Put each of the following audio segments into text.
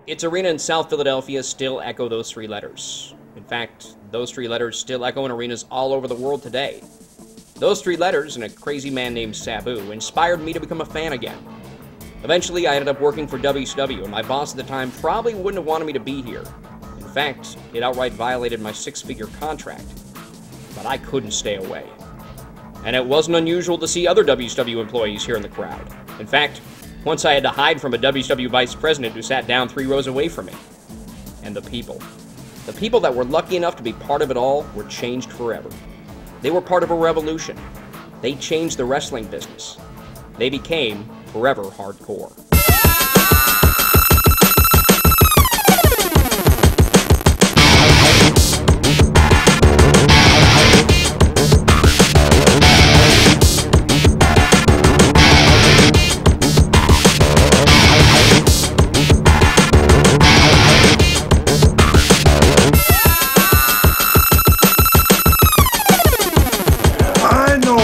Its arena in South Philadelphia still echo those three letters. In fact, those three letters still echo in arenas all over the world today. Those three letters, and a crazy man named Sabu, inspired me to become a fan again. Eventually, I ended up working for WCW, and my boss at the time probably wouldn't have wanted me to be here. In fact, it outright violated my six-figure contract. But I couldn't stay away. And it wasn't unusual to see other WCW employees here in the crowd. In fact, once I had to hide from a WCW vice president who sat down 3 rows away from me. And the people that were lucky enough to be part of it all were changed forever. They were part of a revolution. They changed the wrestling business. They became forever hardcore.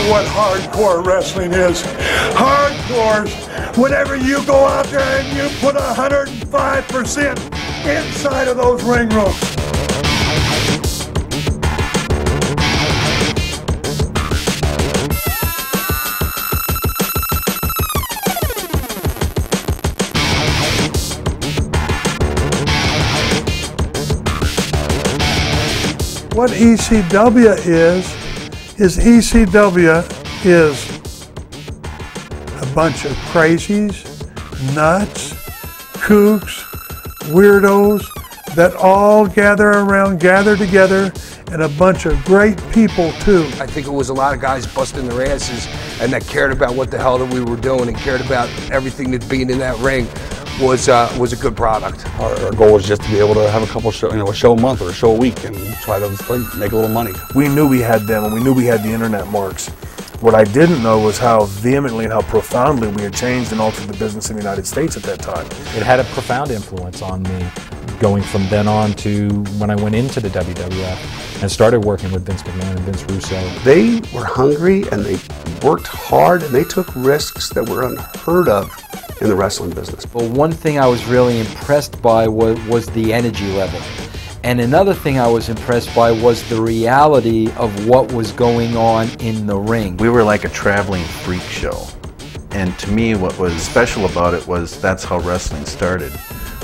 What hardcore wrestling is. Hardcore's whenever you go out there and you put 105% inside of those ring ropes. What ECW is ECW is a bunch of crazies, nuts, kooks, weirdos that all gather together, and a bunch of great people too. I think it was a lot of guys busting their asses and that cared about what the hell that we were doing and cared about everything that being in that ring was a good product. Our goal was just to be able to have a couple show, a show a month or a show a week, and try to make a little money. We knew we had them, and we knew we had the internet marks. What I didn't know was how vehemently and how profoundly we had changed and altered the business in the United States at that time. It had a profound influence on me, going from then on to when I went into the WWF and started working with Vince McMahon and Vince Russo. They were hungry and they worked hard and they took risks that were unheard of in the wrestling business. Well, one thing I was really impressed by was the energy level. And another thing I was impressed by was the reality of what was going on in the ring. We were like a traveling freak show. And to me, what was special about it was that's how wrestling started,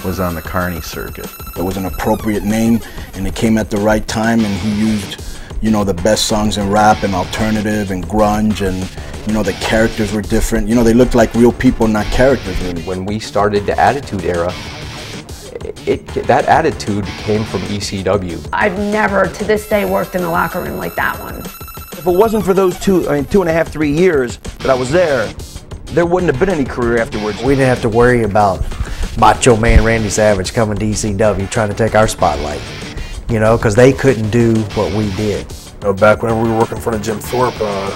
was on the Carney circuit. It was an appropriate name, and it came at the right time, and he used, the best songs in rap and alternative and grunge, and the characters were different. They looked like real people, not characters really. When we started the Attitude Era, that attitude came from ECW. I've never, to this day, worked in a locker room like that one. If it wasn't for those 2.5, 3 years that I was there wouldn't have been any career afterwards. We didn't have to worry about Macho Man Randy Savage coming to ECW trying to take our spotlight, because they couldn't do what we did. Back whenever we were working in front of Jim Thorpe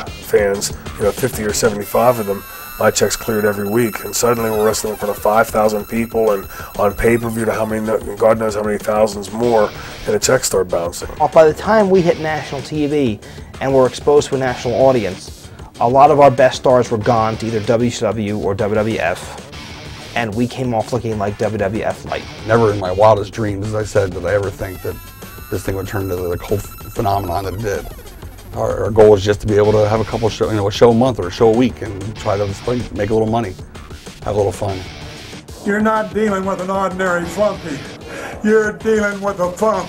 fans, 50 or 75 of them, my checks cleared every week, and suddenly we're wrestling in front of 5,000 people and on pay-per-view to how many, God knows how many thousands more, and the checks start bouncing. By the time we hit national TV and were exposed to a national audience, a lot of our best stars were gone to either WCW or WWF, and we came off looking like WWF light. Never in my wildest dreams, as I said, did I ever think that this thing would turn into the whole phenomenon that it did. Our goal was just to be able to have a couple show, a show a month or a show a week, and try to make a little money, have a little fun. You're not dealing with an ordinary flunky. You're dealing with a funk.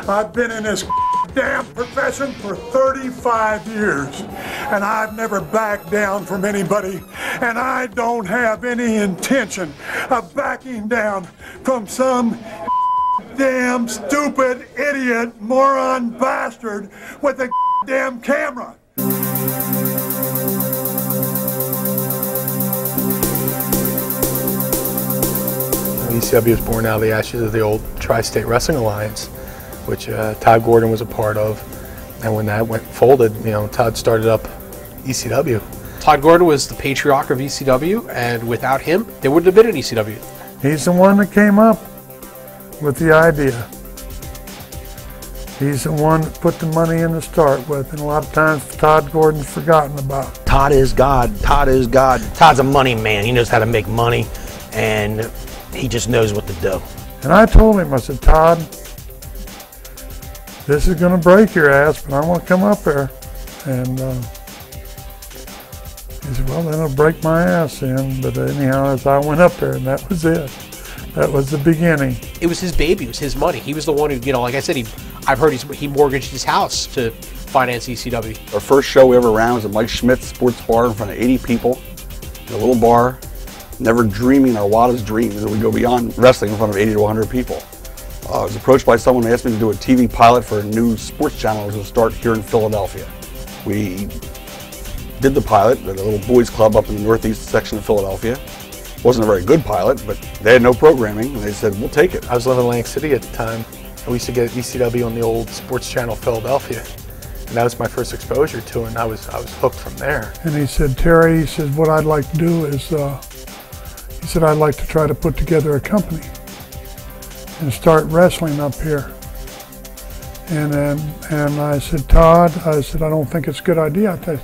I've been in this damn profession for 35 years, and I've never backed down from anybody, and I don't have any intention of backing down from some damn stupid idiot moron bastard with a damn camera. ECW was born out of the ashes of the old Tri-State Wrestling Alliance, which Todd Gordon was a part of. And when that went folded, Todd started up ECW. Todd Gordon was the patriarch of ECW, and without him, there wouldn't have been an ECW. He's the one that came up with the idea. He's the one that put the money in to start with, and a lot of times Todd Gordon's forgotten about. Todd is God. Todd is God. Todd's a money man. He knows how to make money, and he just knows what to do. And I told him, I said, Todd, this is going to break your ass, but I'm going to come up there. And he said, well, then it'll break my ass in. But anyhow, as I went up there, and that was it. That was the beginning. It was his baby. It was his money. He was the one who, you know, like I said, I've heard he mortgaged his house to finance ECW. Our first show we ever ran was at Mike Schmidt's Sports Bar in front of 80 people in a little bar, never dreaming our wildest dreams that we'd go beyond wrestling in front of 80 to 100 people. I was approached by someone who asked me to do a TV pilot for a new sports channel that was going to start here in Philadelphia. We did the pilot at a little boys club up in the northeast section of Philadelphia. It wasn't a very good pilot, but they had no programming, and they said, we'll take it. I was living in Atlantic City at the time. We used to get ECW on the old sports channel Philadelphia. And that was my first exposure to it, and I was hooked from there. And he said, Terry, he said, what I'd like to do is, he said, I'd like to try to put together a company and start wrestling up here. And I said, Todd, I said, I don't think it's a good idea. I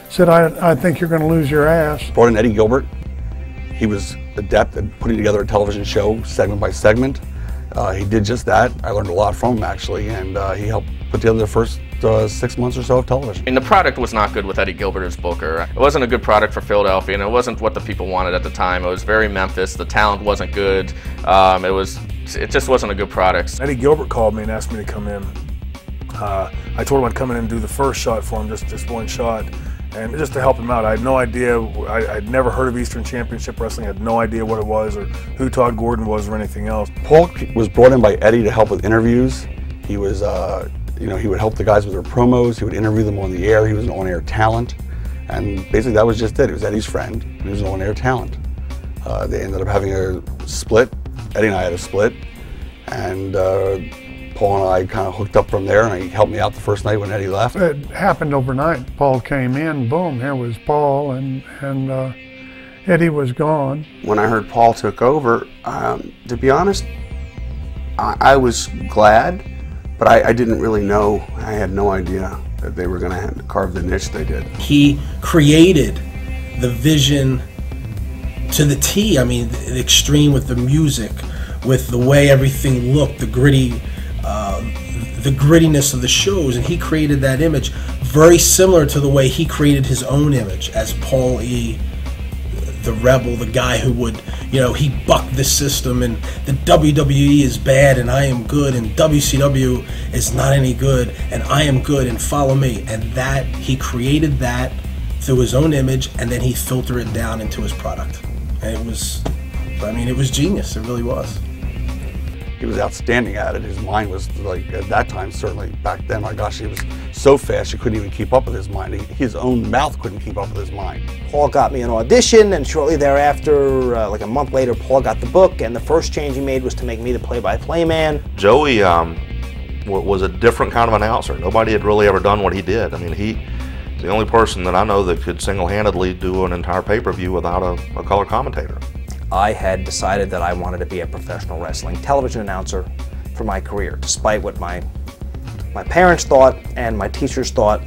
said, I think you're going to lose your ass. Brought in Eddie Gilbert. He was adept at putting together a television show, segment by segment. He did just that. I learned a lot from him, actually, and he helped put together the first 6 months or so of television. And the product was not good with Eddie Gilbert as booker. It wasn't a good product for Philadelphia, and it wasn't what the people wanted at the time. It was very Memphis. The talent wasn't good. It just wasn't a good product. Eddie Gilbert called me and asked me to come in. I told him I'd come in and do the first shot for him, just one shot. And just to help him out. I had no idea, I'd never heard of Eastern Championship Wrestling, I had no idea what it was or who Todd Gordon was or anything else. Paul was brought in by Eddie to help with interviews. He was, you know, he would help the guys with their promos, he would interview them on the air, he was an on-air talent. And basically that was just it. He was Eddie's friend, and he was an on-air talent. They ended up having a split. Eddie and I had a split. And Paul and I kind of hooked up from there, and he helped me out the first night when Eddie left. It happened overnight. Paul came in, boom, here was Paul, and Eddie was gone. When I heard Paul took over, to be honest, I was glad, but I didn't really know. I had no idea that they were going to carve the niche they did. He created the vision to the T. I mean, the extreme with the music, with the way everything looked, the grittiness of the shows, and he created that image very similar to the way he created his own image as Paul E., the rebel, the guy who would, you know, he bucked the system, and the WWE is bad and I am good, and WCW is not any good and I am good and follow me. And that, he created that through his own image, and then he filtered it down into his product. And it was, I mean, it was genius, it really was. He was outstanding at it. His mind was, like, at that time, certainly back then, my gosh, he was so fast you couldn't even keep up with his mind. His own mouth couldn't keep up with his mind. Paul got me an audition, and shortly thereafter, like a month later, Paul got the book, and the first change he made was to make me the play-by-play man. Joey was a different kind of announcer. Nobody had really ever done what he did. I mean, he's the only person that I know that could single-handedly do an entire pay-per-view without a color commentator. I had decided that I wanted to be a professional wrestling television announcer for my career, despite what my parents thought and my teachers thought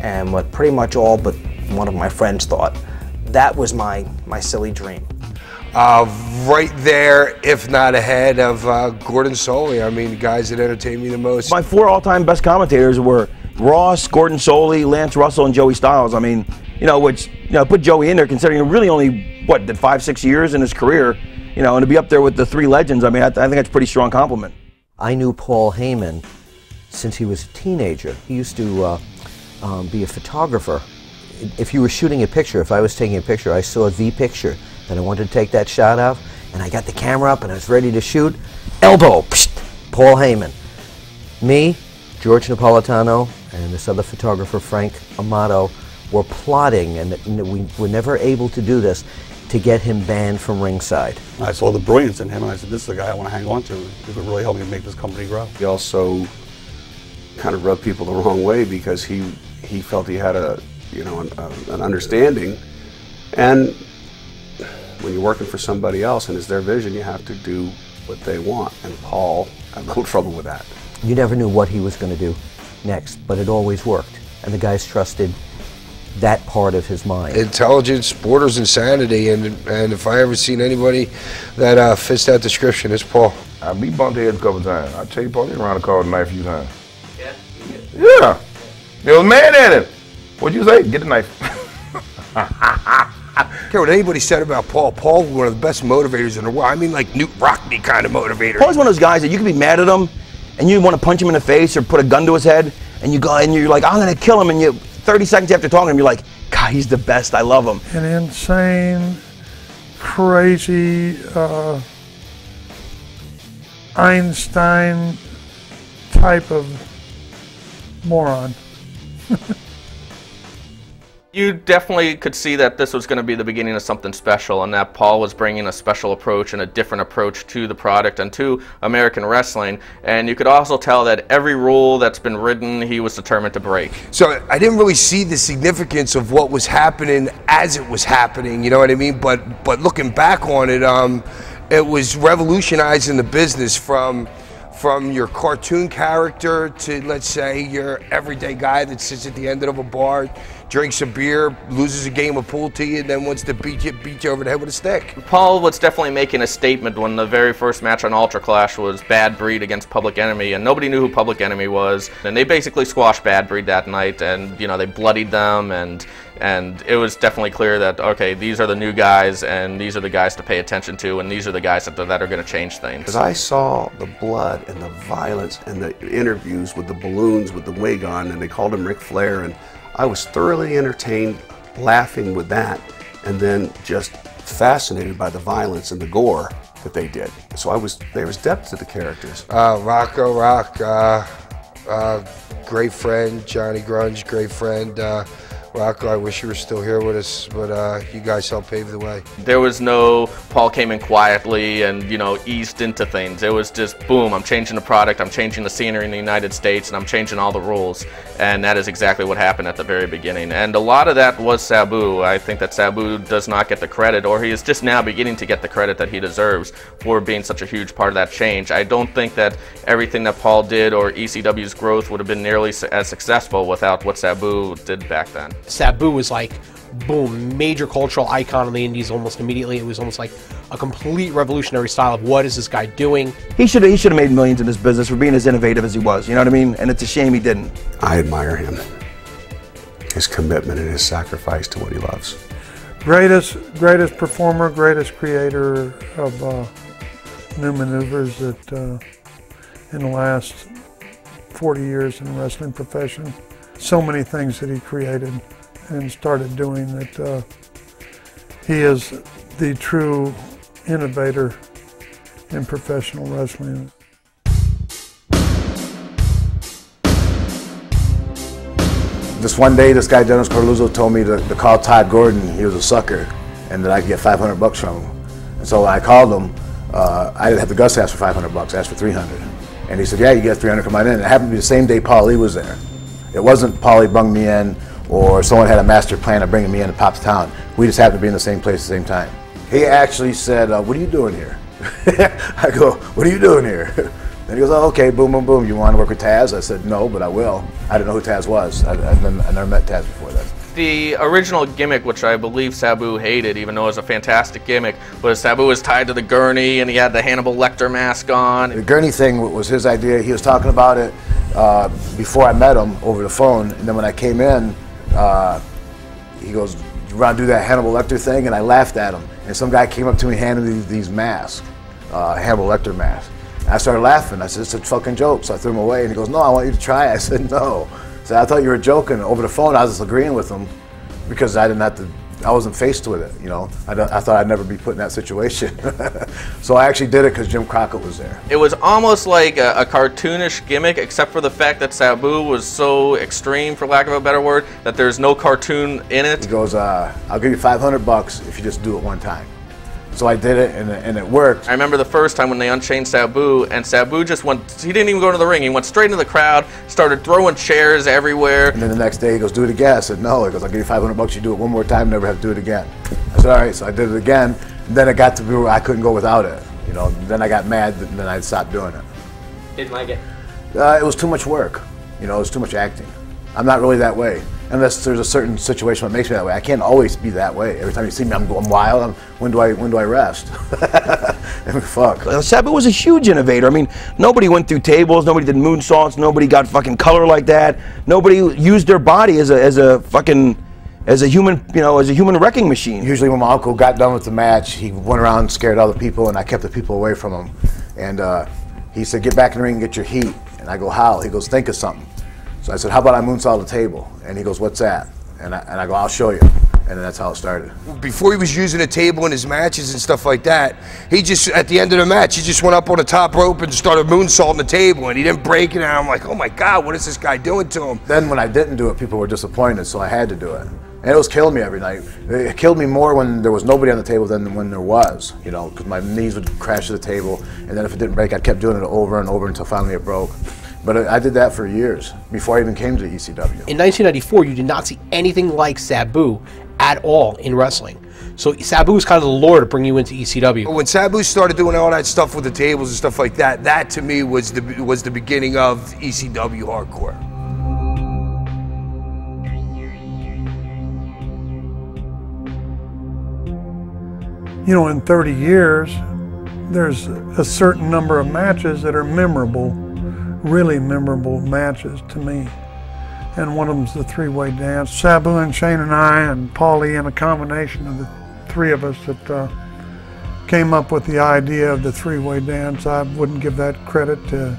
and what pretty much all but one of my friends thought. That was my silly dream. Right there, if not ahead of Gordon Solie. I mean, the guys that entertain me the most. My 4 all-time best commentators were Ross, Gordon Solie, Lance Russell, and Joey Styles. I mean, you know, which, you know, put Joey in there considering really only, what, did 5-6 years in his career, you know, and to be up there with the 3 legends, I mean, I think that's a pretty strong compliment. I knew Paul Heyman since he was a teenager. He used to be a photographer. If you were shooting a picture, if I was taking a picture, I saw the picture that I wanted to take that shot of, and I got the camera up and I was ready to shoot. Elbow, psht, Paul Heyman. Me, George Napolitano, and this other photographer, Frank Amato, were plotting, and we were never able to do this, to get him banned from ringside. I saw the brilliance in him, and I said, this is the guy I want to hang on to. He would really help me make this company grow. He also kind of rubbed people the wrong way because he felt he had an understanding, and when you're working for somebody else and it's their vision, you have to do what they want, and Paul had a little trouble with that. You never knew what he was going to do next, but it always worked, and the guys trusted that part of his mind. Intelligence, borders insanity, and if I ever seen anybody that fits that description, it's Paul. I beat bumped heads a couple times. I tell you, Paul, they around the car tonight a few times. Yeah? Yeah. They was mad at him. What'd you say? Get the knife. I don't care what anybody said about Paul. Paul was one of the best motivators in the world. I mean, like Newt Rockney kind of motivator. Paul's one of those guys that you can be mad at him, and you want to punch him in the face or put a gun to his head, and you go and you're like, I'm gonna kill him, and you 30 seconds after talking to him, you're like, God, he's the best. I love him. An insane, crazy, Einstein type of moron. You definitely could see that this was going to be the beginning of something special, and that Paul was bringing a special approach and a different approach to the product and to American wrestling. And you could also tell that every rule that's been written, he was determined to break. So I didn't really see the significance of what was happening as it was happening, you know what I mean? But looking back on it, it was revolutionizing the business from your cartoon character to, let's say, your everyday guy that sits at the end of a bar, drinks a beer, loses a game of pool to you, and then wants to beat you over the head with a stick. Paul was definitely making a statement when the very first match on Ultra Clash was Bad Breed against Public Enemy, and nobody knew who Public Enemy was. And they basically squashed Bad Breed that night, and you know, they bloodied them, and it was definitely clear that, okay, these are the new guys, and these are the guys to pay attention to, and these are the guys that are going to change things. Because I saw the blood and the violence and the interviews with the balloons with the wig on, and they called him Ric Flair, and I was thoroughly entertained, laughing with that, and then just fascinated by the violence and the gore that they did. So there was depth to the characters. Rocco Rock, great friend. Johnny Grunge, great friend. Rocco, I wish you were still here with us, but you guys helped pave the way. There was no Paul came in quietly and, you know, eased into things. It was just, boom, I'm changing the product, I'm changing the scenery in the United States, and I'm changing all the rules. And that is exactly what happened at the very beginning. And a lot of that was Sabu. I think that Sabu does not get the credit, or he is just now beginning to get the credit that he deserves for being such a huge part of that change. I don't think that everything that Paul did or ECW's growth would have been nearly as successful without what Sabu did back then. Sabu was like, boom, major cultural icon in the Indies almost immediately. It was almost like a complete revolutionary style of what is this guy doing? He should have made millions in this business for being as innovative as he was, you know what I mean? And it's a shame he didn't. I admire him. His commitment and his sacrifice to what he loves. Greatest performer, greatest creator of new maneuvers that in the last 40 years in the wrestling profession. So many things that he created and started doing that he is the true innovator in professional wrestling. This one day, this guy, Dennis Corluzzo, told me to call Todd Gordon. He was a sucker, and that I could get $500 from him. And so I called him. I didn't have the guts to ask for $500, I asked for $300. And he said, yeah, you get $300, come on in. It happened to be the same day Paul Lee was there. It wasn't Paulie brung me in, or someone had a master plan of bringing me in to Pop's Town. We just happened to be in the same place at the same time. He actually said, what are you doing here? I go, what are you doing here? And he goes, oh, okay, boom, boom, boom. You want to work with Taz? I said, no, but I will. I didn't know who Taz was. I never met Taz before that. The original gimmick, which I believe Sabu hated, even though it was a fantastic gimmick, was Sabu was tied to the gurney and he had the Hannibal Lecter mask on. The gurney thing was his idea. He was talking about it before I met him over the phone. And then when I came in, he goes, you want to do that Hannibal Lecter thing? And I laughed at him. And some guy came up to me and handed me these masks, Hannibal Lecter masks. And I started laughing. I said, it's a fucking joke. So I threw them away. And he goes, no, I want you to try it. I said, no. So I thought you were joking. Over the phone, I was just agreeing with him because I wasn't faced with it, you know. I thought I'd never be put in that situation. So I actually did it because Jim Crockett was there. It was almost like a cartoonish gimmick, except for the fact that Sabu was so extreme, for lack of a better word, that there's no cartoon in it. He goes, I'll give you $500 if you just do it one time. So I did it, and it worked. I remember the first time when they unchained Sabu, and Sabu just went, he didn't even go to the ring, he went straight into the crowd, started throwing chairs everywhere. And then the next day he goes, do it again. I said, no. He goes, I'll give you $500, you do it one more time, never have to do it again. I said, all right, so I did it again. And then it got to be where I couldn't go without it. You know, then I got mad, and then I stopped doing it. Didn't like it? It was too much work. You know, it was too much acting. I'm not really that way. unless there's a certain situation that makes me that way. I can't always be that way. Every time you see me, I'm going wild. When do I rest? I mean, fuck. Sabu was a huge innovator. I mean, nobody went through tables, nobody did moonsaults, nobody got fucking color like that. Nobody used their body as a human, you know, as a human wrecking machine. Usually when my uncle got done with the match, he went around and scared other people, and I kept the people away from him. And he said, get back in the ring and get your heat. And I go, how? He goes, think of something. So I said, how about I moonsault the table? And he goes, what's that? And I go, I'll show you. And then that's how it started. Before he was using a table in his matches and stuff like that, he just, at the end of the match, he just went up on the top rope and started moonsaulting the table, and he didn't break it, and I'm like, oh my God, what is this guy doing to him? Then when I didn't do it, people were disappointed, so I had to do it. And it was killing me every night. It killed me more when there was nobody on the table than when there was, you know, because my knees would crash to the table, and then if it didn't break, I kept doing it over and over until finally it broke. But I did that for years, before I even came to the ECW. In 1994, you did not see anything like Sabu at all in wrestling. So Sabu was kind of the lure to bring you into ECW. When Sabu started doing all that stuff with the tables and stuff like that, that to me was the beginning of ECW hardcore. You know, in 30 years, there's a certain number of matches that are memorable, really memorable matches to me. And one of them's the three-way dance. Sabu and Shane and I and Paulie, and a combination of the three of us that came up with the idea of the three-way dance. I wouldn't give that credit to,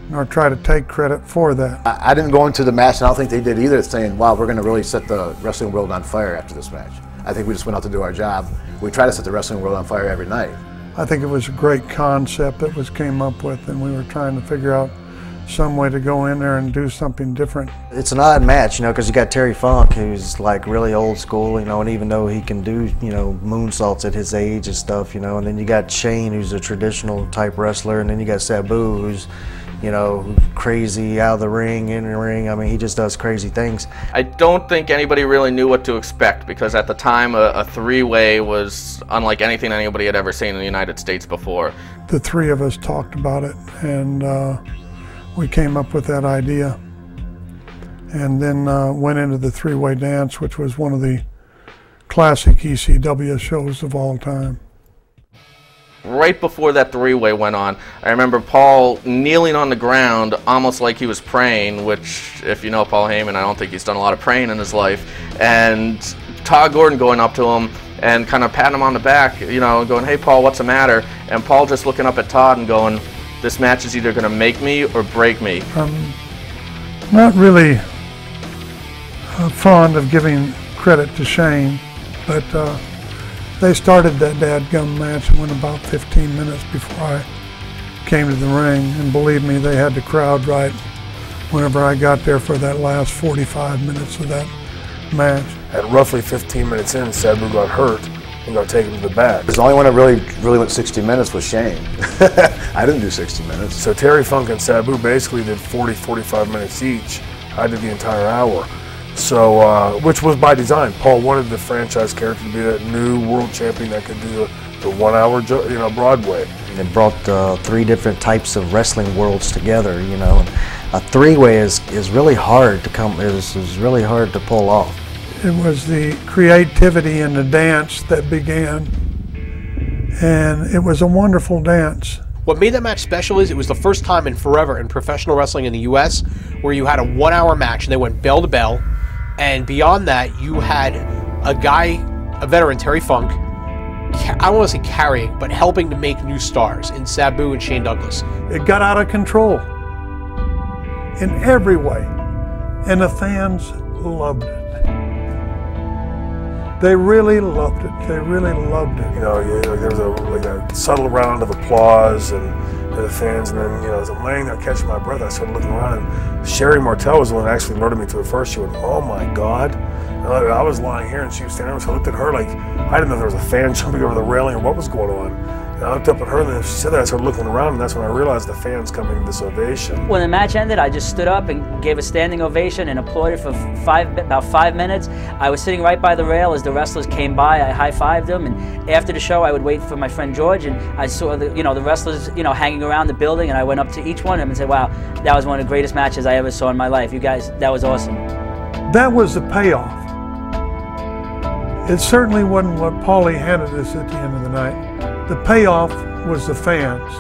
nor try to take credit for that. I didn't go into the match, and I don't think they did either, saying, wow, we're going to really set the wrestling world on fire after this match. I think we just went out to do our job. We try to set the wrestling world on fire every night. I think it was a great concept that was came up with, and we were trying to figure out some way to go in there and do something different. It's an odd match, you know, because you got Terry Funk, who's like really old school, you know, and even though he can do, you know, moonsaults at his age and stuff, you know, and then you got Shane, who's a traditional type wrestler, and then you got Sabu, who's, you know, crazy out of the ring, in the ring. I mean, he just does crazy things. I don't think anybody really knew what to expect, because at the time a three-way was unlike anything anybody had ever seen in the United States before. The three of us talked about it, and we came up with that idea, and then went into the three-way dance, which was one of the classic ECW shows of all time. Right before that three-way went on, I remember Paul kneeling on the ground almost like he was praying, which, if you know Paul Heyman, I don't think he's done a lot of praying in his life, and Todd Gordon going up to him and kind of patting him on the back, you know, going, hey Paul, what's the matter? And Paul just looking up at Todd and going, this match is either going to make me or break me. I'm not really fond of giving credit to Shane, but they started that dadgum match and went about 15 minutes before I came to the ring, and believe me, they had the crowd right whenever I got there for that last 45 minutes of that match. At roughly 15 minutes in, Sabu got hurt and got taken to the back. The only one that really went 60 minutes was Shane. I didn't do 60 minutes. So Terry Funk and Sabu basically did 40-45 minutes each. I did the entire hour. So, which was by design. Paul wanted the franchise character to be that new world champion that could do the 1 hour, you know, Broadway. It brought three different types of wrestling worlds together, you know. And a three-way is really hard to is really hard to pull off. It was the creativity in the dance that began, and it was a wonderful dance. What made that match special is it was the first time in forever in professional wrestling in the U.S. where you had a 1 hour match and they went bell to bell, and beyond that you had a guy, a veteran, Terry Funk, I don't want to say carrying, but helping to make new stars in Sabu and Shane Douglas. It got out of control in every way, and the fans loved it. They really loved it. They really loved it. You know, there was a subtle round of applause and the fans, and then, you know, as I'm laying there catching my breath, I started looking around, and Sherry Martel was the one that actually alerted me to it first. She went, oh my God. And I was lying here and she was standing there, so I looked at her like, I didn't know there was a fan jumping over the railing or what was going on. And I looked up at her, and then she said that, I started looking around, and that's when I realized the fans coming to this ovation. When the match ended, I just stood up and gave a standing ovation and applauded for about 5 minutes. I was sitting right by the rail as the wrestlers came by. I high-fived them, and after the show, I would wait for my friend George, and I saw the wrestlers, hanging around the building, and I went up to each one of them and said, wow, that was one of the greatest matches I ever saw in my life. You guys, that was awesome. That was the payoff. It certainly wasn't what Paulie handed us at the end of the night. The payoff was the fans.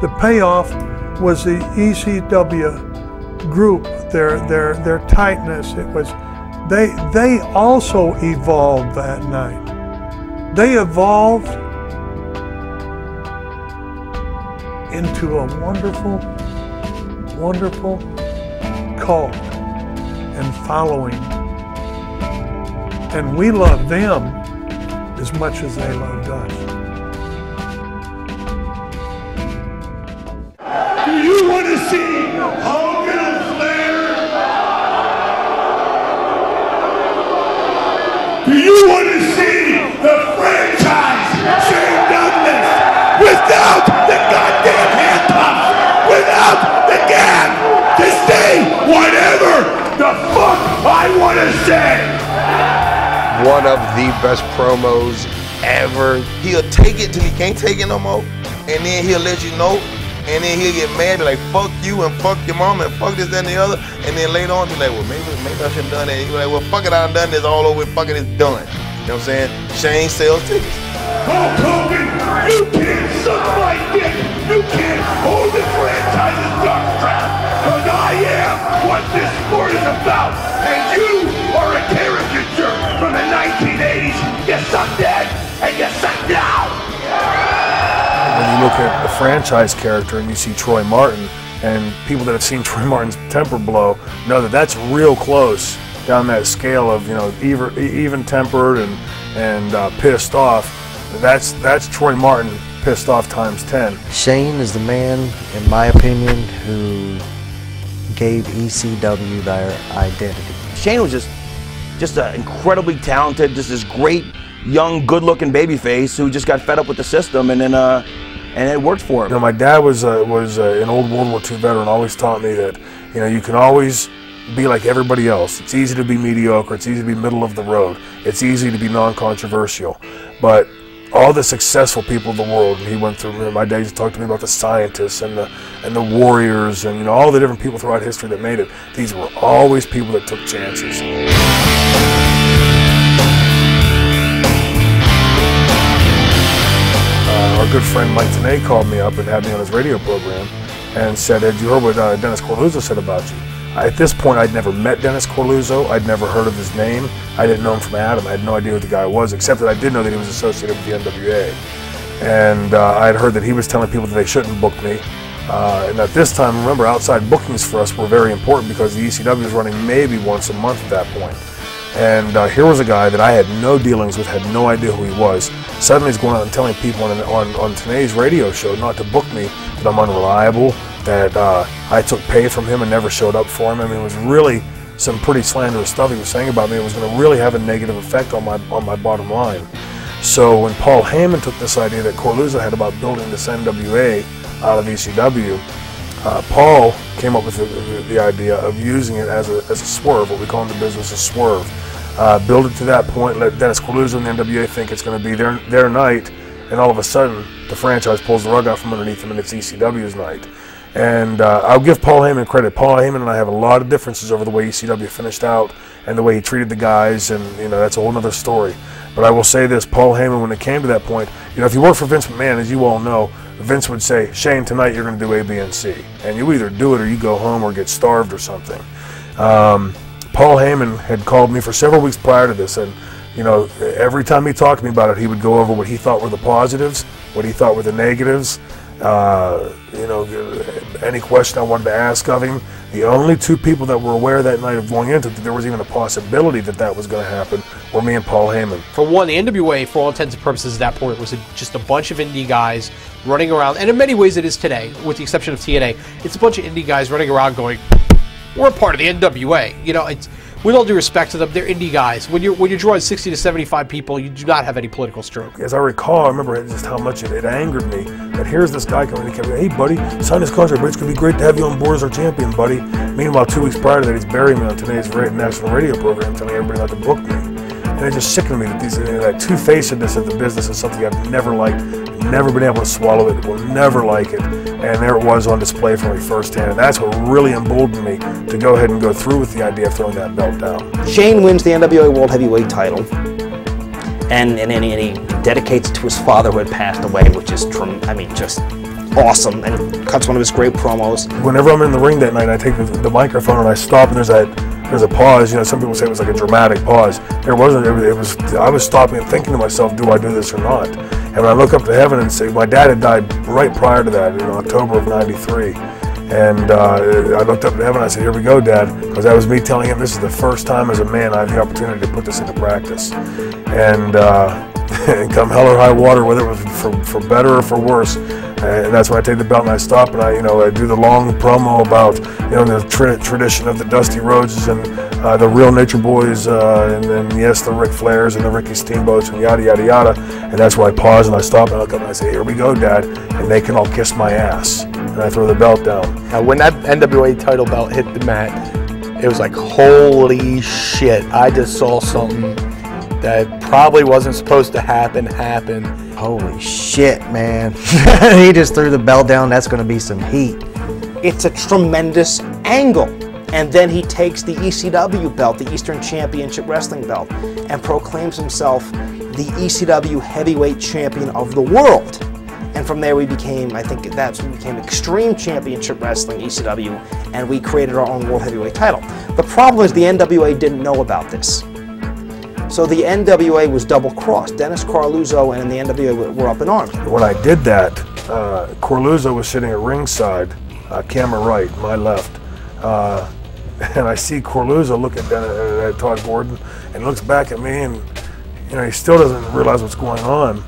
The payoff was the ECW group, their tightness. It was they also evolved that night. They evolved into a wonderful, wonderful cult and following. And we loved them as much as they loved us. Do you want to see Hogan and Flair? Do you want to see the franchise Shane Douglas without the goddamn handcuffs, without the gag to say whatever the fuck I want to say? One of the best promos ever. He'll take it till he can't take it no more, and then he'll let you know, and then he'll get mad, be like, fuck you and fuck your mama and fuck this, that, and the other, and then later on be like, well, maybe I shouldn't have done that. He'll be like, well, fuck it, I done this all over, fucking it's done. You know what I'm saying? Shane sells tickets. Hulk Hogan, you can't suck my dick. You can't hold the franchise's dark crap, because I am what this sport is about, and you are a caricature from the 1980s. You suck then, and you suck now. When you look at the franchise character and you see Troy Martin, and people that have seen Troy Martin's temper blow know that that's real close down that scale of, you know, even-tempered and pissed off. That's Troy Martin pissed off times 10. Shane is the man, in my opinion, who gave ECW their identity. Shane was just an incredibly talented, just this great, young, good-looking babyface who just got fed up with the system, and then and it worked for him. You know, my dad was an old World War II veteran. Always taught me that, you know, you can always be like everybody else. It's easy to be mediocre. It's easy to be middle of the road. It's easy to be non-controversial. But all the successful people of the world, and he went through, you know, my dad used to talk to me about the scientists and the warriors and, you know, all the different people throughout history that made it. These were always people that took chances. Our good friend Mike Tenay called me up and had me on his radio program and said, "Had you heard what Dennis Coralluzzo said about you?" At this point, I'd never met Dennis Coralluzzo. I'd never heard of his name. I didn't know him from Adam. I had no idea who the guy was, except that I did know that he was associated with the NWA. And I had heard that he was telling people that they shouldn't book me. And at this time, remember, outside bookings for us were very important because the ECW was running maybe once a month at that point. And here was a guy that I had no dealings with, had no idea who he was. Suddenly he's going out and telling people on Tenay's radio show not to book me, that I'm unreliable, that I took pay from him and never showed up for him. I mean, it was really some pretty slanderous stuff he was saying about me. It was going to really have a negative effect on my bottom line. So when Paul Heyman took this idea that Coralluzzo had about building this NWA out of ECW, Paul came up with the idea of using it as a swerve, what we call in the business a swerve. Build it to that point, let Dennis Coralluzzo and the NWA think it's going to be their night, and all of a sudden the franchise pulls the rug out from underneath them and it's ECW's night. And I'll give Paul Heyman credit. Paul Heyman and I have a lot of differences over the way ECW finished out and the way he treated the guys, and, you know, that's a whole other story. But I will say this, Paul Heyman, when it came to that point, you know, if you work for Vince McMahon, as you all know, Vince would say, "Shane, tonight you're going to do A, B, and C." And you either do it or you go home or get starved or something. Paul Heyman had called me for several weeks prior to this, and, you know, every time he talked to me about it, he would go over what he thought were the positives, what he thought were the negatives. You know, any question I wanted to ask of him. The only two people that were aware that night of going into it that there was even a possibility that that was going to happen were me and Paul Heyman. For one, the NWA, for all intents and purposes at that point, was just a bunch of indie guys running around, and in many ways it is today, with the exception of TNA. It's a bunch of indie guys running around going, "We're a part of the NWA." You know, it's, with all due respect to them, they're indie guys. When you're drawing 60 to 75 people, you do not have any political stroke. As I recall, I remember just how much it angered me that here's this guy coming, he kept saying, "Hey buddy, sign this contract, but it's going to be great to have you on board as our champion, buddy." Meanwhile, 2 weeks prior to that, he's burying me on today's national radio program, telling everybody not to book me. And it just sickened me that that two-facedness of the business is something I've never liked, never been able to swallow it, will never like it. And there it was on display for me firsthand. And that's what really emboldened me to go ahead and go through with the idea of throwing that belt down. Shane wins the NWA World Heavyweight title, and he dedicates it to his father who had passed away, which is, just awesome, and cuts one of his great promos. Whenever I'm in the ring that night, I take the microphone and I stop, and there's a pause. You know, some people say it was like a dramatic pause. There wasn't. It was. I was stopping and thinking to myself, do I do this or not? And when I look up to heaven and say, my dad had died right prior to that in October of '93. And I looked up to heaven and I said, here we go, Dad. Because that was me telling him this is the first time as a man I have the opportunity to put this into practice. And come hell or high water, whether it was for better or for worse. And that's when I take the belt and I stop and I do the long promo about the tradition of the Dusty Rhodes and the real Nature Boys, and then yes, the Ric Flairs and the Ricky Steamboats and yada yada yada. And that's why I pause and I stop and I look up and I say, here we go, Dad, and they can all kiss my ass. And I throw the belt down. When that NWA title belt hit the mat, it was like, holy shit! I just saw something that probably wasn't supposed to happen. Holy shit, man. He just threw the belt down. That's going to be some heat. It's a tremendous angle. And then he takes the ECW belt, the Eastern Championship Wrestling belt, and proclaims himself the ECW Heavyweight Champion of the world. And from there we became, I think that's when we became Extreme Championship Wrestling, ECW, and we created our own World Heavyweight title. The problem is the NWA didn't know about this. So the NWA was double-crossed. Dennis Coralluzzo and the NWA were up in arms. When I did that, Coralluzzo was sitting at ringside, camera right, my left. And I see Coralluzzo look at Todd Gordon and looks back at me, and he still doesn't realize what's going on.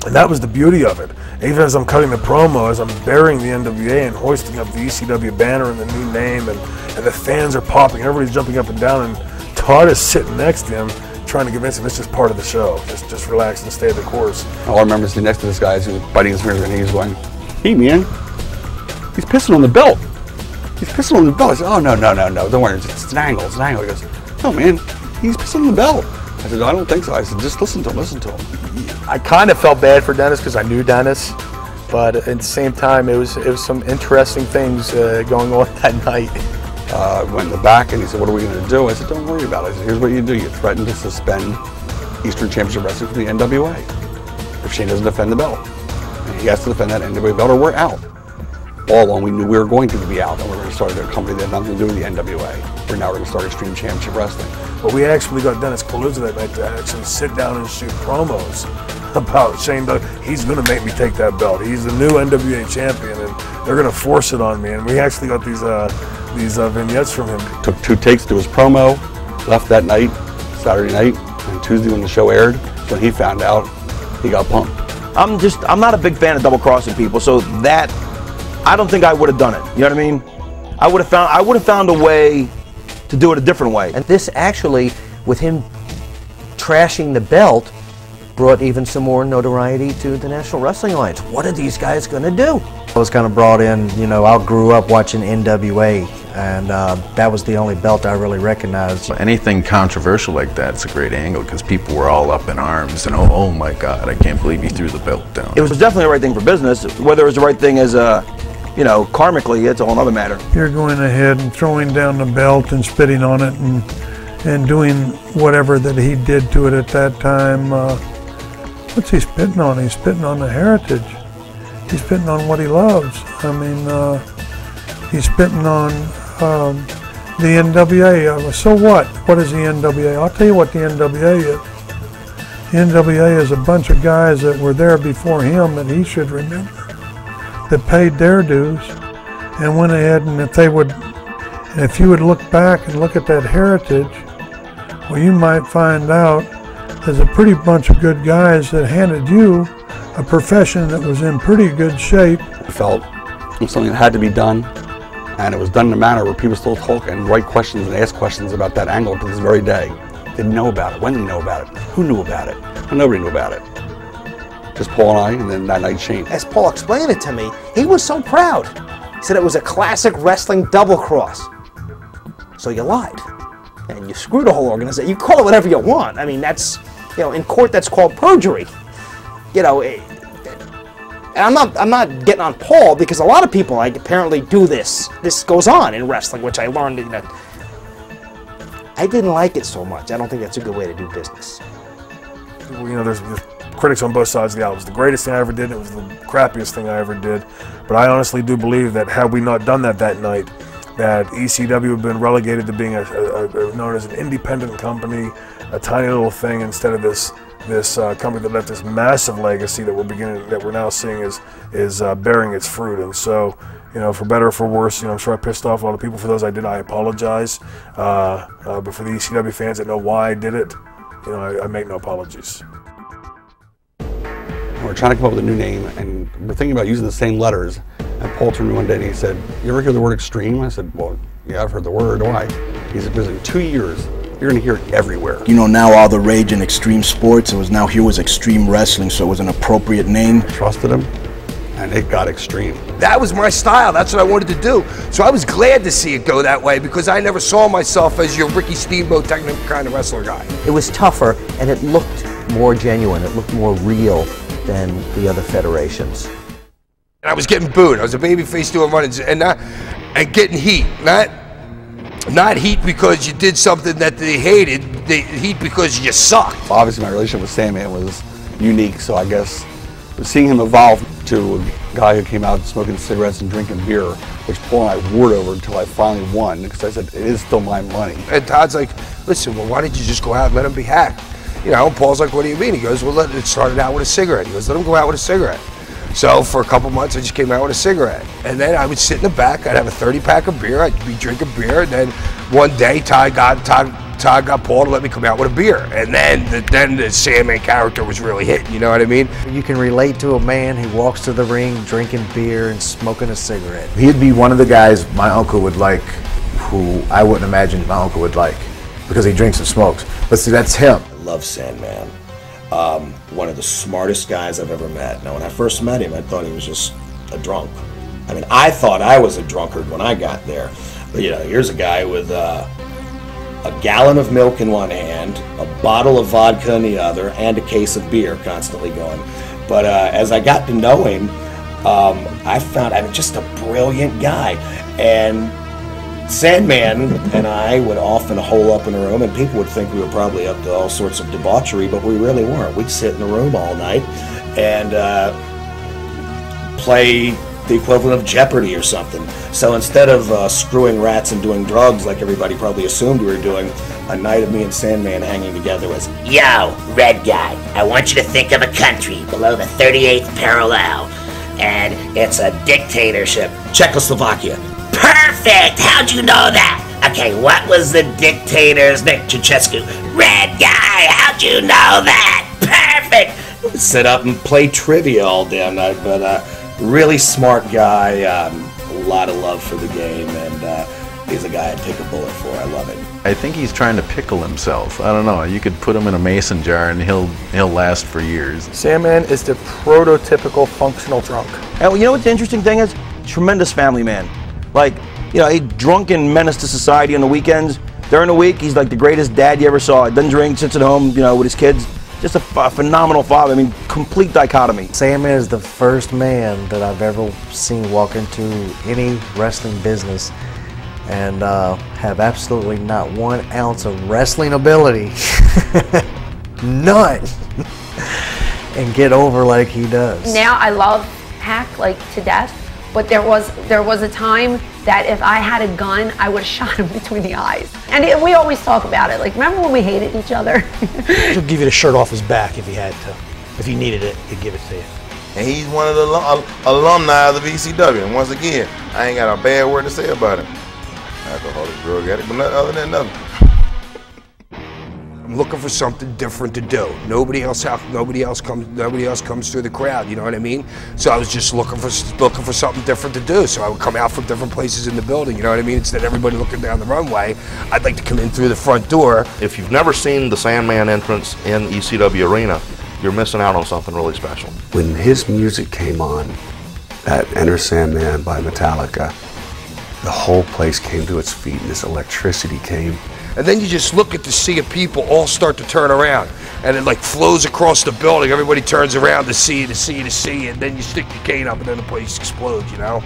And that was the beauty of it. Even as I'm cutting the promo, as I'm burying the NWA and hoisting up the ECW banner and the new name, and the fans are popping, everybody's jumping up and down, and Todd is sitting next to him, trying to convince him it's just part of the show. Just relax and stay the course. All I remember sitting next to this guy as he was biting his finger, and he was going, hey man, he's pissing on the belt. He's pissing on the belt. I said, oh, no, don't worry, it's an angle, He goes, no man, he's pissing on the belt. I said, no, I don't think so. I said, just listen to him. I kind of felt bad for Dennis because I knew Dennis, but at the same time, it was some interesting things going on that night. Went in the back and he said, what are we going to do? I said, don't worry about it. I said, here's what you do. You threaten to suspend Eastern Championship Wrestling from the NWA if Shane doesn't defend the belt. And he has to defend that NWA belt or we're out. All along, we knew we were going to be out and we were going to start a company that had nothing to do with the NWA. We're now going to start Extreme Championship Wrestling. But we actually got Dennis Coralluzzo that night to actually sit down and shoot promos about Shane Douglas. He's going to make me take that belt. He's the new NWA champion, and they're going to force it on me. And we actually got these vignettes from him. Took 2 takes to his promo, left that night, Saturday night, and Tuesday when the show aired, when he found out, he got pumped. I'm not a big fan of double crossing people, so that I don't think I would have done it. You know what I mean? I would have found a way to do it a different way. And this actually, with him trashing the belt, brought even some more notoriety to the National Wrestling Alliance. What are these guys going to do? I was kind of brought in, I grew up watching NWA, and that was the only belt I really recognized. Anything controversial like that's a great angle because people were all up in arms and oh my God, I can't believe he threw the belt down. It was definitely the right thing for business. Whether it was the right thing as karmically, it's a whole other matter. You're going ahead and throwing down the belt and spitting on it and doing whatever that he did to it at that time. What's he spitting on? He's spitting on the heritage. He's spitting on what he loves. I mean, he's spitting on the NWA. So what? What is the NWA? I'll tell you what the NWA is. The NWA is a bunch of guys that were there before him that he should remember, that paid their dues and went ahead, and if you would look back and look at that heritage, well, you might find out there's a pretty bunch of good guys that handed you a profession that was in pretty good shape. I felt it was something that had to be done, and it was done in a manner where people still talk and write questions and ask questions about that angle to this very day. Didn't know about it. When did he know about it? Who knew about it? Well, nobody knew about it. Just Paul and I, and then that night Shane. As Paul explained it to me, he was so proud. He said it was a classic wrestling double cross. So you lied. And you screwed the whole organization. You call it whatever you want. I mean, that's, in court that's called perjury. And I'm not getting on Paul, because a lot of people like apparently do this. This goes on in wrestling, which I learned. You know, I didn't like it so much. I don't think that's a good way to do business. You know, there's critics on both sides of the aisle. It was the greatest thing I ever did. It was the crappiest thing I ever did. But I honestly do believe that had we not done that night, that ECW would have been relegated to being known as an independent company, a tiny little thing, instead of this company that left this massive legacy that we're now seeing is bearing its fruit. And so, you know, for better or for worse, you know, I'm sure I pissed off a lot of people. For those I did, I apologize. But for the ECW fans that know why I did it, you know, I make no apologies. We're trying to come up with a new name, and we're thinking about using the same letters. And Paul turned to me one day and he said, "You ever hear the word extreme?" I said, "Well, yeah, I've heard the word. Why?" He said, "Because in 2 years, you're going to hear it everywhere." You know, now all the rage in extreme sports, here was extreme wrestling, so it was an appropriate name. I trusted him, and it got extreme. That was my style. That's what I wanted to do. So I was glad to see it go that way, because I never saw myself as your Ricky Steamboat kind of wrestler guy. It was tougher, and it looked more genuine. It looked more real than the other federations. And I was getting booed. I was a babyface doing run-ins and getting heat. Not heat because you did something that they hated. Heat because you sucked. Obviously, my relationship with Sandman was unique, so I guess seeing him evolve to a guy who came out smoking cigarettes and drinking beer, which Paul and I warred over until I finally won, because I said, it is still my money. And Todd's like, "Listen, well, why didn't you just go out and let him be hacked?" You know, and Paul's like, "What do you mean?" He goes, "Well, it started out with a cigarette." He goes, "Let him go out with a cigarette." So for a couple months, I just came out with a cigarette. And then I would sit in the back, I'd have a 30-pack of beer, I'd be drinking beer, and then one day Todd got Paul to let me come out with a beer. And then the Sandman character was really hitting, you know what I mean? You can relate to a man who walks to the ring drinking beer and smoking a cigarette. He'd be one of the guys my uncle would like, who I wouldn't imagine my uncle would like, because he drinks and smokes. But see, that's him. I love Sandman. One of the smartest guys I've ever met. Now, when I first met him, I thought he was just a drunk. I mean, I thought I was a drunkard when I got there. But, you know, here's a guy with a gallon of milk in one hand, a bottle of vodka in the other, and a case of beer constantly going. But as I got to know him, I found I'm just a brilliant guy. And Sandman and I would often hole up in a room, and people would think we were probably up to all sorts of debauchery, but we really weren't. We'd sit in a room all night and play the equivalent of Jeopardy or something. So instead of screwing rats and doing drugs like everybody probably assumed we were doing, a night of me and Sandman hanging together was, "Yo, red guy, I want you to think of a country below the 38th parallel, and it's a dictatorship." Czechoslovakia. Perfect! How'd you know that? Okay, what was the dictator's name? Ceausescu. Red guy, how'd you know that? Perfect! Sit up and play trivia all damn night, but really smart guy, a lot of love for the game, and he's a guy I'd take a bullet for. I love him. I think he's trying to pickle himself. I don't know. You could put him in a mason jar and he'll last for years. Sandman is the prototypical functional drunk. And you know what the interesting thing is? Tremendous family man. Like, you know, a drunken menace to society on the weekends. During the week, he's like the greatest dad you ever saw. Doesn't drink, sits at home, you know, with his kids. Just a phenomenal father. I mean, complete dichotomy. Sandman is the first man that I've ever seen walk into any wrestling business and have absolutely not 1 ounce of wrestling ability. None. And get over like he does. Now I love Hack like to death, but there was a time that if I had a gun, I would have shot him between the eyes. And we always talk about it. Like, remember when we hated each other? He'll give you the shirt off his back if he had to. If he needed it, he'd give it to you. And he's one of the alumni of the VCW. And once again, I ain't got a bad word to say about him. Alcoholic, drug addict, but nothing other than nothing. I'm looking for something different to do. Nobody else comes through the crowd. You know what I mean? So I was just looking for something different to do. So I would come out from different places in the building. You know what I mean? Instead of everybody looking down the runway, I'd like to come in through the front door. If you've never seen the Sandman entrance in ECW Arena, you're missing out on something really special. When his music came on, that Enter Sandman by Metallica, the whole place came to its feet and this electricity came. And then you just look at the sea of people all start to turn around. And it like flows across the building. Everybody turns around to see, and then you stick your cane up and then the place explodes, you know?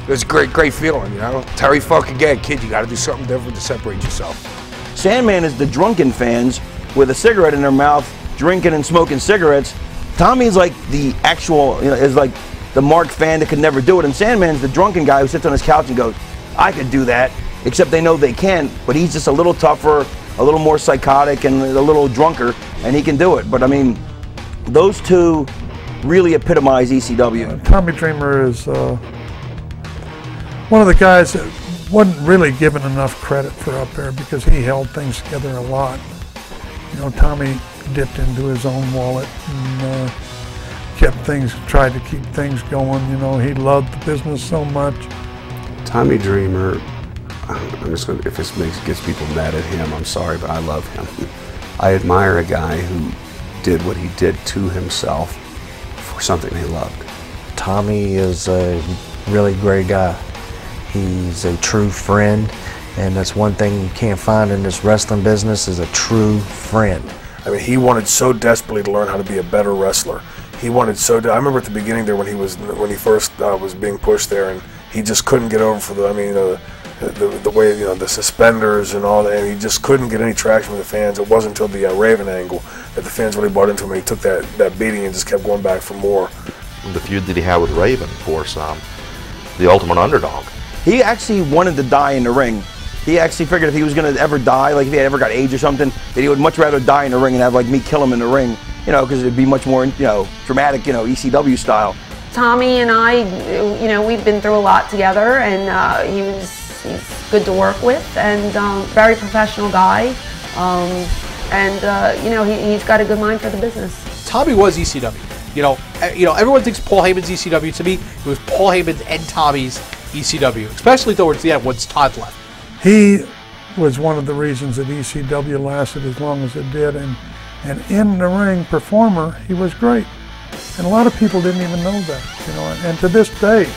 It was a great feeling, you know? Terry Funk again, kid, you gotta do something different to separate yourself. Sandman is the drunken fans with a cigarette in their mouth, drinking and smoking cigarettes. Tommy's like the actual, you know, is like the Mark fan that could never do it. And Sandman's the drunken guy who sits on his couch and goes, I could do that, except they know they can't, but he's just a little tougher, a little more psychotic, and a little drunker, and he can do it. But I mean, those two really epitomize ECW. Tommy Dreamer is one of the guys that wasn't really given enough credit for up there because he held things together a lot. You know, Tommy dipped into his own wallet and tried to keep things going. You know, he loved the business so much. Tommy Dreamer, I'm just going to, if this gets people mad at him, I'm sorry, but I love him. I admire a guy who did what he did to himself for something he loved. Tommy is a really great guy. He's a true friend, and that's one thing you can't find in this wrestling business is a true friend. I mean, he wanted so desperately to learn how to be a better wrestler. He wanted so. I remember at the beginning there when he first was being pushed there, and he just couldn't get over for the way, you know, the suspenders and all that, and he just couldn't get any traction with the fans. It wasn't until the Raven angle that the fans really bought into him, and he took that beating and just kept going back for more. The feud that he had with Raven, of course, the ultimate underdog. He actually wanted to die in the ring. He actually figured if he was going to ever die, like if he had ever got AIDS or something, that he would much rather die in the ring and have like me kill him in the ring, you know, because it'd be much more, you know, dramatic, you know, ECW style. Tommy and I, you know, we've been through a lot together, and he's good to work with, and very professional guy, you know, he's got a good mind for the business. Tommy was ECW. You know, everyone thinks Paul Heyman's ECW. To me, it was Paul Heyman's and Tommy's ECW, especially towards the end once Todd left. He was one of the reasons that ECW lasted as long as it did, and in the ring performer, he was great. And a lot of people didn't even know that, you know, and to this day,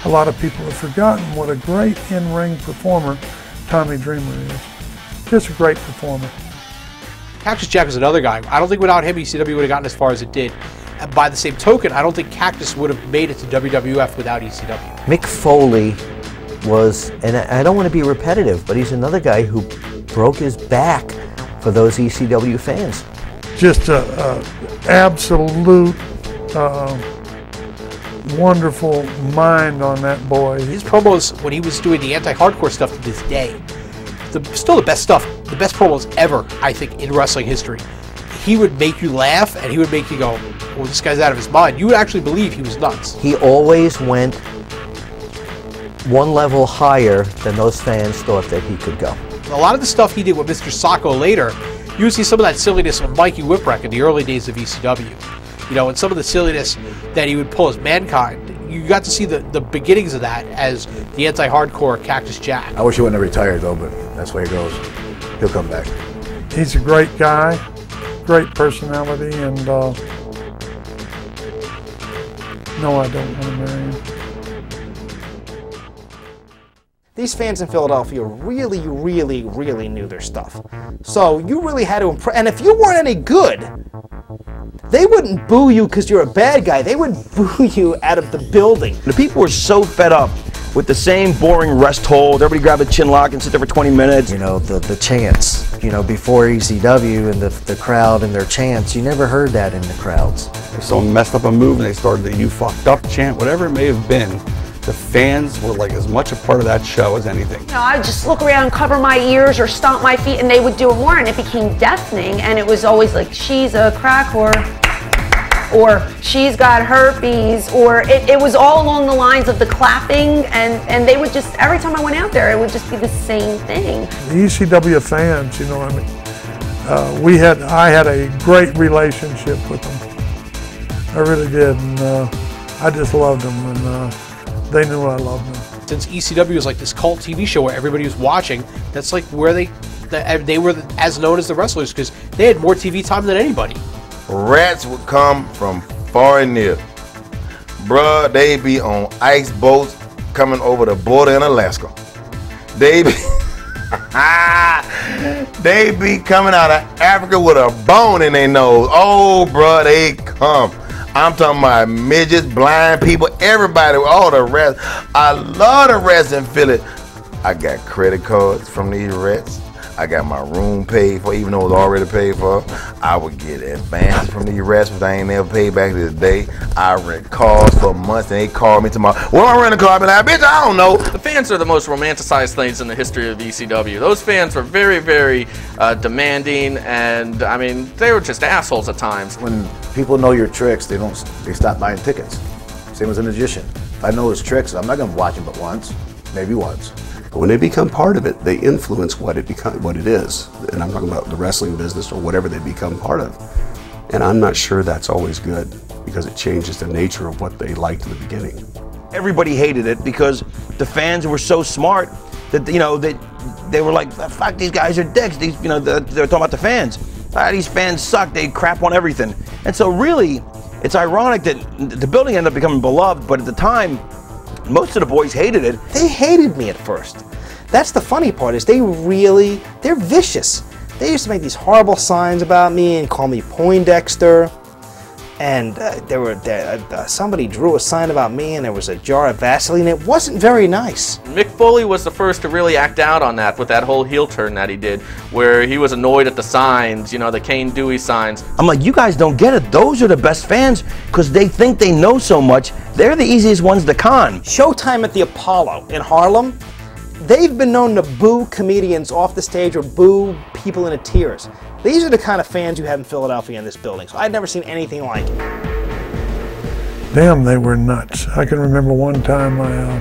a lot of people have forgotten what a great in-ring performer Tommy Dreamer is. Just a great performer. Cactus Jack is another guy. I don't think without him, ECW would have gotten as far as it did. And by the same token, I don't think Cactus would have made it to WWF without ECW. Mick Foley was, and I don't want to be repetitive, but he's another guy who broke his back for those ECW fans. Just an absolute wonderful mind on that boy. His promos when he was doing the anti-hardcore stuff to this day, still the best stuff, the best promos ever, I think, in wrestling history. He would make you laugh, and he would make you go, well, this guy's out of his mind. You would actually believe he was nuts. He always went one level higher than those fans thought that he could go. A lot of the stuff he did with Mr. Sacco later, you would see some of that silliness with Mikey Whipwreck in the early days of ECW. You know, and some of the silliness that he would pull as Mankind. You got to see the beginnings of that as the anti-hardcore Cactus Jack. I wish he wouldn't have retired though, but that's where he goes. He'll come back. He's a great guy, great personality, and no, I don't want to marry him. These fans in Philadelphia really, really, really knew their stuff. So you really had to impress. And if you weren't any good, they wouldn't boo you because you're a bad guy. They would boo you out of the building. The people were so fed up with the same boring rest hold. Everybody grab a chin lock and sit there for 20 minutes. You know, the chants, you know, before ECW and the crowd and their chants, you never heard that in the crowds. If someone messed up a move and they started the "you fucked up" chant, whatever it may have been, the fans were like as much a part of that show as anything. You know, I would just look around, cover my ears, or stomp my feet, and they would do it more, and it became deafening, and it was always like, she's a crack whore, or she's got herpes, or it was all along the lines of the clapping, and they would just, every time I went out there, it would just be the same thing. The ECW fans, you know what I mean? I had a great relationship with them. I really did, and I just loved them, and they knew I loved them. Since ECW was like this cult TV show where everybody was watching, that's like where they were as known as the wrestlers because they had more TV time than anybody. Rats would come from far and near. Bruh, they be on ice boats coming over the border in Alaska. They be, They be coming out of Africa with a bone in their nose. Oh, bro, they come. I'm talking about midgets, blind people, everybody, all the rest. I love the rest in Philly. I got credit cards from these rats. I got my room paid for, even though it was already paid for. I would get advances from these rats, but I ain't never paid back to this day. I rent cars for months, and they call me tomorrow. Well, I rent a car, I be like, bitch, I don't know. The fans are the most romanticized things in the history of ECW. Those fans were very, very demanding, and I mean, they were just assholes at times. When people know your tricks, they stop buying tickets. Same as a magician. If I know his tricks, I'm not gonna watch him but once, maybe once. But when they become part of it, they influence what it is. And I'm talking about the wrestling business or whatever they become part of. And I'm not sure that's always good because it changes the nature of what they liked in the beginning. Everybody hated it because the fans were so smart that, you know, they were like, fuck, these guys are dicks. These, you know, they're talking about the fans. These fans suck, they crap on everything. And so really, it's ironic that the building ended up becoming beloved, but at the time, most of the boys hated it. They hated me at first. That's the funny part, is they're vicious. They used to make these horrible signs about me and call me Poindexter. And somebody drew a sign about me and there was a jar of Vaseline. It wasn't very nice. Mick Foley was the first to really act out on that with that whole heel turn that he did, where he was annoyed at the signs, you know, the Kane Dewey signs. I'm like, you guys don't get it. Those are the best fans because they think they know so much. They're the easiest ones to con. Showtime at the Apollo in Harlem, they've been known to boo comedians off the stage or boo people into tears. These are the kind of fans you have in Philadelphia in this building, so I'd never seen anything like it. Damn, they were nuts. I can remember one time I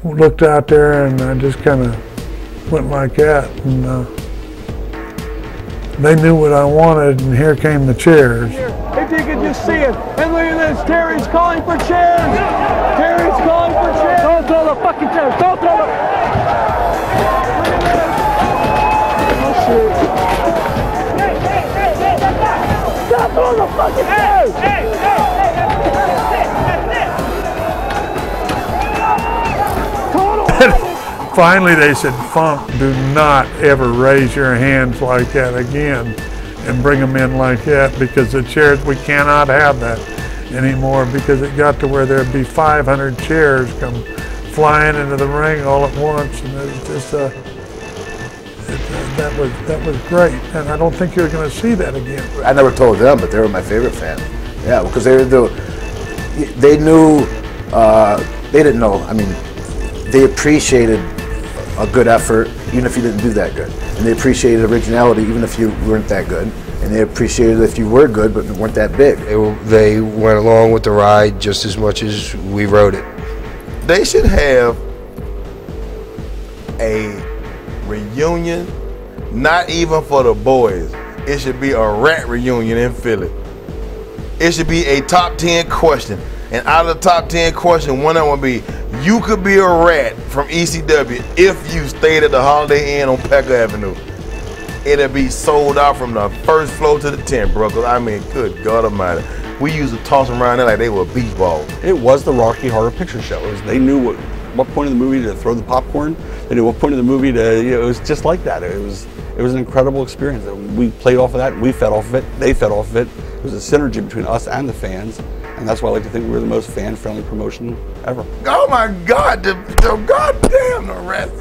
looked out there and I just kind of went like that, and they knew what I wanted, and here came the chairs. If you could just see it. And look at this, Terry's calling for chairs. Terry's calling for chairs. Don't throw the fucking chairs. Don't throw the... Stop throwing the fucking chairs! Finally they said, Funk, do not ever raise your hands like that again and bring them in like that, because the chairs, we cannot have that anymore, because it got to where there'd be 500 chairs come flying into the ring all at once, and it was just that was great, and I don't think you're going to see that again. I never told them, but they were my favorite fan. Yeah, because they knew, they didn't know. I mean, they appreciated a good effort, even if you didn't do that good, and they appreciated originality, even if you weren't that good, and they appreciated if you were good, but weren't that big. They went along with the ride just as much as we rode it. They should have a reunion, not even for the boys. It should be a rat reunion in Philly. It should be a top 10 question. And out of the top 10 question, one of them would be, you could be a rat from ECW if you stayed at the Holiday Inn on Pecker Avenue. It'll be sold out from the first floor to the 10th, bro. Cause I mean, good God Almighty. We used to toss them around there like they were beach balls. It was the Rocky Horror Picture Show. They knew what point of the movie to throw the popcorn. They knew what point of the movie to, you know, it was just like that. It was an incredible experience. We played off of that, we fed off of it, they fed off of it. It was a synergy between us and the fans, and that's why I like to think we were the most fan-friendly promotion ever. Oh my God, the goddamn the rest.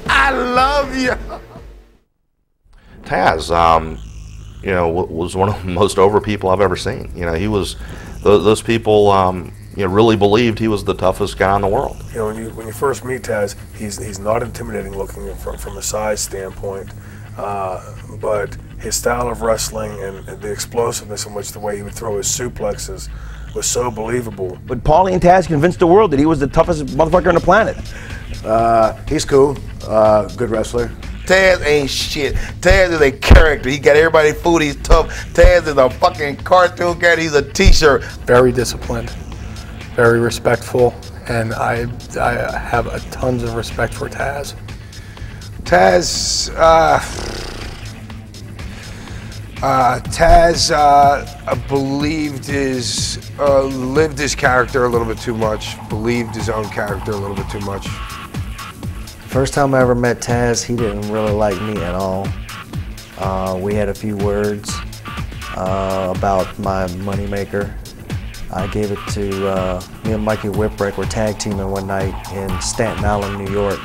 I love you. Taz, you know, was one of the most over people I've ever seen. You know, he was, those people, you know, really believed he was the toughest guy in the world. You know, when you first meet Taz, he's not intimidating looking from a size standpoint, but his style of wrestling and the explosiveness in which the way he would throw his suplexes was so believable. But Paulie and Taz convinced the world that he was the toughest motherfucker on the planet. He's cool, good wrestler. Taz ain't shit. Taz is a character. He got everybody food. He's tough. Taz is a fucking cartoon character. He's a t-shirt. Very disciplined, very respectful, and I have a tons of respect for Taz. Taz, believed lived his character a little bit too much, believed his own character a little bit too much. First time I ever met Taz, he didn't really like me at all. We had a few words about my moneymaker. I gave it to me and Mikey Whipwreck were tag teaming one night in Staten Island, New York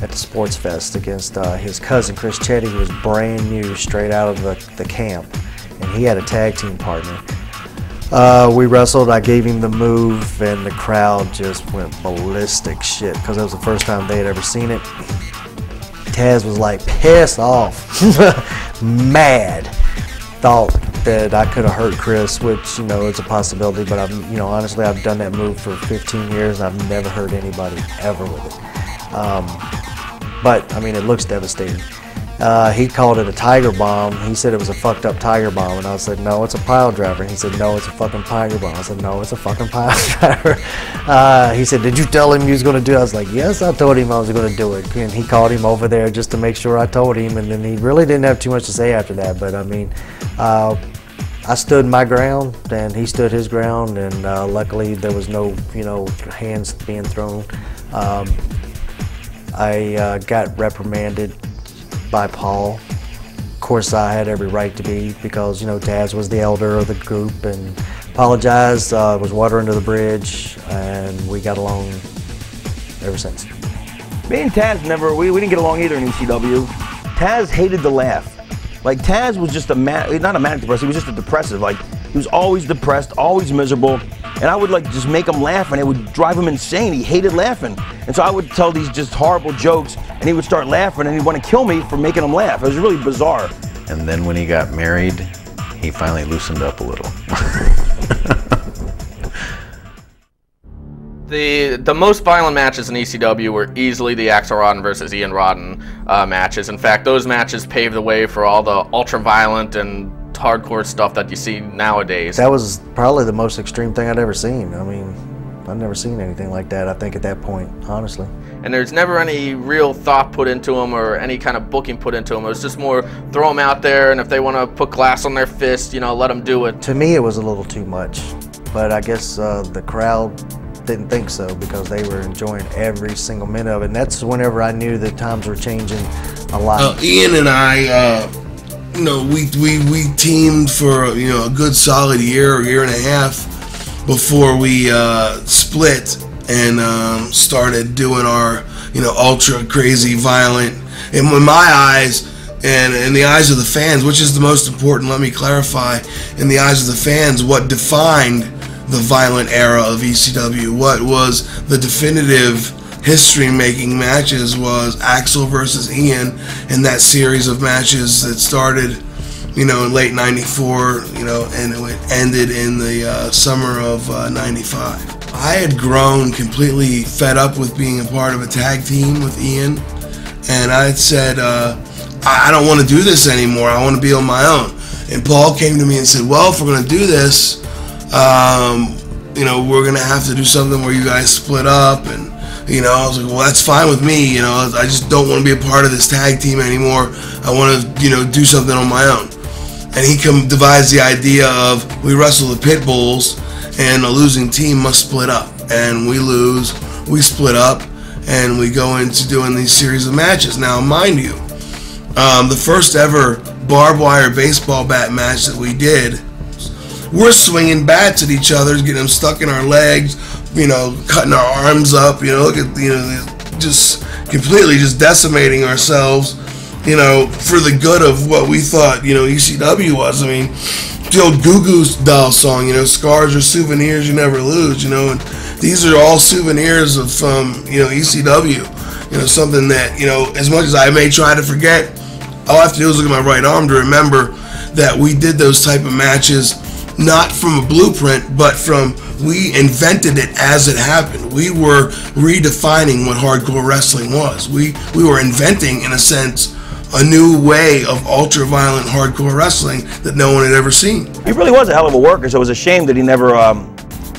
at the Sports Fest against his cousin Chris Chetty, who was brand new, straight out of the camp. And he had a tag team partner. We wrestled, I gave him the move, and the crowd just went ballistic shit because it was the first time they had ever seen it. Taz was like pissed off, mad, thought that I could have hurt Chris, which, you know, it's a possibility, but honestly, I've done that move for 15 years and I've never hurt anybody ever with it. But, I mean, it looks devastating. He called it a tiger bomb. He said it was a fucked up tiger bomb, and I said, no, it's a pile driver. And he said, no, it's a fucking tiger bomb. I said, no, it's a fucking pile driver. He said, did you tell him you was going to do it? I was like, yes, I told him I was going to do it. And he called him over there just to make sure I told him, and then he really didn't have too much to say after that. But I mean, I stood my ground, and he stood his ground, and luckily there was no, hands being thrown. I got reprimanded by Paul. Of course, I had every right to be because, Taz was the elder of the group, and apologized, was water under the bridge, and we got along ever since. Me and Taz we didn't get along either in ECW. Taz hated to laugh. Like, Taz was just not a manic depressive, he was just a depressive. Like, he was always depressed, always miserable, and I would just make him laugh, and it would drive him insane. He hated laughing. And so I would tell these just horrible jokes, and he would start laughing, and he'd want to kill me for making him laugh. It was really bizarre. And then when he got married, he finally loosened up a little. The most violent matches in ECW were easily the Axel Rotten versus Ian Rotten matches. In fact, those matches paved the way for all the ultra-violent and hardcore stuff that you see nowadays. That was probably the most extreme thing I'd ever seen. I mean, I've never seen anything like that, I think, at that point, honestly. And there's never any real thought put into them or any kind of booking put into them. It was just more throw them out there, and if they want to put glass on their fist, let them do it. To me, it was a little too much, but I guess the crowd didn't think so because they were enjoying every single minute of it. And that's whenever I knew that times were changing a lot. Ian and I, we teamed for a good solid year and a half before we split and started doing our ultra crazy violent, and in my eyes and in the eyes of the fans, which is the most important, let me clarify, in the eyes of the fans, what defined the violent era of ECW, what was the definitive history-making matches was Axel versus Ian, and that series of matches that started in late '94, and it ended in the summer of '95. I had grown completely fed up with being a part of a tag team with Ian, and I had said, I don't want to do this anymore, I want to be on my own. And Paul came to me and said, well, if we're going to do this, we're going to have to do something where you guys split up. And I was like, well, that's fine with me, I just don't want to be a part of this tag team anymore. I want to, do something on my own. And he devised the idea of we wrestle the pit bulls and a losing team must split up. And we lose, we split up, and we go into doing these series of matches. Now, mind you, the first ever barbed wire baseball bat match that we did, we're swinging bats at each other, getting them stuck in our legs, cutting our arms up, look at, just completely just decimating ourselves, for the good of what we thought, ECW was. I mean, the old Goo Goo Doll song, scars are souvenirs you never lose, and these are all souvenirs of, ECW, something that, as much as I may try to forget, all I have to do is look at my right arm to remember that we did those type of matches not from a blueprint, but we invented it as it happened. We were redefining what hardcore wrestling was. We were inventing, in a sense, a new way of ultra-violent hardcore wrestling that no one had ever seen. He really was a hell of a worker, so it was a shame that he never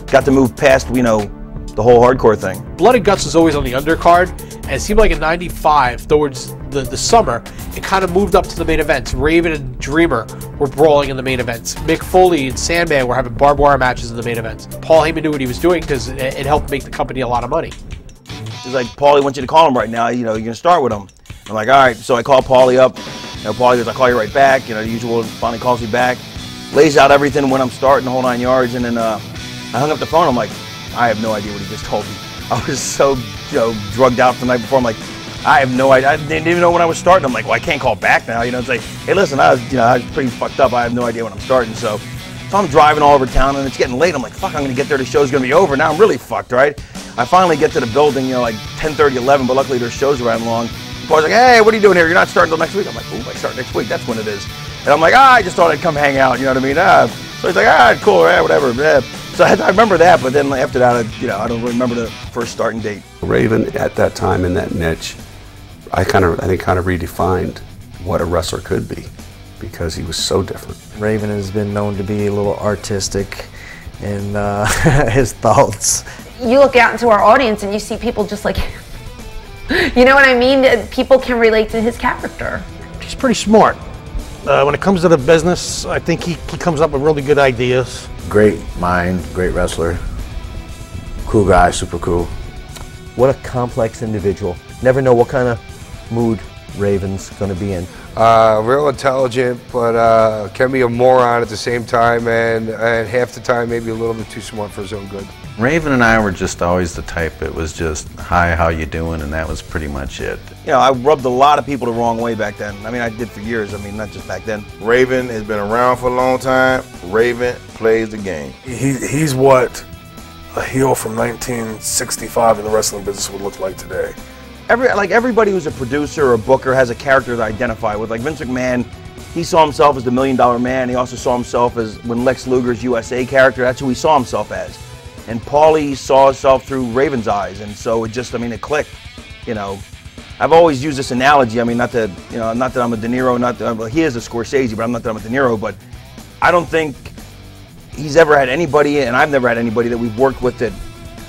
got to move past, the whole hardcore thing. Blood and Guts was always on the undercard, and it seemed like in '95, towards the summer, it kind of moved up to the main events. Raven and Dreamer were brawling in the main events. Mick Foley and Sandman were having barbed wire matches in the main events. Paul Heyman knew what he was doing because it helped make the company a lot of money. He's like, Paulie wants you to call him right now. You know, you're gonna start with him. I'm like, all right. So I call Paulie up. You know, Paulie goes, I'll call you right back. You know, the usual. Finally calls me back, lays out everything when I'm starting, the whole 9 yards, and then I hung up the phone. I'm like, I have no idea what he just told me. I was so, you know, drugged out the night before. I'm like, I have no idea. I didn't even know when I was starting. I'm like, well, I can't call back now. You know, it's like, hey, listen, I was pretty fucked up. I have no idea when I'm starting. So I'm driving all over town, and it's getting late. I'm like, fuck, I'm gonna get there. The show's gonna be over. Now I'm really fucked, right? I finally get to the building, you know, like 10:30, 11. But luckily their shows ran long. Paul's like, hey, what are you doing here? You're not starting until next week. I'm like, oh, I start next week. That's when it is. And I'm like, I just thought I'd come hang out. You know what I mean? So he's like, cool, whatever. So I remember that, but then after that, I don't remember the first starting date. Raven at that time in that niche, I think kind of redefined what a wrestler could be, because he was so different. Raven has been known to be a little artistic in his thoughts. You look out into our audience and you see people just like, you know what I mean? People can relate to his character. He's pretty smart. When it comes to the business, I think he comes up with really good ideas. Great mind, great wrestler. Cool guy, super cool. What a complex individual. Never know what kind of mood Raven's going to be in. Real intelligent, but can be a moron at the same time, and half the time maybe a little bit too smart for his own good. Raven and I were just always the type, it was just, hi, how you doing, and that was pretty much it. You know, I rubbed a lot of people the wrong way back then. I mean, I did for years. I mean, not just back then. Raven has been around for a long time. Raven plays the game. He's what a heel from 1965 in the wrestling business would look like today. Everybody who's a producer or a booker has a character to identify with. Like Vince McMahon, he saw himself as the $1 Million Man. He also saw himself as, when Lex Luger's USA character, that's who he saw himself as. And Paulie saw himself through Raven's eyes, and so it just, I mean, it clicked. You know, I've always used this analogy. I mean, not that I'm a De Niro, well, he is a Scorsese, but I'm not that I'm a De Niro. But I don't think he's ever had anybody, and I've never had anybody that we've worked with that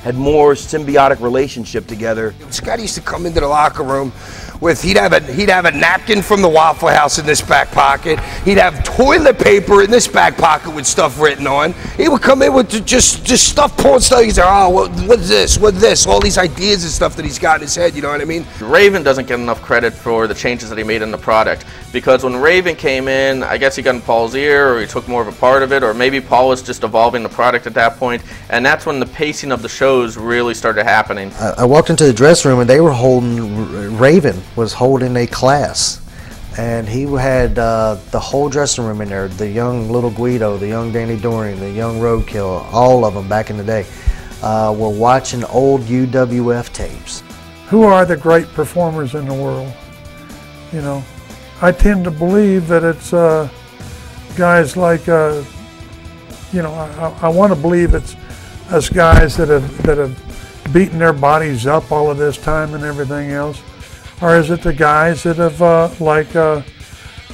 had more symbiotic relationship together. Scott used to come into the locker room with, he'd have a napkin from the Waffle House in this back pocket. He'd have toilet paper in this back pocket with stuff written on. He would come in with just stuff, pulling stuff. He's like, oh, what's this? All these ideas and stuff that he's got in his head, you know what I mean? Raven doesn't get enough credit for the changes that he made in the product, because when Raven came in, I guess he got in Paul's ear, or he took more of a part of it, or maybe Paul was just evolving the product at that point, and that's when the pacing of the shows really started happening. I walked into the dressing room and they were holding, Raven was holding a class, and he had the whole dressing room in there, the young little Guido, the young Danny Dorian, the young Roadkill, all of them back in the day, were watching old UWF tapes. Who are the great performers in the world? You know, I tend to believe that it's guys like, you know, I want to believe it's us guys that have beaten their bodies up all of this time and everything else, or is it the guys that have like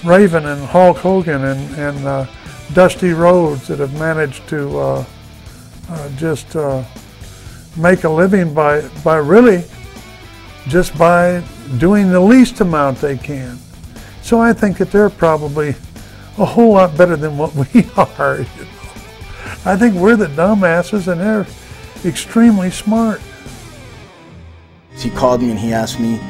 Raven and Hulk Hogan and Dusty Rhodes that have managed to just make a living by really just by doing the least amount they can. So I think that they're probably a whole lot better than what we are. You know? I think we're the dumbasses and they're extremely smart. He called me and he asked me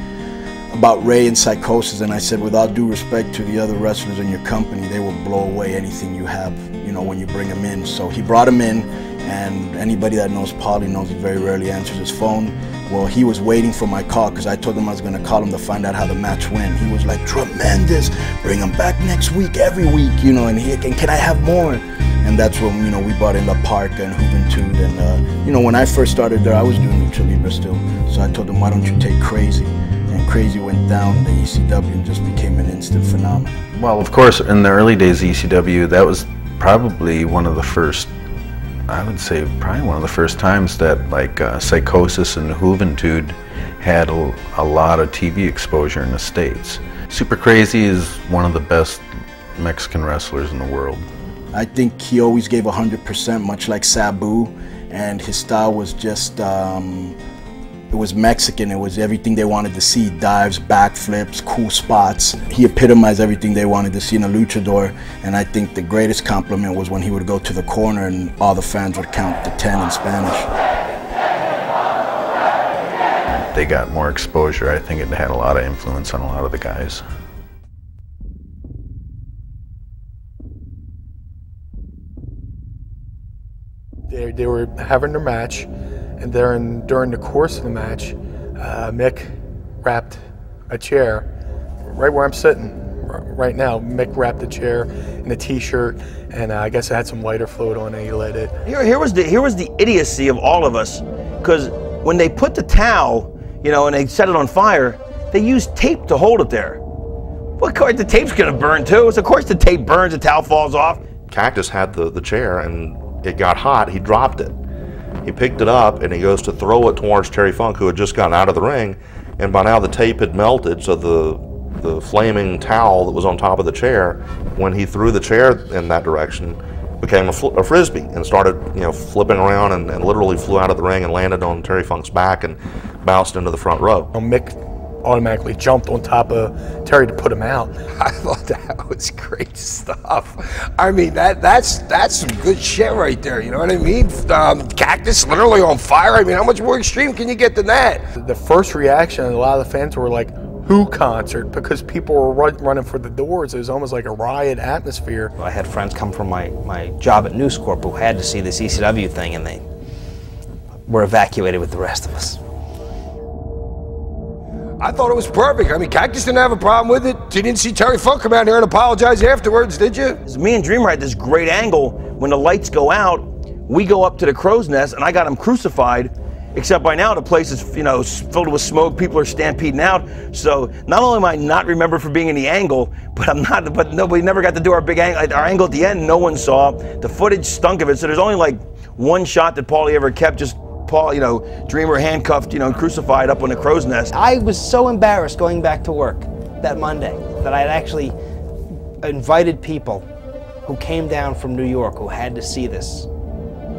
about Ray and Psychosis, and I said, with all due respect to the other wrestlers in your company, they will blow away anything you have, you know, when you bring them in. So he brought him in, and anybody that knows Paulie knows he very rarely answers his phone. Well, he was waiting for my call because I told him I was going to call him to find out how the match went. He was like, tremendous, bring him back next week, every week, you know, and can I have more? And that's when, you know, we brought in La Parca and Juventud, and, you know, when I first started there, I was doing Lucha Libre still. So I told him, why don't you take Crazy? And Crazy went down the ECW and just became an instant phenomenon. Well, of course, in the early days of ECW, that was probably one of the first, I would say probably one of the first times that like Psychosis and Juventud had a lot of TV exposure in the States. Super Crazy is one of the best Mexican wrestlers in the world. I think he always gave 100%, much like Sabu, and his style was just, it was Mexican. It was everything they wanted to see: dives, backflips, cool spots. He epitomized everything they wanted to see in a luchador, and I think the greatest compliment was when he would go to the corner and all the fans would count to 10 in Spanish. they got more exposure. I think it had a lot of influence on a lot of the guys. They were having their match, and during the course of the match, Mick wrapped a chair right where I'm sitting right now. Mick wrapped the chair in a t-shirt, and I guess it had some lighter fluid on it. He lit it. Here was the idiocy of all of us, because when they put the towel, you know, and they set it on fire, they used tape to hold it there. Well, of course the tape's gonna burn too. So of course the tape burns, the towel falls off. Cactus had the chair, and it got hot. He dropped it. He picked it up, and he goes to throw it towards Terry Funk, who had just gotten out of the ring, and by now the tape had melted, so the flaming towel that was on top of the chair, when he threw the chair in that direction, became a frisbee and started, you know, flipping around and literally flew out of the ring and landed on Terry Funk's back and bounced into the front row. Mick automatically jumped on top of Terry to put him out. I thought that was great stuff. I mean, that's some good shit right there, you know what I mean? Cactus literally on fire. I mean, how much more extreme can you get than that? The first reaction, a lot of the fans were like, "Who concert?" Because people were running for the doors. It was almost like a riot atmosphere. I had friends come from my job at News Corp who had to see this ECW thing, and they were evacuated with the rest of us. I thought it was perfect. I mean, Cactus didn't have a problem with it. You didn't see Terry Funk come out here and apologize afterwards, did you? Me and Dreamer had this great angle. When the lights go out, we go up to the crow's nest, and I got him crucified. Except by now the place is, you know, filled with smoke. People are stampeding out. So not only am I not remembered for being in the angle, but nobody never got to do our big angle. Our angle at the end, no one saw. The footage stunk of it. So there's only like one shot that Paulie ever kept. Just Paul, you know, Dreamer handcuffed, you know, and crucified up on the crow's nest. I was so embarrassed going back to work that Monday that I had actually invited people who came down from New York who had to see this.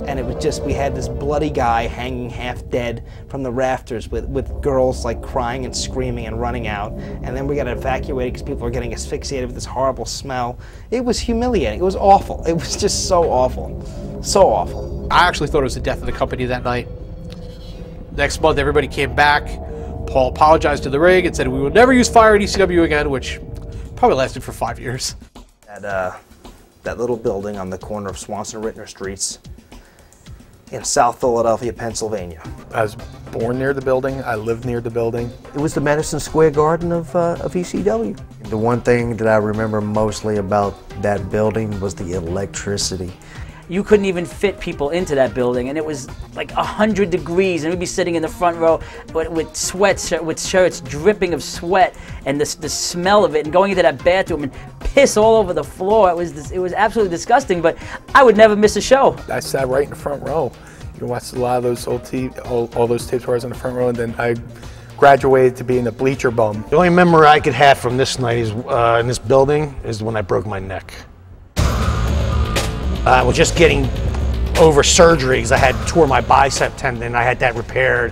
And it was just, we had this bloody guy hanging half dead from the rafters with girls like crying and screaming and running out. And then we got evacuated because people were getting asphyxiated with this horrible smell. It was humiliating. It was awful. It was just so awful. So awful. I actually thought it was the death of the company that night. Next month, everybody came back. Paul apologized to the ring and said, "We will never use fire at ECW again," which probably lasted for 5 years. That little building on the corner of Swanson and Rittner Streets in South Philadelphia, Pennsylvania. I was born near the building. I lived near the building. It was the Madison Square Garden of ECW. The one thing that I remember mostly about that building was the electricity. You couldn't even fit people into that building, and it was like 100 degrees, and we'd be sitting in the front row with shirts dripping of sweat, and the smell of it, and going into that bathroom and piss all over the floor. It was absolutely disgusting, but I would never miss a show. I sat right in the front row. You can watch a lot of those old all those tapes where I was in the front row, and then I graduated to being a bleacher bum. The only memory I could have from this night is in this building is when I broke my neck. I was just getting over surgery because I had tore my bicep tendon. I had that repaired,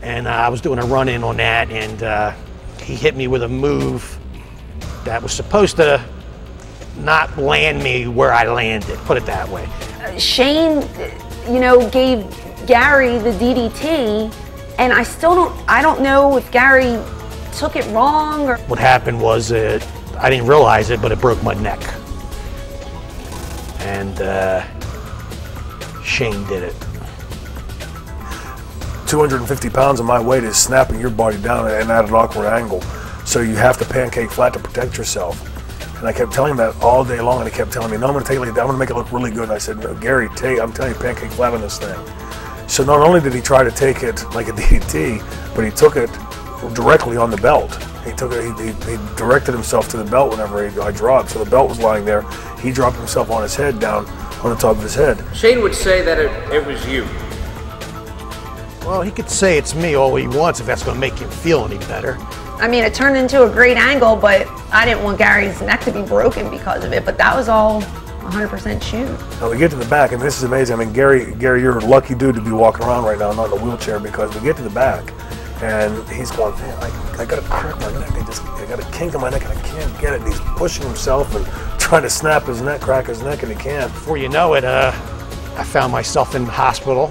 and I was doing a run-in on that, and he hit me with a move that was supposed to not land me where I landed, put it that way. Shane, you know, gave Gary the DDT, and I don't know if Gary took it wrong or. What happened was I didn't realize it, but it broke my neck. And Shane did it. 250 pounds of my weight is snapping your body down and at an awkward angle. So you have to pancake flat to protect yourself. And I kept telling him that all day long, and he kept telling me, "No, I'm going to take it like that. I'm going to make it look really good." And I said, "No, Gary, I'm telling you, pancake flat on this thing." So not only did he try to take it like a DDT, but he took it directly on the belt. He took it. He directed himself to the belt whenever I dropped. So the belt was lying there. He dropped himself on his head, down on the top of his head. Shane would say that it was you. Well, he could say it's me all he wants if that's going to make him feel any better. I mean, it turned into a great angle, but I didn't want Gary's neck to be broken because of it. But that was all 100% shoot. Now we get to the back, and this is amazing. I mean, Gary, you're a lucky dude to be walking around right now, not in a wheelchair, because we get to the back, and he's going, "Man, I got to crack my neck. I got a kink in my neck, and I can't get it." And he's pushing himself and trying to snap his neck, crack his neck, and he can't. Before you know it, I found myself in the hospital,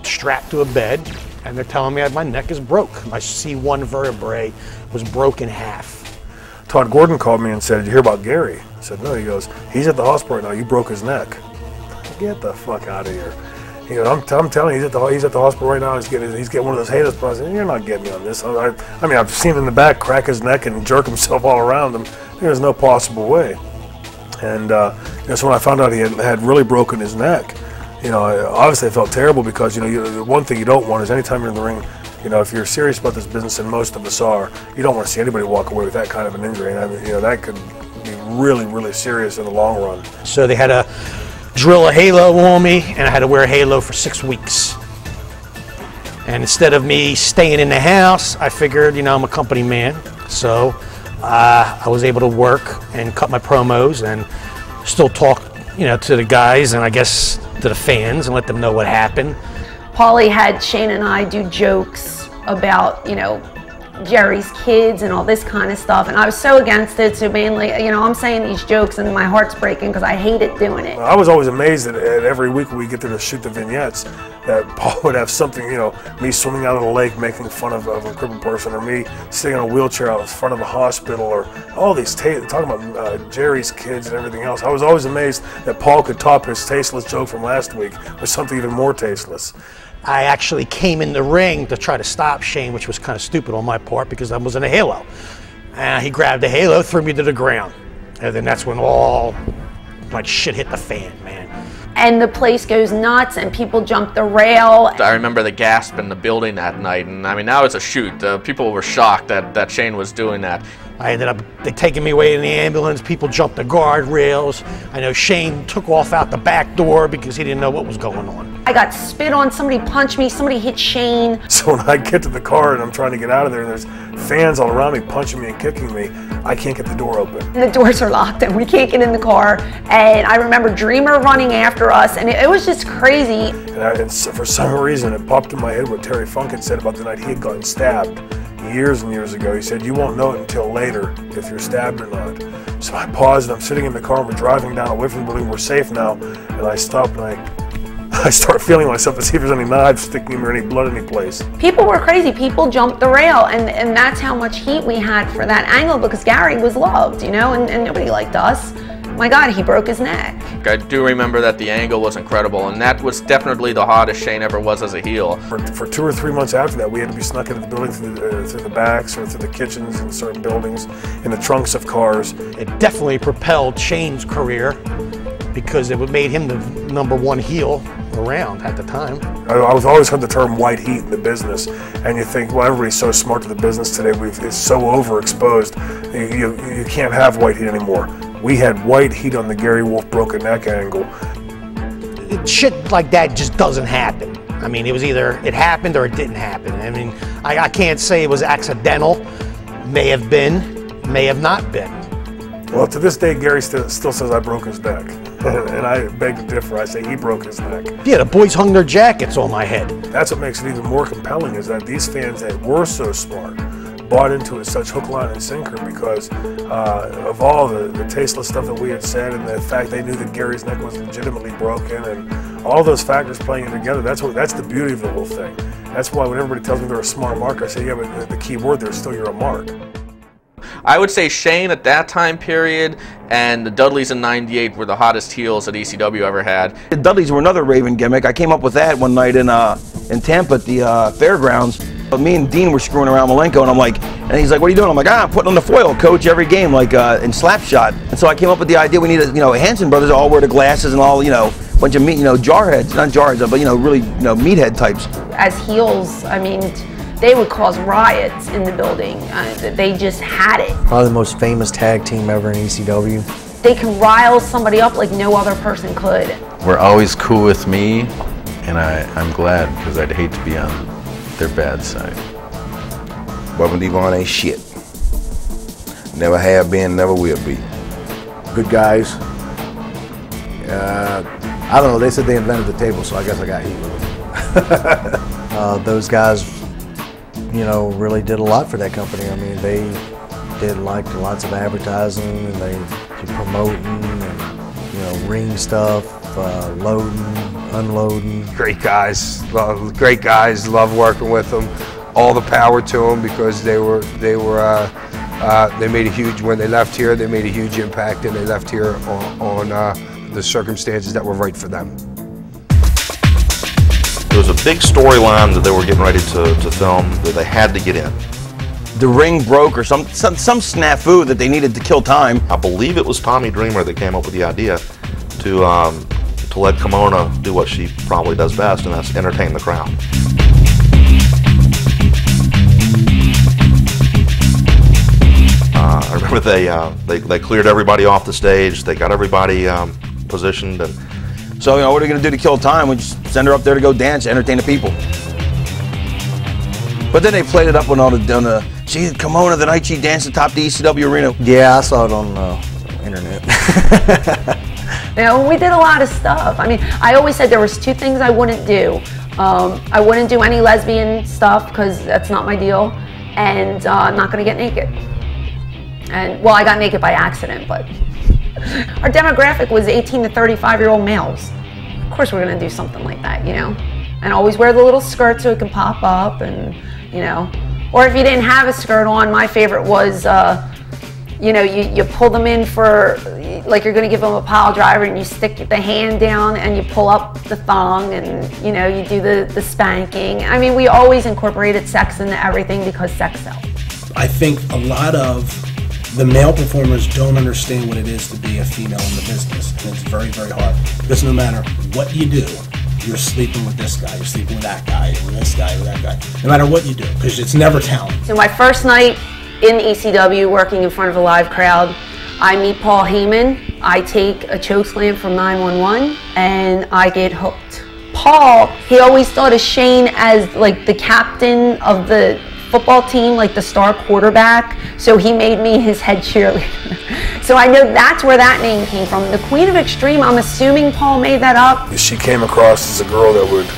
strapped to a bed, and they're telling me my neck is broke. My C1 vertebrae was broken in half. Todd Gordon called me and said, "Did you hear about Gary?" I said, "No." He goes, "He's at the hospital right now. You broke his neck." Get the fuck out of here. He goes, I'm telling you, he's at the hospital right now. He's getting one of those haters. But I said, "You're not getting me on this." I mean, I've seen him in the back crack his neck and jerk himself all around him. There's no possible way. And so when I found out he had really broken his neck, obviously I felt terrible because the one thing you don't want is anytime you're in the ring, if you're serious about this business, and most of us are, you don't want to see anybody walk away with that kind of an injury. And that could be really, really serious in the long run. So they had to drill a halo on me, and I had to wear a halo for 6 weeks. And instead of me staying in the house, I figured, I'm a company man, so I was able to work and cut my promos and still talk, to the guys and I guess to the fans and let them know what happened. Paulie had Shane and I do jokes about, Jerry's kids and all this kind of stuff, and I was so against it. So mainly, I'm saying these jokes and my heart's breaking because I hated doing it. I was always amazed that every week when we get there to shoot the vignettes, that Paul would have something, me swimming out of the lake making fun of a crippled person, or me sitting in a wheelchair out in front of a hospital, or all these talking about Jerry's kids and everything else. I was always amazed that Paul could top his tasteless joke from last week with something even more tasteless. I actually came in the ring to try to stop Shane, which was kind of stupid on my part because I was in a halo. He grabbed the halo, threw me to the ground. And then that's when all shit hit the fan, man. And the place goes nuts and people jump the rail. I remember the gasp in the building that night, and I mean, now it's a shoot. People were shocked that Shane was doing that. I ended up taking me away in the ambulance. People jumped the guardrails. I know Shane took off out the back door because he didn't know what was going on. I got spit on, somebody punched me, somebody hit Shane. So when I get to the car and I'm trying to get out of there and there's fans all around me punching me and kicking me, I can't get the door open. And the doors are locked and we can't get in the car. And I remember Dreamer running after us, and it was just crazy. And for some reason it popped in my head what Terry Funk had said about the night he had gotten stabbed years and years ago. He said, "You won't know it until later if you're stabbed or not." So I paused and I'm sitting in the car and we're driving down away from the building. We're safe now. And I stop and I start feeling myself to see if there's any knives sticking or any blood any place. People were crazy. People jumped the rail, and that's how much heat we had for that angle because Gary was loved, and nobody liked us. My God, he broke his neck. I do remember that the angle was incredible, and that was definitely the hottest Shane ever was as a heel. For 2 or 3 months after that, we had to be snuck into the building through the backs or through the kitchens in certain buildings, in the trunks of cars. It definitely propelled Shane's career because it made him the #1 heel around at the time. I was always heard the term white heat in the business, and you think, well, everybody's so smart to the business today, it's so overexposed, you can't have white heat anymore. We had white heat on the Gary Wolf broken neck angle. Shit like that just doesn't happen. I mean, it was either it happened or it didn't happen. I mean, I can't say it was accidental. May have been, may have not been. Well, to this day, Gary still says I broke his neck. And I beg to differ. I say he broke his neck. Yeah, the boys hung their jackets on my head. That's what makes it even more compelling, is that these fans that were so smart bought into it such hook, line, and sinker because of all the tasteless stuff that we had said, and the fact they knew that Gary's neck was legitimately broken, and all those factors playing together. That's the beauty of the whole thing. That's why when everybody tells me they're a smart mark, I say, yeah, but the key word there is still you're a mark. I would say Shane at that time period and the Dudleys in '98 were the hottest heels that ECW ever had. The Dudleys were another Raven gimmick. I came up with that one night in Tampa at the fairgrounds. Me and Dean were screwing around Malenko, and I'm like, and he's like, "What are you doing?" I'm like, "I'm putting on the foil, coach, every game, like in Slapshot." And so I came up with the idea we needed, Hanson brothers all wear the glasses and all, bunch of meat, jarheads, not jarheads, but really, meathead types. As heels, I mean, they would cause riots in the building. They just had it. Probably the most famous tag team ever in ECW. They can rile somebody up like no other person could. Were always cool with me, and I'm glad, because I'd hate to be on their bad side. Bubba and Devon ain't shit. Never have been, never will be. Good guys. I don't know, they said they invented the table, so I guess I got heat with them. Those guys, really did a lot for that company. I mean, they did lots of advertising, and they did promoting and, ring stuff, loading, unloading. Great guys, great guys. Love working with them. All the power to them because they made a huge, when they left here, they made a huge impact, and they left here on the circumstances that were right for them. There was a big storyline that they were getting ready to film that they had to get in. The ring broke or some snafu that they needed to kill time. I believe it was Tommy Dreamer that came up with the idea to let Kimona do what she probably does best, and that's entertain the crowd. I remember they cleared everybody off the stage. They got everybody positioned, and so what are we gonna do to kill time? We just send her up there to go dance, entertain the people. But then they played it up on she Kimona the night she danced atop the ECW arena. Yeah, I saw it on the internet. We did a lot of stuff. I mean, I always said there was 2 things I wouldn't do. I wouldn't do any lesbian stuff because that's not my deal, and I'm not going to get naked. And well, I got naked by accident, but our demographic was 18 to 35-year-old males. Of course, we're going to do something like that, and always wear the little skirt so it can pop up, and or if you didn't have a skirt on, my favorite was, you pull them in for, like you're going to give them a pile driver, and you stick the hand down and you pull up the thong, and you do the spanking. I mean, we always incorporated sex into everything because sex sells. I think a lot of the male performers don't understand what it is to be a female in the business, and it's very, very hard because no matter what you do, you're sleeping with this guy, you're sleeping with that guy, with this guy, with that guy, no matter what you do, because it's never talent. So my first night in ECW working in front of a live crowd, I meet Paul Heyman, I take a chokeslam from 911, and I get hooked. Paul, he always thought of Shane as like the captain of the football team, like the star quarterback, so he made me his head cheerleader. So I know that's where that name came from. The Queen of Extreme, I'm assuming Paul made that up. She came across as a girl that would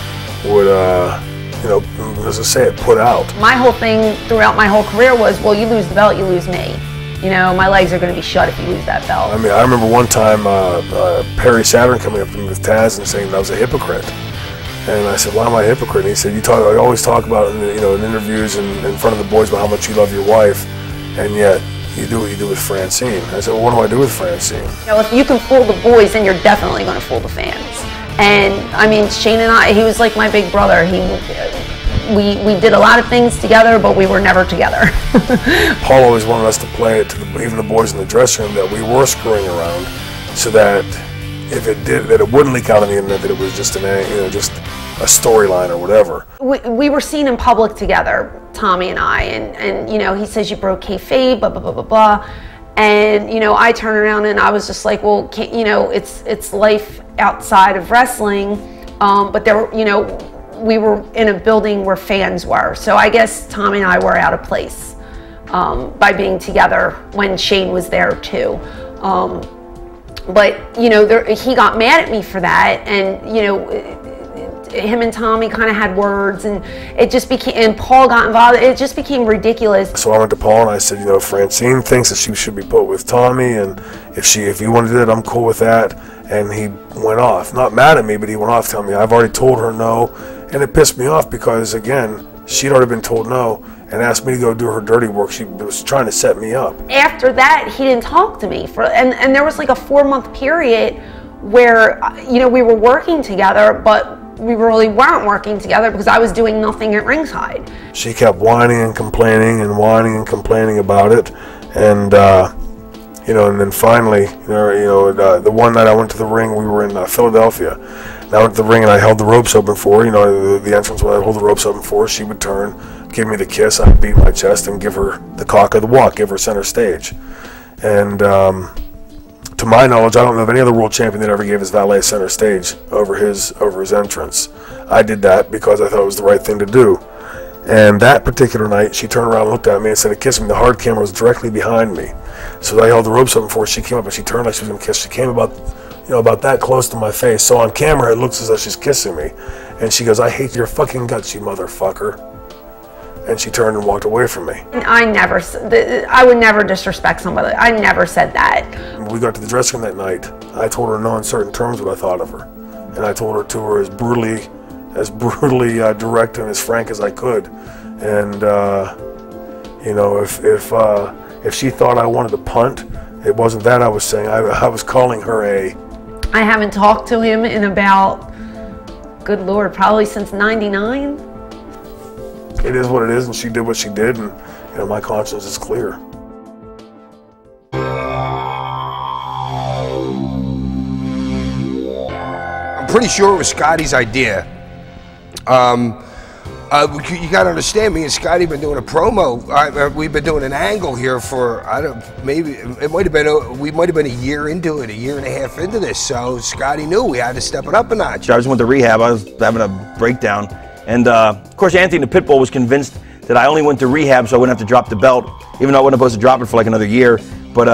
as I say, put out. My whole thing throughout my whole career was, well, you lose the belt, you lose me. My legs are going to be shut if you lose that belt. I mean, I remember one time Perry Saturn coming up to me with Taz and saying that I was a hypocrite. And I said, why am I a hypocrite? And he said, you always talk about in interviews and in front of the boys about how much you love your wife, and yet you do what you do with Francine. I said, well, what do I do with Francine? If you can fool the boys, then you're definitely going to fool the fans. And I mean, Shane and I, he was like my big brother. We did a lot of things together, but we were never together. Paul always wanted us to play it to even the boys in the dressing room that we were screwing around, so that if it did, that it wouldn't leak out on the internet that it was just just a storyline or whatever. We were seen in public together, Tommy and I, and he says you broke kayfabe, blah blah blah blah blah, and I turned around and I was just like, well, it's life outside of wrestling, but there we were in a building where fans were, so I guess Tommy and I were out of place by being together when Shane was there too. But he got mad at me for that, and him and Tommy kind of had words, and it just became, and Paul got involved. It just became ridiculous. So I went to Paul and I said, Francine thinks that she should be put with Tommy, and if you want to do that, I'm cool with that. And he went off, not mad at me, but he went off telling me I've already told her no, and it pissed me off because again, she'd already been told no and asked me to go do her dirty work. She was trying to set me up. After that, he didn't talk to me and there was like a 4-month period where we were working together, but we really weren't working together because I was doing nothing at ringside. She kept whining and complaining about it, and and then finally, the one night I went to the ring, we were in Philadelphia. And I went to the ring and I held the ropes open for her. The entrance when I hold the ropes open for her, she would turn, give me the kiss, I'd beat my chest and give her the cock of the walk, give her center stage. And to my knowledge, I don't know of any other world champion that ever gave his valet center stage over his entrance. I did that because I thought it was the right thing to do. And that particular night, she turned around and looked at me and said, "Kiss me." The hard camera was directly behind me, so I held the ropes open for her. She came up and she turned like she was gonna kiss. She came about that close to my face. So on camera, it looks as though she's kissing me, and she goes, "I hate your fucking guts, you motherfucker." and she turned and walked away from me. I would never disrespect somebody. I never said that. When we got to the dressing room that night, I told her in no uncertain terms what I thought of her. And I told her to her as brutally direct and as frank as I could. And, you know, if she thought I wanted to punt, it wasn't that I was saying. I was calling her a... I haven't talked to him in about, good Lord, probably since '99. It is what it is, and she did what she did, and you know, my conscience is clear. I'm pretty sure it was Scotty's idea. You gotta understand, me and Scotty been doing a promo. We've been doing an angle here for, maybe it might have been, we might have been a year into it, a year and a half into this. So Scotty knew we had to step it up a notch. I just went to rehab. I was having a breakdown. And of course, Anthony the Pitbull was convinced that I only went to rehab so I wouldn't have to drop the belt, even though I wasn't supposed to drop it for like another year. But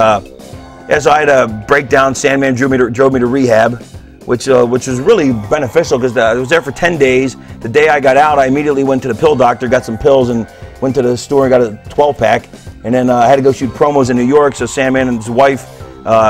as I had a breakdown, Sandman drove me to rehab, which was really beneficial because I was there for 10 days. The day I got out, I immediately went to the pill doctor, got some pills, and went to the store and got a 12-pack. And then I had to go shoot promos in New York, so Sandman and his wife,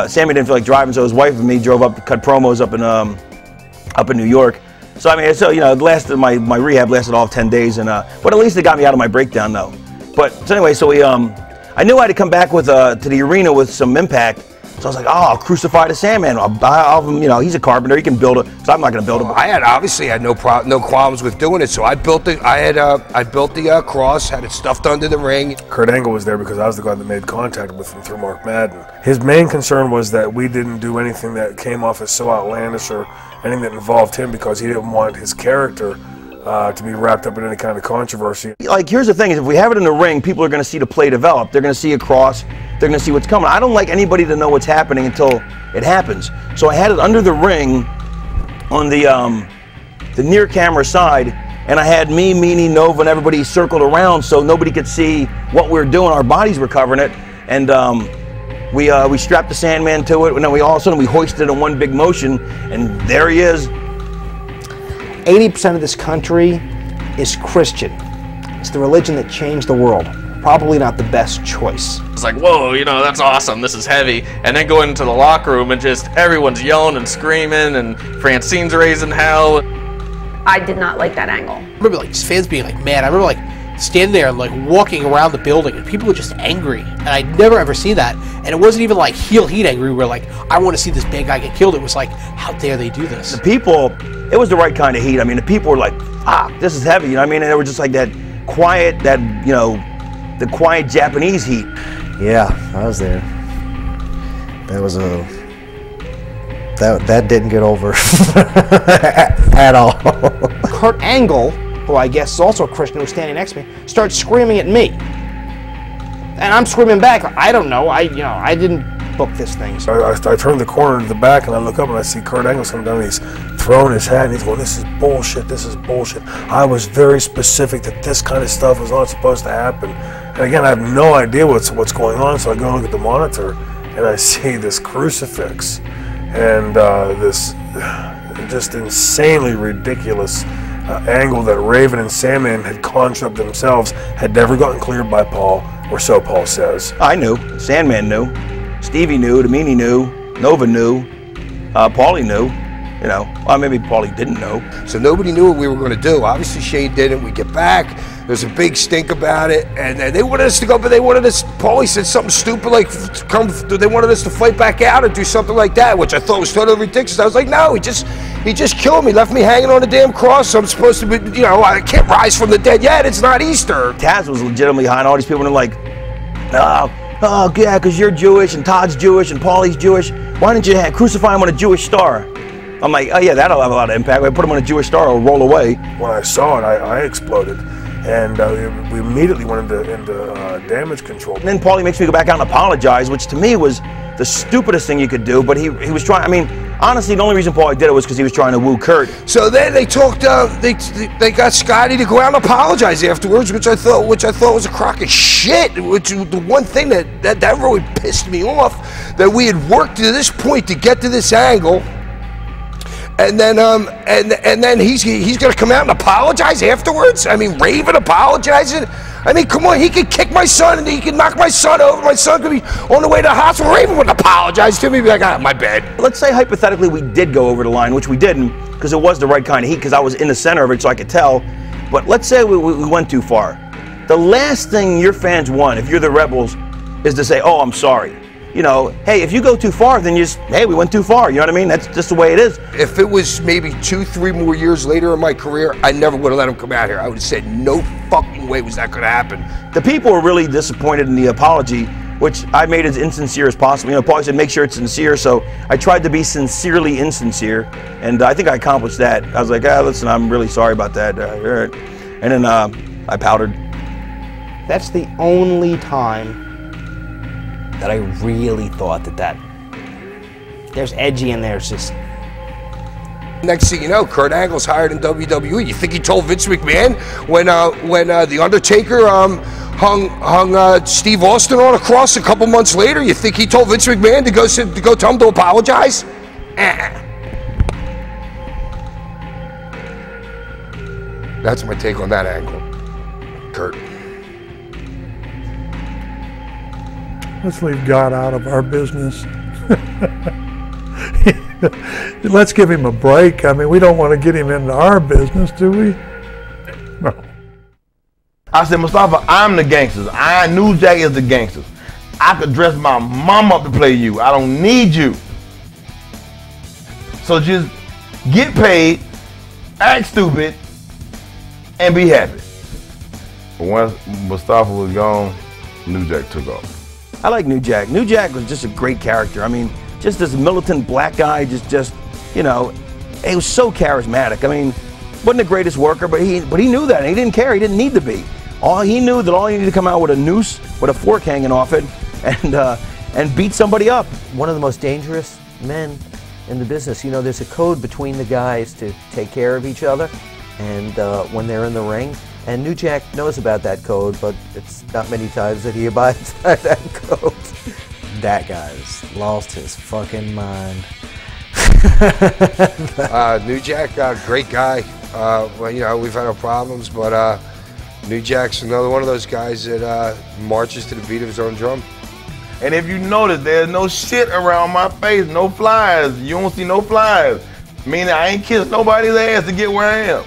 Sandman didn't feel like driving, so his wife and me drove up to cut promos up in New York. So I mean, so you know, my rehab lasted all 10 days, and but at least it got me out of my breakdown, though. But so anyway, so I knew I had to come back with to the arena with some impact. So I was like, oh, I'll crucify the Sandman. You know, he's a carpenter. He can build it. So I'm not going to build it. I obviously had no qualms with doing it. So I built it. I built the cross, had it stuffed under the ring. Kurt Angle was there because I was the guy that made contact with him through Mark Madden. His main concern was that we didn't do anything that came off as so outlandish or anything that involved him, because he didn't want his character to be wrapped up in any kind of controversy. Like, here's the thing, is if we have it in the ring, people are going to see the play develop. They're going to see a cross. They're going to see what's coming. I don't like anybody to know what's happening until it happens. So I had it under the ring on the near camera side, and I had me, Meanie, Nova, and everybody circled around so nobody could see what we were doing. Our bodies were covering it, and we strapped the Sandman to it, and then all of a sudden we hoisted it in one big motion, and there he is. 80% of this country is Christian. It's the religion that changed the world. Probably not the best choice. It's like, whoa, you know, that's awesome, this is heavy. And then going into the locker room and just everyone's yelling and screaming and Francine's raising hell. I did not like that angle. I remember like fans being like mad. I remember like standing there and like walking around the building and people were just angry. And I'd never ever seen that. And it wasn't even like heel heat angry where like, I want to see this bad guy get killed. It was like, how dare they do this? The people, it was the right kind of heat. I mean, the people were like, this is heavy. You know what I mean? And they were just like that quiet, you know, the quiet Japanese heat. Yeah, I was there. That was that didn't get over at all. Kurt Angle, who I guess is also a Christian, who was standing next to me, starts screaming at me. And I'm screaming back. I don't know. I didn't book this thing. So I turn the corner to the back and I look up and I see Kurt Angle coming down and he's throwing his hat and he's going, this is bullshit, this is bullshit. I was very specific that this kind of stuff was not supposed to happen. And again, I have no idea what's going on, so I go and look at the monitor and I see this crucifix and this just insanely ridiculous angle that Raven and Sandman had conjured up themselves had never gotten cleared by Paul, or so Paul says. I knew. Sandman knew. Stevie knew. Meanie knew. Nova knew. Paulie knew. You know, well, maybe Paulie didn't know. So nobody knew what we were going to do. Obviously, Shane didn't. We get back. There's a big stink about it, and they wanted us to go, but they wanted us. Paulie said something stupid like, they wanted us to fight back out or do something like that, which I thought was totally ridiculous. I was like, no, he just killed me, left me hanging on the damn cross. So I'm supposed to be, you know, I can't rise from the dead yet. It's not Easter. Taz was legitimately behind all these people, and they're like, oh yeah, because you're Jewish and Todd's Jewish and Paulie's Jewish. Why didn't you crucify him on a Jewish star? I'm like, oh yeah, that'll have a lot of impact. If I put him on a Jewish star, it'll roll away. When I saw it, I exploded. And we immediately went into damage control. And then Paulie makes me go back out and apologize, which to me was the stupidest thing you could do. But he was trying. I mean, honestly, the only reason Paulie did it was because he was trying to woo Kurt. So then they talked. They got Scotty to go out and apologize afterwards, which I thought was a crock of shit. Which the one thing that really pissed me off, that we had worked to this point to get to this angle. And then, and then he's gonna come out and apologize afterwards. I mean, Raven apologizing. I mean, come on, he could kick my son and he could knock my son over. My son could be on the way to the hospital. Raven would apologize to me, be like, my bad. Let's say hypothetically we did go over the line, which we didn't, because it was the right kind of heat, because I was in the center of it so I could tell. But let's say we went too far. The last thing your fans want, if you're the Rebels, is to say, oh, I'm sorry. You know, hey, if you go too far, then you just, hey, we went too far. You know what I mean? That's just the way it is. If it was maybe 2-3 more years later in my career, I never would have let him come out here. I would have said, no fucking way was that going to happen. The people were really disappointed in the apology, which I made as insincere as possible. You know, Paulie said, make sure it's sincere, so I tried to be sincerely insincere, and I think I accomplished that. I was like, listen, I'm really sorry about that. And then I powdered. That's the only time that I really thought that there's edgy and there's just. Next thing you know, Kurt Angle's hired in WWE. You think he told Vince McMahon when The Undertaker hung Steve Austin on a cross a couple months later? You think he told Vince McMahon to go tell him to apologize? That's my take on that angle, Kurt. Let's leave God out of our business. Let's give him a break. I mean, we don't want to get him into our business, do we? No. I said, Mustafa, I'm the gangsters. New Jack is the gangsters. I could dress my mom up to play you. I don't need you. So just get paid, act stupid, and be happy. But once Mustafa was gone, New Jack took off. I like New Jack. New Jack was just a great character. I mean, just this militant black guy, just you know, he was so charismatic. I mean, wasn't the greatest worker, but he knew that, and he didn't care. He didn't need to be. He knew that all he needed to come out with a noose, with a fork hanging off it, and beat somebody up. One of the most dangerous men in the business. You know, there's a code between the guys to take care of each other, and when they're in the ring. And New Jack knows about that code, but it's not many times that he abides by that code. That guy's lost his fucking mind. New Jack, great guy. Well, you know, we've had our problems, but New Jack's another one of those guys that marches to the beat of his own drum. And if you notice, there's no shit around my face, no flies. You don't see no flies. Meaning I ain't kissed nobody's ass to get where I am.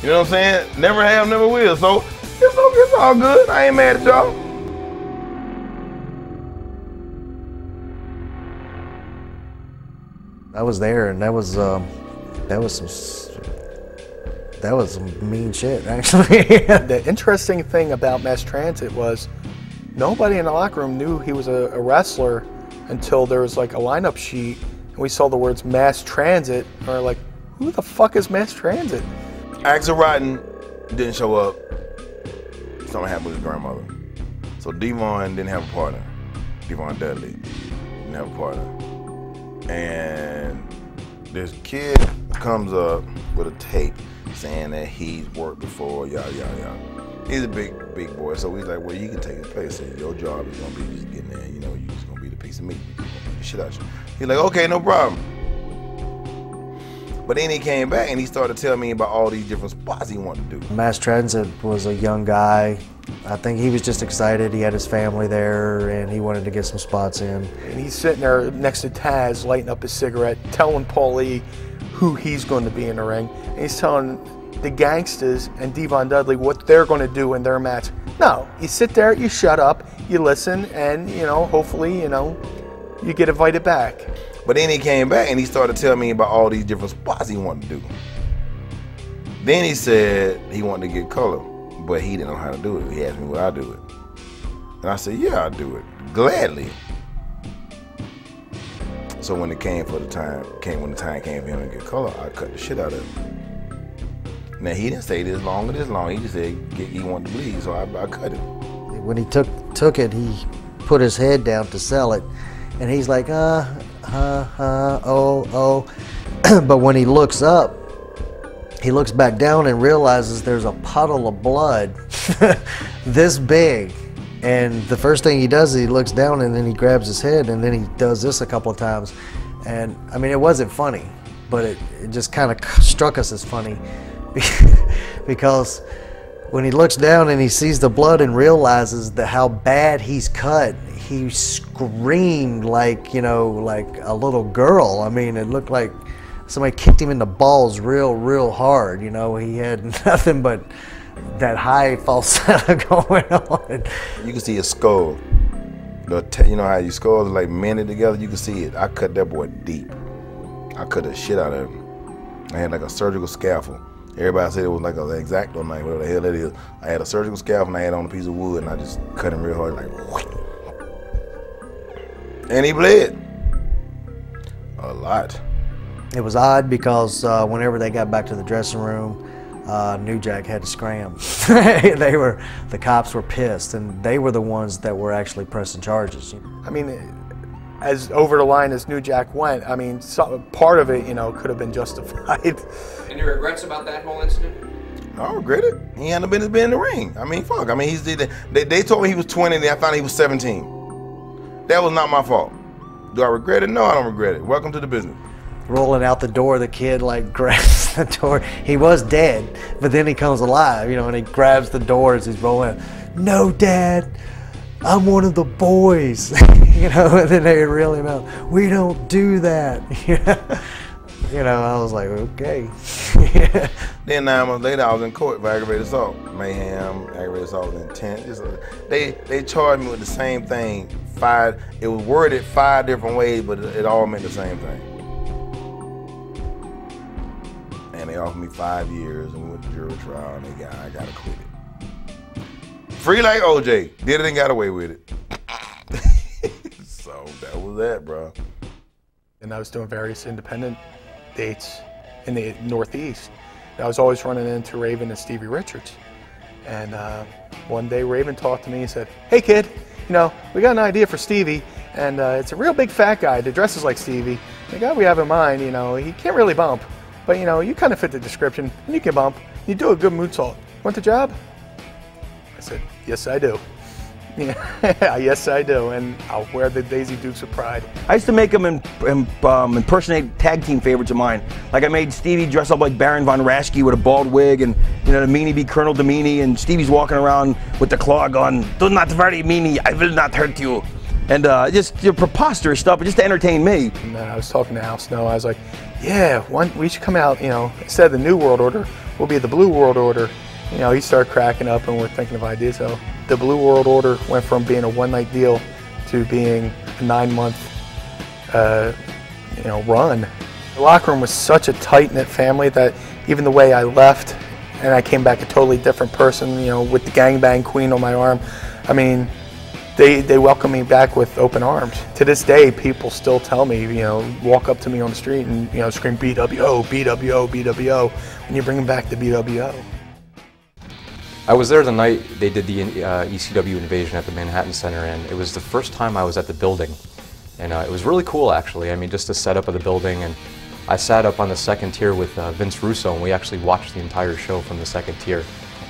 You know what I'm saying? Never have, never will. So it's all good. I ain't mad at y'all. I was there, and that was some mean shit, actually. The interesting thing about Mass Transit was nobody in the locker room knew he was a wrestler until there was like a lineup sheet, and we saw the words Mass Transit, and we're like, who the fuck is Mass Transit? Axel Rotten didn't show up. Something happened with his grandmother. So Devon didn't have a partner. Devon Dudley didn't have a partner. And this kid comes up with a tape saying that he's worked before, yada, yada, yada. He's a big boy, so he's like, well, you can take his place. So your job is gonna be just getting there, you know, you're just gonna be the piece of meat. You're gonna beat the shit out you. He's like, okay, no problem. But then he came back and he started telling me about all these different spots he wanted to do. Mass Transit was a young guy. I think he was just excited. He had his family there and he wanted to get some spots in. And he's sitting there next to Taz, lighting up his cigarette, telling Paulie who he's going to be in the ring. And he's telling the Gangsters and Devon Dudley what they're going to do in their match. No, you sit there, you shut up, you listen, and, you know, hopefully, you know, you get invited back. But then he came back and he started telling me about all these different spots he wanted to do. Then he said he wanted to get color, but he didn't know how to do it. He asked me would I do it. And I said, yeah, I'll do it, gladly. So when it came for the time, when the time came for him to get color, I cut the shit out of him. Now he didn't say this long or this long. He just said he wanted to bleed, so I cut it. When he took it, he put his head down to sell it, and he's like, oh. But when he looks up, he looks back down and realizes there's a puddle of blood this big. And the first thing he does is he looks down and then he grabs his head and then he does this a couple of times. And I mean, it wasn't funny, but it just kind of struck us as funny because when he looks down and he sees the blood and realizes how bad he's cut, he screamed like, you know, like a little girl. I mean, it looked like somebody kicked him in the balls real hard. You know, he had nothing but that high falsetto going on. You can see his skull. You know how your skulls are like mended together? You can see it. I cut that boy deep. I cut the shit out of him. I had like a surgical scaffold. Everybody said it was like an X-Acto knife, whatever the hell it is. I had a surgical scaffold and I had on a piece of wood and I just cut him real hard, like whoosh. And he bled. A lot. It was odd because whenever they got back to the dressing room, New Jack had to scram. The cops were pissed, and they were the ones that were actually pressing charges. I mean, as over the line as New Jack went, I mean, part of it, you know, could have been justified. Any regrets about that whole incident? I don't regret it. He had no business being in the ring. I mean, fuck. I mean, they told me he was 20, and I found out he was 17. That was not my fault. Do I regret it? No, I don't regret it. Welcome to the business. Rolling out the door, the kid like grabs the door. He was dead, but then he comes alive, you know, and he grabs the door as he's rolling. No, Dad, I'm one of the boys, you know. And then they reel him out. We don't do that, you know. I was like, okay. Then 9 months later, I was in court for aggravated assault, mayhem, aggravated assault with intent. They charged me with the same thing. It was worded 5 different ways, but it all meant the same thing. And they offered me 5 years and we went to jury trial and I got acquitted. Free like OJ, did it and got away with it. So that was that, bro. And I was doing various independent dates in the Northeast. And I was always running into Raven and Stevie Richards. And one day Raven talked to me and said, hey kid, you know, we got an idea for Stevie, and it's a real big fat guy that dresses like Stevie. The guy we have in mind, you know, he can't really bump. But you know, you kind of fit the description, and you can bump. You do a good moonsault. Want the job? I said, yes, I do. Yeah, yes, I do, and I'll wear the Daisy Dukes with pride. I used to make them impersonate tag team favorites of mine. Like I made Stevie dress up like Baron Von Raschke with a bald wig, and you know, the meanie be Colonel Domini, and Stevie's walking around with the claw gun. Do not worry, meanie, I will not hurt you. And just preposterous stuff, but just to entertain me. And I was talking to Al Snow. I was like, yeah, we should come out, you know, instead of the New World Order, we'll be the Blue World Order. You know, he started cracking up and we're thinking of ideas. So the Blue World Order went from being a one-night deal to being a 9-month, you know, run. The locker room was such a tight-knit family that even the way I left and I came back a totally different person, you know, with the gangbang queen on my arm. I mean, they welcome me back with open arms. To this day, people still tell me, you know, walk up to me on the street and, you know, scream BWO, BWO, BWO, when you bring them back to BWO. I was there the night they did the ECW invasion at the Manhattan Center, and it was the first time I was at the building. And it was really cool, actually. I mean, just the setup of the building, and I sat up on the second tier with Vince Russo, and we actually watched the entire show from the second tier.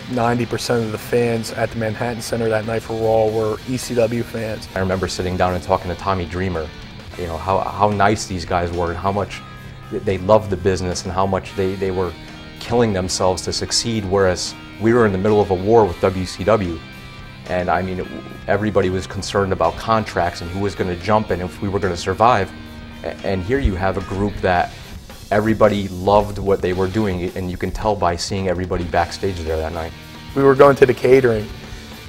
90% of the fans at the Manhattan Center that night for Raw were ECW fans. I remember sitting down and talking to Tommy Dreamer, you know, how nice these guys were and how much they loved the business and how much they were killing themselves to succeed, whereas we were in the middle of a war with WCW. And I mean, everybody was concerned about contracts and who was going to jump and if we were going to survive. And here you have a group that everybody loved what they were doing, and you can tell by seeing everybody backstage there that night. We were going to the catering.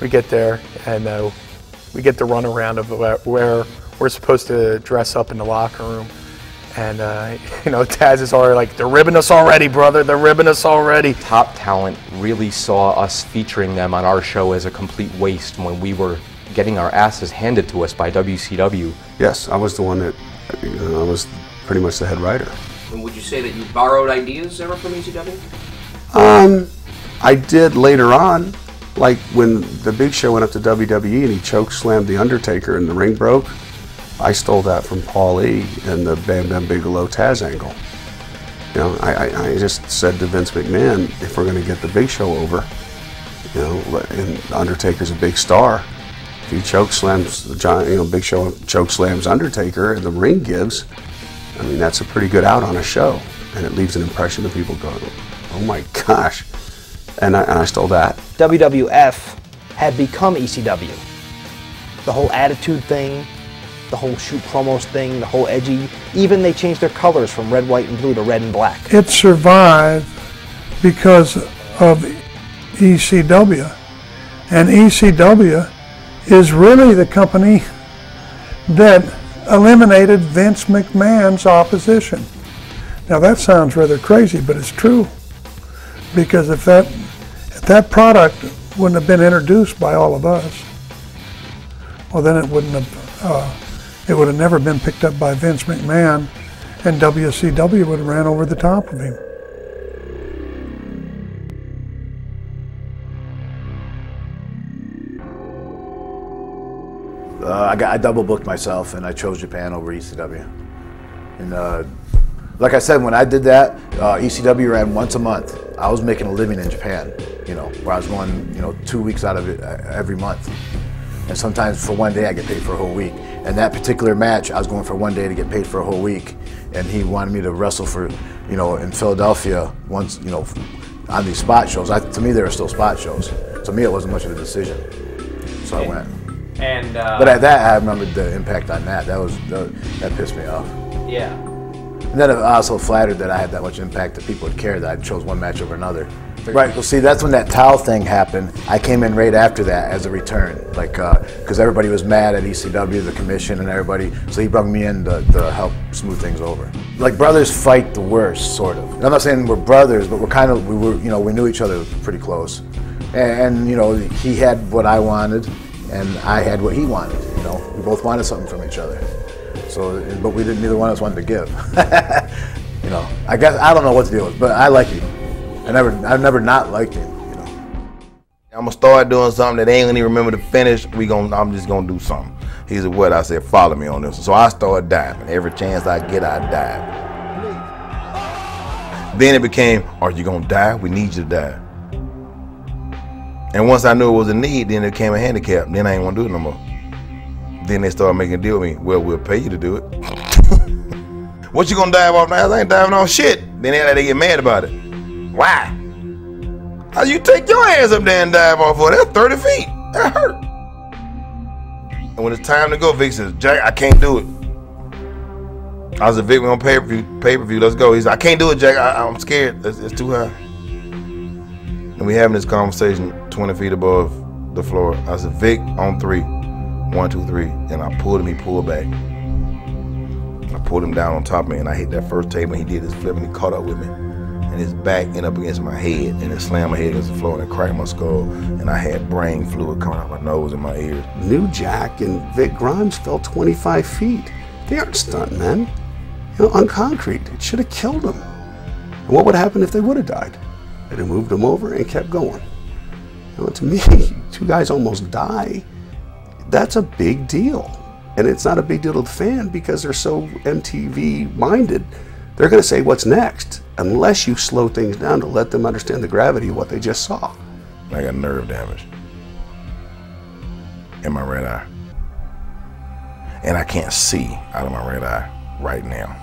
We get there, and we get the runaround of where we're supposed to dress up in the locker room. And, you know, Taz is already like, they're ribbing us already, brother, they're ribbing us already. Top Talent really saw us featuring them on our show as a complete waste when we were getting our asses handed to us by WCW. Yes, I was the one that, you know, I was pretty much the head writer. And would you say that you borrowed ideas ever from ECW? I did later on, like when the Big Show went up to WWE and he choke slammed The Undertaker and the ring broke. I stole that from Paul E. and the Bam Bam Bigelow Taz angle. You know, I just said to Vince McMahon, if we're going to get the Big Show over, you know, and Undertaker's a big star, if he choke slams, you know, Big Show choke slams Undertaker and the ring gives, I mean, that's a pretty good out on a show, and it leaves an impression of people going, oh my gosh. And I stole that. WWF had become ECW. The whole attitude thing, the whole shoot promos thing, the whole edgy, even they changed their colors from red, white, and blue to red and black. It survived because of ECW. And ECW is really the company that eliminated Vince McMahon's opposition. Now that sounds rather crazy, but it's true. Because if that product wouldn't have been introduced by all of us, well then it would have never been picked up by Vince McMahon, and WCW would have ran over the top of him. I double booked myself, and I chose Japan over ECW. And like I said, when I did that, ECW ran once a month. I was making a living in Japan, you know, where I was going, you know, 2 weeks out of it every month. And sometimes for one day I get paid for a whole week. And that particular match, I was going for one day to get paid for a whole week. And he wanted me to wrestle for, you know, in Philadelphia once, you know, on these spot shows. To me, they were still spot shows. To me, it wasn't much of a decision. So I went. And but at that, I remembered the impact on that. That pissed me off. Yeah. And then I was so flattered that I had that much impact that people would care that I chose one match over another. Right, well see, that's when that towel thing happened. I came in right after that as a return, like, because everybody was mad at ECW, the commission and everybody, so he brought me in to help smooth things over. Like, brothers fight the worst, sort of. And I'm not saying we're brothers, but we knew each other pretty close. And you know, he had what I wanted, and I had what he wanted, you know. We both wanted something from each other. So, but neither one of us wanted to give. You know, I guess, I don't know what to deal with, but I like him. I've never not liked him, you know. I'm gonna start doing something that they ain't gonna even remember to finish. I'm just gonna do something. He said, what? I said, follow me on this. So I started diving. Every chance I get, I dive. Then it became, are you gonna dive? We need you to dive. And once I knew it was a need, then it became a handicap. Then I ain't wanna do it no more. Then they started making a deal with me. Well, we'll pay you to do it. What you gonna dive off now? I ain't diving off shit. Then they get mad about it. Why? How you take your hands up there and dive off of it? That's 30 feet. That hurt. And when it's time to go, Vic says, Jack, I can't do it. I was a Vic, we on pay-per-view, let's go. He said, I can't do it, Jack, I'm scared. It's too high. And we having this conversation 20 feet above the floor. I said, Vic, on 3. 1, 2, 3. And I pulled him, he pulled back. I pulled him down on top of me, and I hit that first table, and he did his flip, and he caught up with me. And his back ended up against my head, and it slammed my head against the floor, and it cracked my skull, and I had brain fluid coming out my nose and my ears. New Jack and Vic Grimes fell 25 feet. They aren't stuntmen. You know, on concrete. It should have killed them. And what would have happened if they would have died? They'd have moved them over and kept going. You know, to me, 2 guys almost die. That's a big deal. And it's not a big deal to the fan because they're so MTV minded. They're going to say, what's next? Unless you slow things down to let them understand the gravity of what they just saw. I got nerve damage in my right eye. And I can't see out of my right eye right now.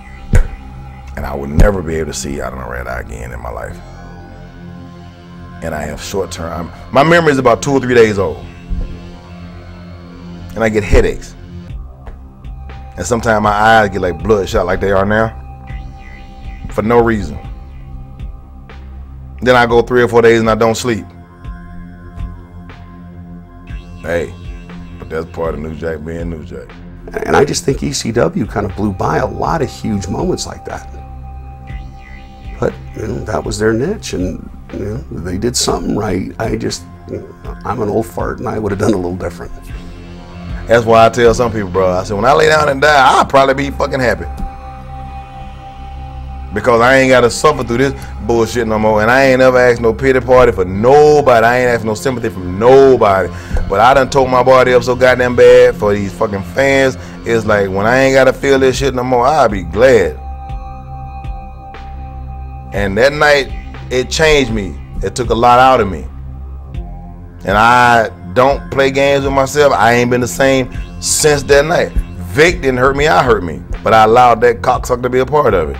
And I would never be able to see out of my right eye again in my life. And I have short-term, my memory is about 2 or 3 days old. And I get headaches. And sometimes my eyes get like bloodshot like they are now. For no reason. Then I go 3 or 4 days and I don't sleep. Hey, but that's part of New Jack being New Jack. And I just think ECW kind of blew by a lot of huge moments like that. But you know, that was their niche, and you know, they did something right. I'm an old fart, and I would have done a little different. That's why I tell some people, bro, I said, when I lay down and die, I'll probably be fucking happy. Because I ain't got to suffer through this bullshit no more. And I ain't ever asked no pity party for nobody. I ain't asked no sympathy from nobody. But I done tore my body up so goddamn bad for these fucking fans. It's like, when I ain't got to feel this shit no more, I'll be glad. And that night, it changed me. It took a lot out of me. And I don't play games with myself. I ain't been the same since that night. Vic didn't hurt me, I hurt me. But I allowed that cocksucker to be a part of it.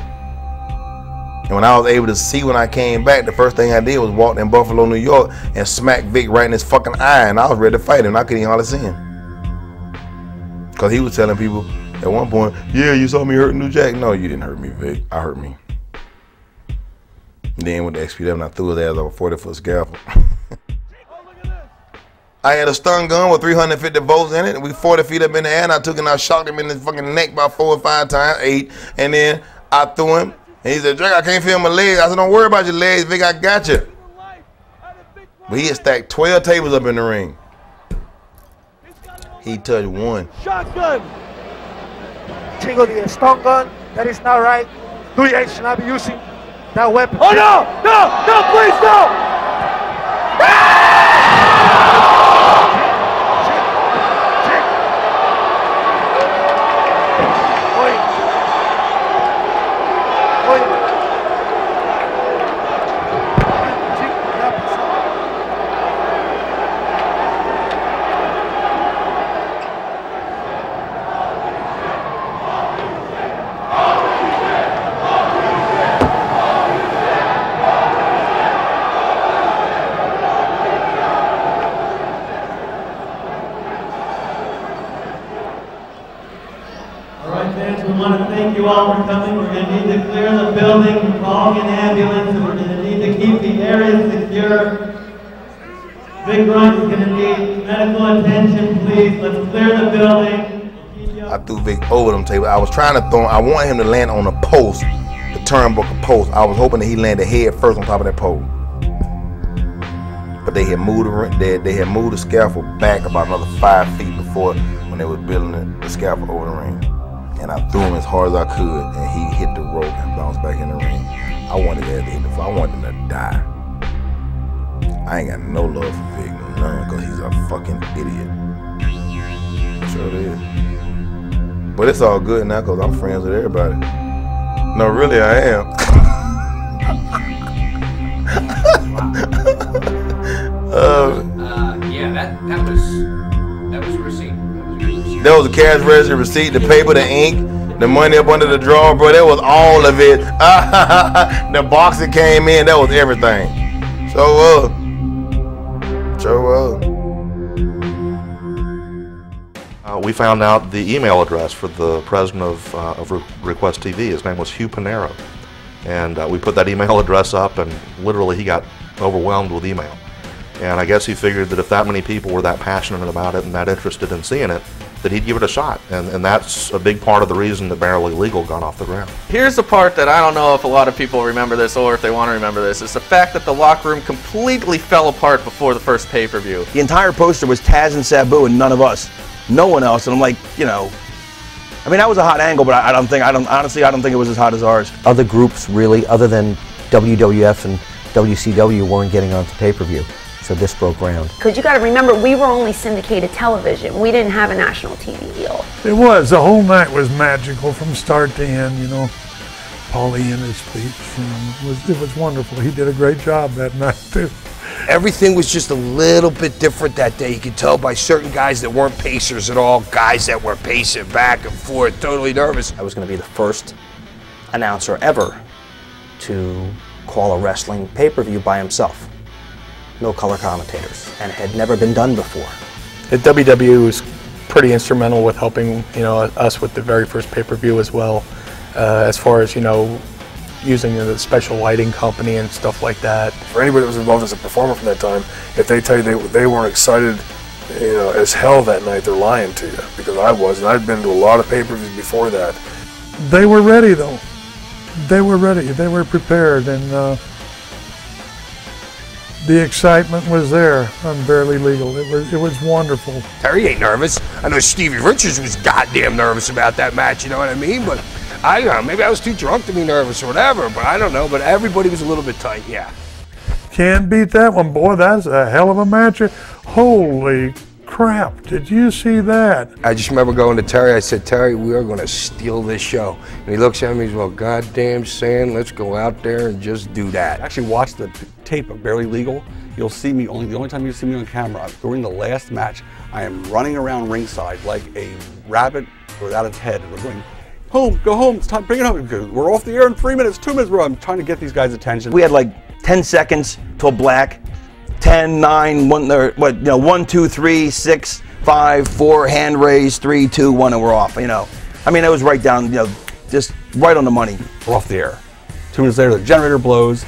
And when I was able to see when I came back, the first thing I did was walk in Buffalo, New York, and smack Vic right in his fucking eye, and I was ready to fight him. I couldn't even hardly see him. Because he was telling people at one point, yeah, you saw me hurt New Jack. No, you didn't hurt me, Vic. I hurt me. Then with the XPW, and I threw his ass over 40-foot scaffold. I had a stun gun with 350 volts in it, and we 40 feet up in the air, and I took it and I shot him in his fucking neck about 4 or 5 times, 8, and then I threw him, and he said, Drake, I can't feel my legs. I said, don't worry about your legs, Vic, I got you. But he had stacked 12 tables up in the ring. He touched one. Shotgun. Tingle the stun gun. That is not right. 3H should not be using that weapon. Oh no! No! No! Please no! You all for coming. We're going to need to clear the building, call an ambulance, and we're going to need to keep the area secure. Big Grunt is going to need medical attention, please. Let's clear the building. I threw Vic over them tables. I was trying to throw him. I wanted him to land on a post, the turnbuckle post. I was hoping that he landed head first on top of that pole. But they had moved the scaffold back about another 5 feet before when they were building the scaffold over the ring. And I threw him as hard as I could, and he hit the rope and bounced back in the ring. I wanted that to hit the floor. I wanted him to die. I ain't got no love for Vic, none, because he's a fucking idiot. Sure is. But it's all good now, because I'm friends with everybody. No, really, I am. Yeah, that was a receipt. There was a cash register receipt, the paper, the ink, the money up under the drawer, bro. That was all of it. The box that came in, that was everything. So we found out the email address for the president of Request TV. His name was Hugh Panero. And we put that email address up, and literally he got overwhelmed with email. And I guess he figured that if that many people were that passionate about it and that interested in seeing it, that he'd give it a shot. And that's a big part of the reason that Barely Legal got off the ground. Here's the part that I don't know if a lot of people remember this or if they want to remember this. It's the fact that the locker room completely fell apart before the first pay-per-view. The entire poster was Taz and Sabu and none of us. No one else. And I'm like, you know, I mean, that was a hot angle, but honestly, I don't think it was as hot as ours. Other groups really, other than WWF and WCW, weren't getting onto pay-per-view. So this broke ground. Because you got to remember, we were only syndicated television. We didn't have a national TV deal. It was. The whole night was magical from start to end, you know. Paulie and his speech, it was wonderful. He did a great job that night, too. Everything was just a little bit different that day. You could tell by certain guys that weren't pacers at all, guys that were pacing back and forth, totally nervous. I was going to be the first announcer ever to call a wrestling pay-per-view by himself. No color commentators, and it had never been done before. The WWE was pretty instrumental with helping, you know, us with the very first pay-per-view as well, as far as, you know, using the special lighting company and stuff like that. For anybody that was involved as a performer from that time, if they tell you they weren't excited, you know, as hell that night, they're lying to you, because I was, and I'd been to a lot of pay-per-views before that. They were ready, though. They were ready. They were prepared, and the excitement was there on Barely Legal. It was wonderful. Terry ain't nervous. I know Stevie Richards was goddamn nervous about that match, you know what I mean? But maybe I was too drunk to be nervous or whatever, but I don't know. But everybody was a little bit tight, yeah. Can't beat that one, boy. That's a hell of a match. Holy crap, did you see that? I just remember going to Terry, I said, Terry, we are going to steal this show. And he looks at me, he's well, goddamn saying, let's go out there and just do that. Actually watch the tape of Barely Legal. You'll see me, the only time you see me on camera, during the last match, I am running around ringside like a rabbit without its head. We're going home, go home, it's time, bring it home. We're off the air in 3 minutes, 2 minutes, bro. I'm trying to get these guys' attention. We had like 10 seconds till black. 10, 9, 1, 2, 3, 6, 5, 4, hand raise, 3, 2, 1, and we're off, you know. I mean, it was right down, you know, just right on the money. We're off the air. 2 minutes later, the generator blows,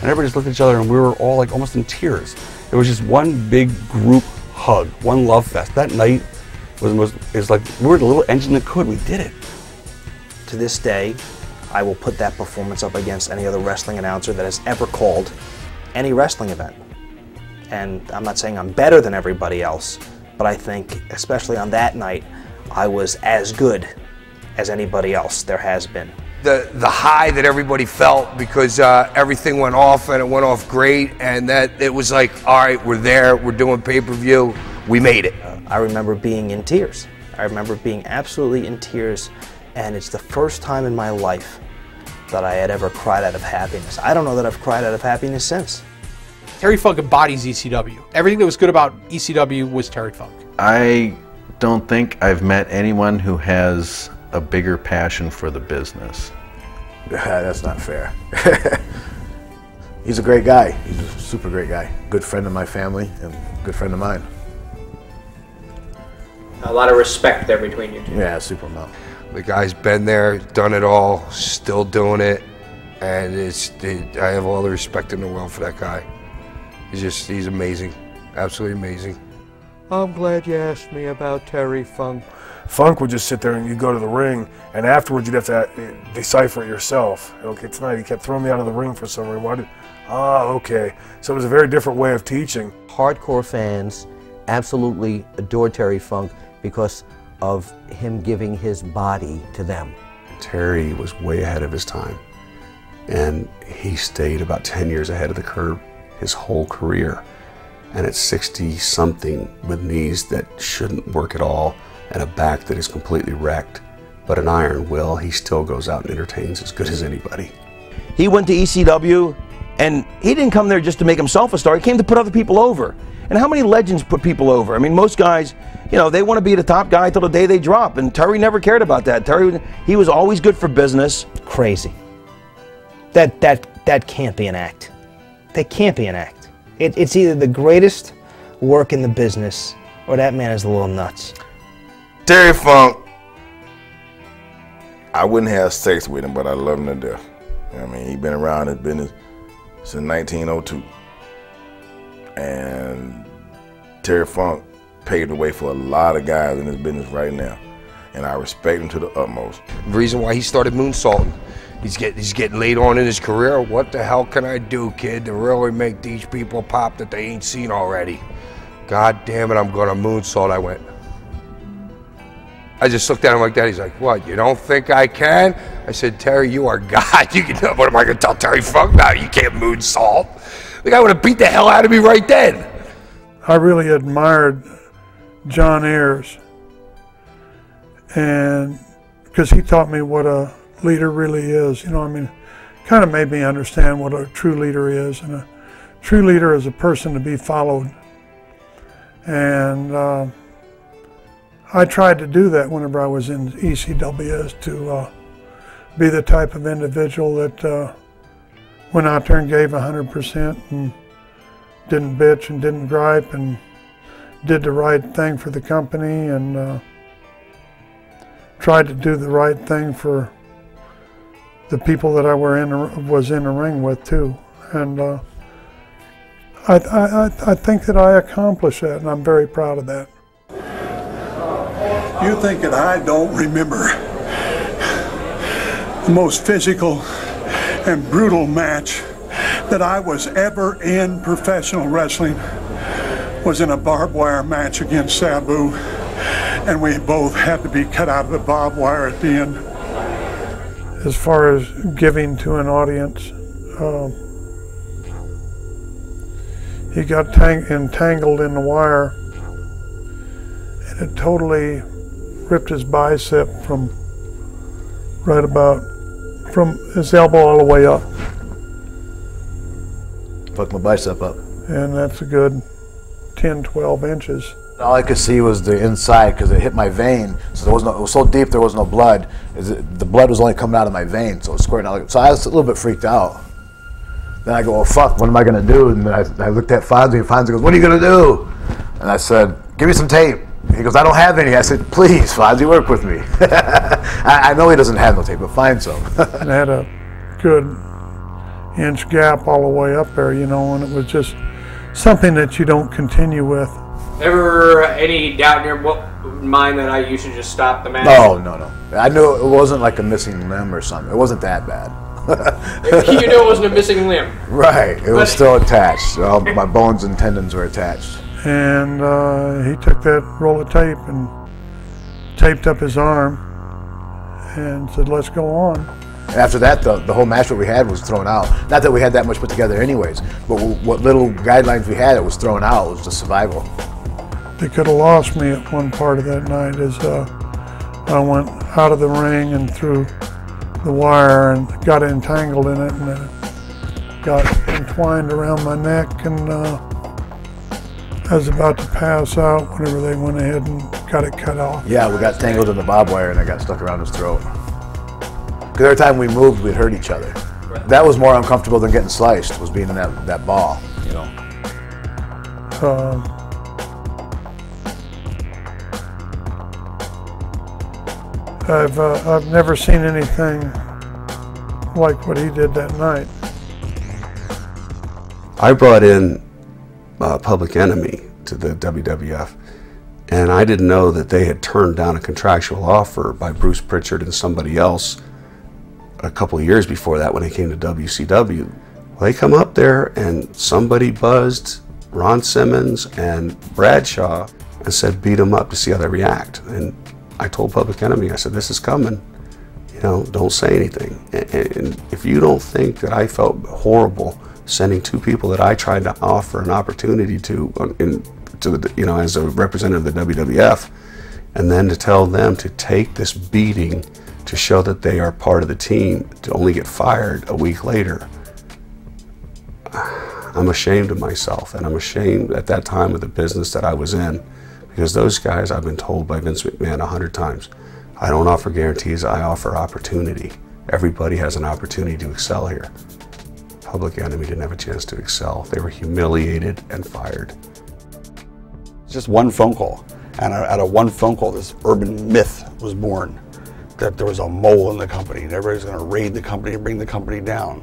and everybody just looked at each other, and we were all like almost in tears. It was just one big group hug, one love fest. That night was like, we were the little engine that could. We did it. To this day, I will put that performance up against any other wrestling announcer that has ever called any wrestling event. And I'm not saying I'm better than everybody else, but I think, especially on that night, I was as good as anybody else there has been. The high that everybody felt because everything went off and it went off great, and that it was like, all right, we're there, we're doing pay-per-view, we made it. I remember being in tears. I remember being absolutely in tears, and it's the first time in my life that I had ever cried out of happiness. I don't know that I've cried out of happiness since. Terry Funk embodies ECW. Everything that was good about ECW was Terry Funk. I don't think I've met anyone who has a bigger passion for the business. That's not fair. He's a great guy. He's a super great guy. Good friend of my family and good friend of mine. A lot of respect there between you two. Yeah, super amount. The guy's been there, done it all, still doing it, and I have all the respect in the world for that guy. He's amazing, absolutely amazing. I'm glad you asked me about Terry Funk. Funk would just sit there and you'd go to the ring, and afterwards you'd have to decipher it yourself. Okay, tonight he kept throwing me out of the ring for some reason. Okay. So it was a very different way of teaching. Hardcore fans absolutely adore Terry Funk because of him giving his body to them. Terry was way ahead of his time, and he stayed about 10 years ahead of the curve his whole career. And at 60-something, with knees that shouldn't work at all and a back that is completely wrecked, but an iron will, he still goes out and entertains as good as anybody. He went to ECW, and he didn't come there just to make himself a star. He came to put other people over. And how many legends put people over? I mean, most guys, you know, they want to be the top guy till the day they drop, and Terry never cared about that. Terry, he was always good for business. Crazy. That can't be an act. That can't be an act. It's either the greatest work in the business or that man is a little nuts. Terry Funk, I wouldn't have sex with him, but I love him to death. You know what I mean, he's been around his business since 1902. And Terry Funk paved the way for a lot of guys in this business right now. And I respect him to the utmost. The reason why he started moonsaulting, he's getting late on in his career. What the hell can I do, kid, to really make these people pop that they ain't seen already? God damn it, I'm gonna moonsault. I just looked at him like that. He's like, what, you don't think I can? I said, Terry, you are God. You can, what am I gonna tell Terry Funk now? You can't moonsault. The guy would have beat the hell out of me right then. I really admired John Ayers, and because he taught me what a leader really is. You know, I mean, kind of made me understand what a true leader is, and a true leader is a person to be followed. And I tried to do that whenever I was in ECW, to be the type of individual that went out there and gave 100% and didn't bitch and didn't gripe and did the right thing for the company, and tried to do the right thing for the people that I was in the ring with too. And I think that I accomplished that, and I'm very proud of that. You think that I don't remember the most physical and brutal match that I was ever in professional wrestling was in a barbed wire match against Sabu, and we both had to be cut out of the barbed wire at the end. As far as giving to an audience, he got entangled in the wire, and it totally ripped his bicep from his elbow all the way up. Fucked my bicep up. And that's a good 10, 12 inches. All I could see was the inside because it hit my vein. So there was no. It was so deep there was no blood. The blood was only coming out of my vein, so it was squirting out. So I was a little bit freaked out. Then I go, "Oh fuck, what am I gonna do?" And then I looked at Fonzie, and Fonzie goes, "What are you gonna do?" And I said, "Give me some tape." He goes, "I don't have any." I said, "Please, Fonzie, work with me." I know he doesn't have no tape, but find some. And had a good inch gap all the way up there, you know, and it was just something that you don't continue with. Ever any doubt in your mind that you should just stop the match? No. I knew it wasn't like a missing limb or something. It wasn't that bad. You knew it wasn't a missing limb. Right. It was still attached. All my bones and tendons were attached. And he took that roll of tape and taped up his arm and said, "Let's go on." After that, the whole match that we had was thrown out. Not that we had that much put together anyways, but what little guidelines we had, it was thrown out. It was just survival. They could have lost me at one part of that night as I went out of the ring and through the wire and got entangled in it, and then it got entwined around my neck, and I was about to pass out whenever they went ahead and got it cut off. Yeah, we got tangled in the barbed wire and I got stuck around his throat. Because every time we moved, we'd hurt each other. That was more uncomfortable than getting sliced, was being in that ball, you know. I've never seen anything like what he did that night. I brought in Public Enemy to the WWF, and I didn't know that they had turned down a contractual offer by Bruce Pritchard and somebody else a couple of years before that when they came to WCW. Well, they come up there and somebody buzzed Ron Simmons and Bradshaw and said beat them up to see how they react. And I told Public Enemy, I said, "This is coming, you know, don't say anything." And if you don't think that I felt horrible sending two people that I tried to offer an opportunity to the, you know, as a representative of the WWF, and then to tell them to take this beating to show that they are part of the team, to only get fired a week later, I'm ashamed of myself, and I'm ashamed at that time of the business that I was in, because those guys, I've been told by Vince McMahon 100 times, I don't offer guarantees, I offer opportunity. Everybody has an opportunity to excel here. Public Enemy didn't have a chance to excel. They were humiliated and fired. Just one phone call, and out of one phone call, this urban myth was born that there was a mole in the company and everybody's going to raid the company and bring the company down.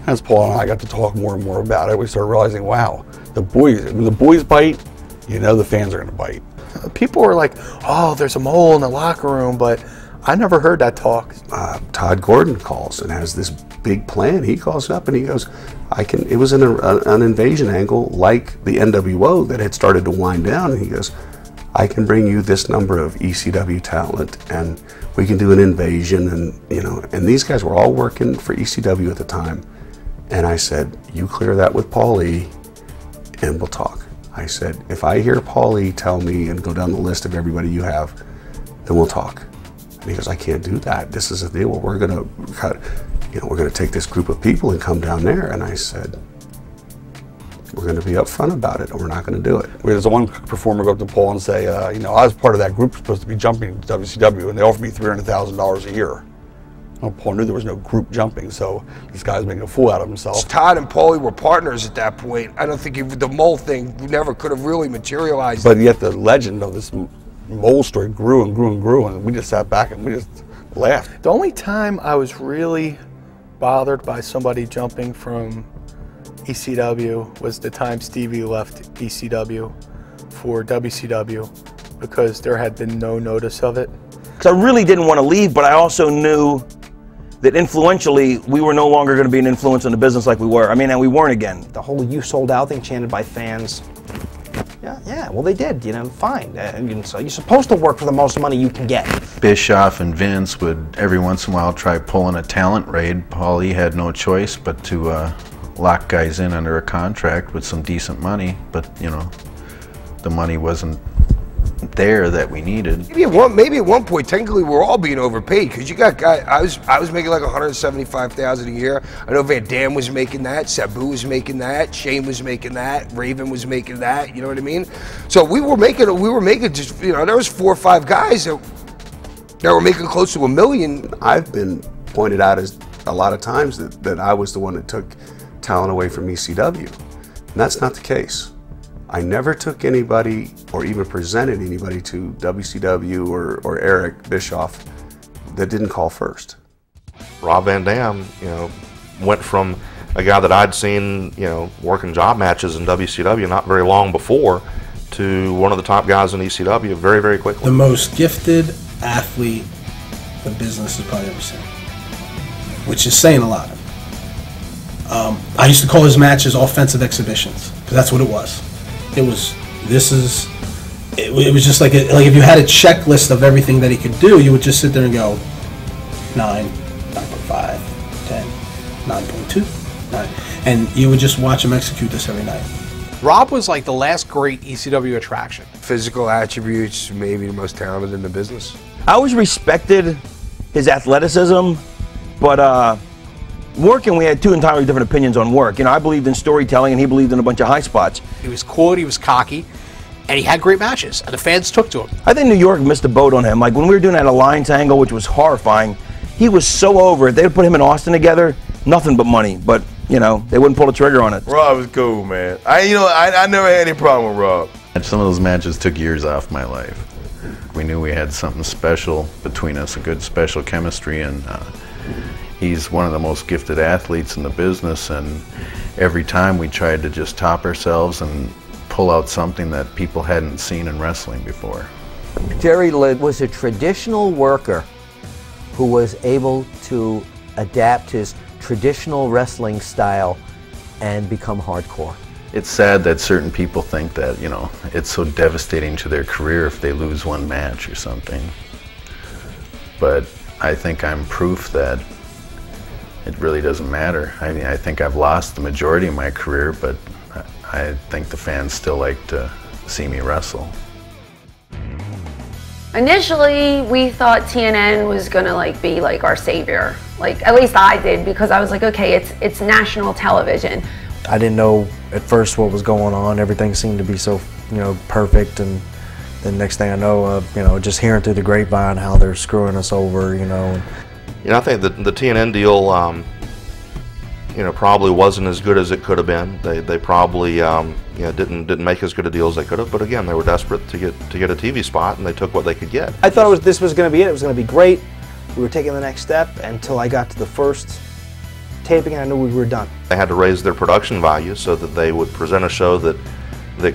As Paul and I got to talk more and more about it, we started realizing, wow, when the boys bite, you know the fans are going to bite. People were like, "Oh, there's a mole in the locker room," but I never heard that talk. Todd Gordon calls and has this big plan. He calls up and he goes, it was an invasion angle like the NWO that had started to wind down, and he goes, "I can bring you this number of ECW talent and we can do an invasion," and you know, and these guys were all working for ECW at the time. And I said, "You clear that with Paul E and we'll talk." I said, "If I hear Paul E tell me and go down the list of everybody you have, then we'll talk." And he goes, "I can't do that. This is a deal where we're gonna take this group of people and come down there." And I said, "We're going to be upfront about it, and we're not going to do it." There's one performer go up to Paul and say, you know, I was part of that group supposed to be jumping to WCW, and they offered me $300,000 a year. Well, Paul knew there was no group jumping, so this guy's making a fool out of himself. Todd and Paulie were partners at that point. I don't think the mole thing never could have really materialized. But yet the legend of this mole story grew and grew and grew, and we just sat back and we just laughed. The only time I was really bothered by somebody jumping from ECW was the time Stevie left ECW for WCW, because there had been no notice of it. Because I really didn't want to leave, but I also knew that influentially we were no longer going to be an influence in the business like we were. I mean, and we weren't again. The whole "you sold out" thing chanted by fans. Yeah, well they did, you know, fine. So you're supposed to work for the most money you can get. Bischoff and Vince would every once in a while try pulling a talent raid. Paulie had no choice but to lock guys in under a contract with some decent money, but you know, the money wasn't there that we needed. Maybe at one point, technically, we're all being overpaid because you got guys. I was making like $175,000 a year. I know Van Dam was making that, Sabu was making that, Shane was making that, Raven was making that. You know what I mean? So we were making just, you know, there was 4 or 5 guys that were making close to $1 million. I've been pointed out as a lot of times that I was the one that took talent away from ECW, and that's not the case. I never took anybody or even presented anybody to WCW or Eric Bischoff that didn't call first. Rob Van Dam, you know, went from a guy that I'd seen, you know, working job matches in WCW not very long before to one of the top guys in ECW very, very quickly. The most gifted athlete the business has probably ever seen, which is saying a lot. I used to call his matches offensive exhibitions because that's what it was. It was just like if you had a checklist of everything that he could do, you would just sit there and go 9, 9.5, 10, 9.2, 9, and you would just watch him execute this every night. Rob was like the last great ECW attraction. Physical attributes, maybe the most talented in the business. I always respected his athleticism, but working, we had 2 entirely different opinions on work. You know, I believed in storytelling and he believed in a bunch of high spots. He was cool, he was cocky, and he had great matches, and the fans took to him. I think New York missed the boat on him. Like when we were doing that Alliance angle, which was horrifying, he was so over it. They would put him and Austin together, nothing but money, but you know, they wouldn't pull the trigger on it. Rob was cool, man. I never had any problem with Rob. And some of those matches took years off my life. We knew we had something special between us, a good special chemistry, and he's one of the most gifted athletes in the business, and every time we tried to just top ourselves and pull out something that people hadn't seen in wrestling before. Jerry was a traditional worker who was able to adapt his traditional wrestling style and become hardcore. It's sad that certain people think that, you know, it's so devastating to their career if they lose one match or something. But I think I'm proof that it really doesn't matter. I mean, I think I've lost the majority of my career, but I think the fans still like to see me wrestle. Initially, we thought TNN was gonna be like our savior. Like, at least I did, because I was like, okay, it's national television. I didn't know at first what was going on. Everything seemed to be so, you know, perfect, and the next thing I know, you know, just hearing through the grapevine how they're screwing us over, you know. You know, I think the TNN deal, you know, probably wasn't as good as it could have been. They probably, you know, didn't make as good a deal as they could have. But again, they were desperate to get a TV spot, and they took what they could get. I thought this was going to be it. It was going to be great. We were taking the next step until I got to the first taping, and I knew we were done. They had to raise their production value so that they would present a show that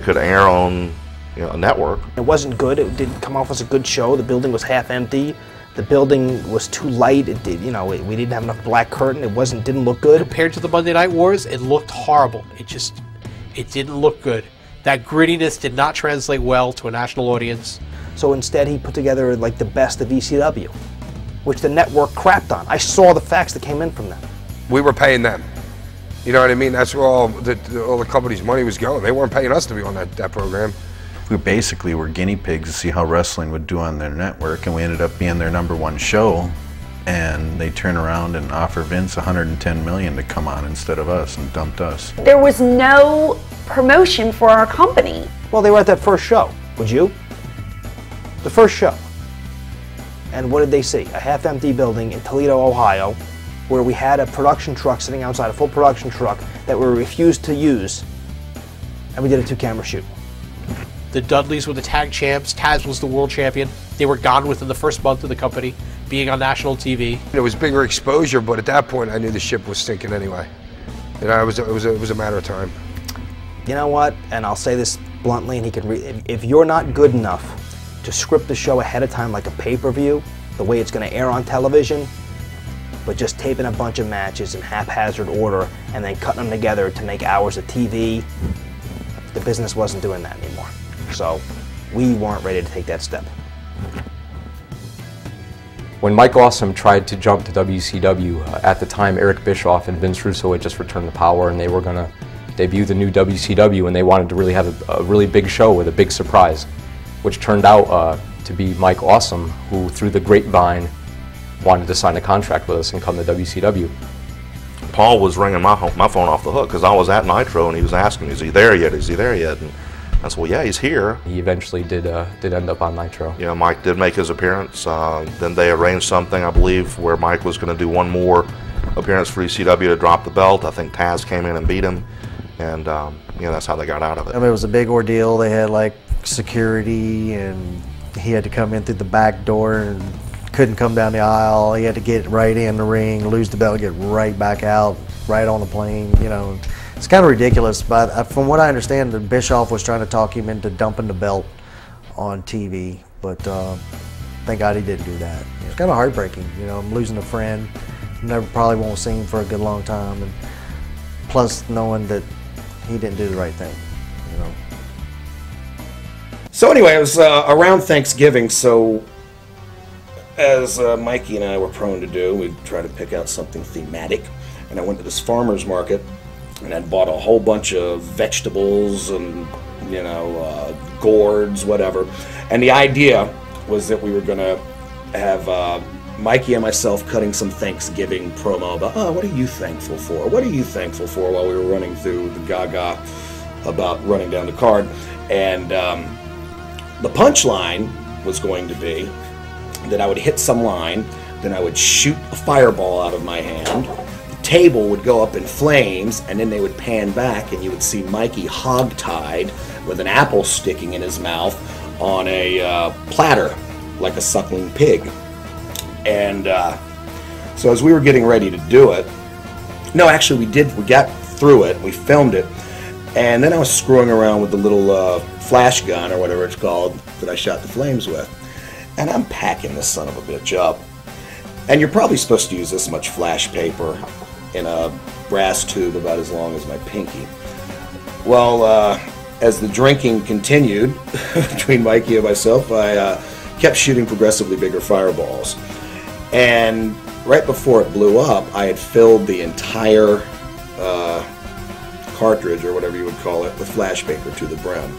could air on, you know, a network. It wasn't good. It didn't come off as a good show. The building was half empty. The building was too light. It did, you know, we didn't have enough black curtain. It didn't look good. Compared to the Monday Night Wars, it looked horrible. It didn't look good. That grittiness did not translate well to a national audience. So instead, he put together like the best of ECW, which the network crapped on. I saw the facts that came in from them. We were paying them. You know what I mean? That's where all the company's money was going. They weren't paying us to be on that program. We basically were guinea pigs to see how wrestling would do on their network, and we ended up being their #1 show, and they turn around and offer Vince $110 million to come on instead of us, and dumped us. There was no promotion for our company. Well, they were at that first show. Would you? The first show. And what did they see? A half-empty building in Toledo, Ohio, where we had a production truck sitting outside, a full production truck that we refused to use, and we did a 2-camera shoot. The Dudleys were the tag champs. Taz was the world champion. They were gone within the first month of the company, being on national TV. It was bigger exposure, but at that point, I knew the ship was sinking anyway. You know, it was a matter of time. You know what? And I'll say this bluntly, and he can read. If you're not good enough to script the show ahead of time like a pay-per-view, the way it's going to air on television, but just taping a bunch of matches in haphazard order and then cutting them together to make hours of TV, the business wasn't doing that anymore. So we weren't ready to take that step. When Mike Awesome tried to jump to WCW, at the time Eric Bischoff and Vince Russo had just returned to power, and they were going to debut the new WCW, and they wanted to really have a really big show with a big surprise. which turned out to be Mike Awesome, who through the grapevine wanted to sign a contract with us and come to WCW. Paul was ringing my phone off the hook because I was at Nitro and he was asking me, "Is he there yet? Is he there yet?" And I said, "Well, yeah, he's here." He eventually did end up on Nitro. Yeah, Mike did make his appearance. Then they arranged something, I believe, where Mike was going to do one more appearance for ECW to drop the belt. I think Taz came in and beat him, and that's how they got out of it. I mean, it was a big ordeal. They had like security, and he had to come in through the back door and couldn't come down the aisle. He had to get right in the ring, lose the belt, get right back out, right on the plane. It's kind of ridiculous. But from what I understand, Bischoff was trying to talk him into dumping the belt on TV. But thank God he didn't do that. It's kind of heartbreaking. I'm losing a friend. Probably won't see him for a good long time. And plus knowing that he didn't do the right thing. So anyway, it was around Thanksgiving, so as Mikey and I were prone to do, we'd try to pick out something thematic. And I went to this farmer's market and I bought a whole bunch of vegetables and, gourds, whatever. And the idea was that we were going to have Mikey and myself cutting some Thanksgiving promo about, what are you thankful for? What are you thankful for, while we were running through the Gaga about running down the card. And the punchline was going to be that I would hit some line, then I would shoot a fireball out of my hand, the table would go up in flames, and then they would pan back and you would see Mikey hog-tied with an apple sticking in his mouth on a platter like a suckling pig. And so as we were getting ready to do it, no, actually we got through it, we filmed it, and then I was screwing around with the little flash gun or whatever it's called that I shot the flames with. And I'm packing this son of a bitch up. And you're probably supposed to use this much flash paper in a brass tube about as long as my pinky. Well, as the drinking continued between Mikey and myself, I kept shooting progressively bigger fireballs. And right before it blew up, I had filled the entire cartridge, or whatever you would call it, with flash paper to the brim.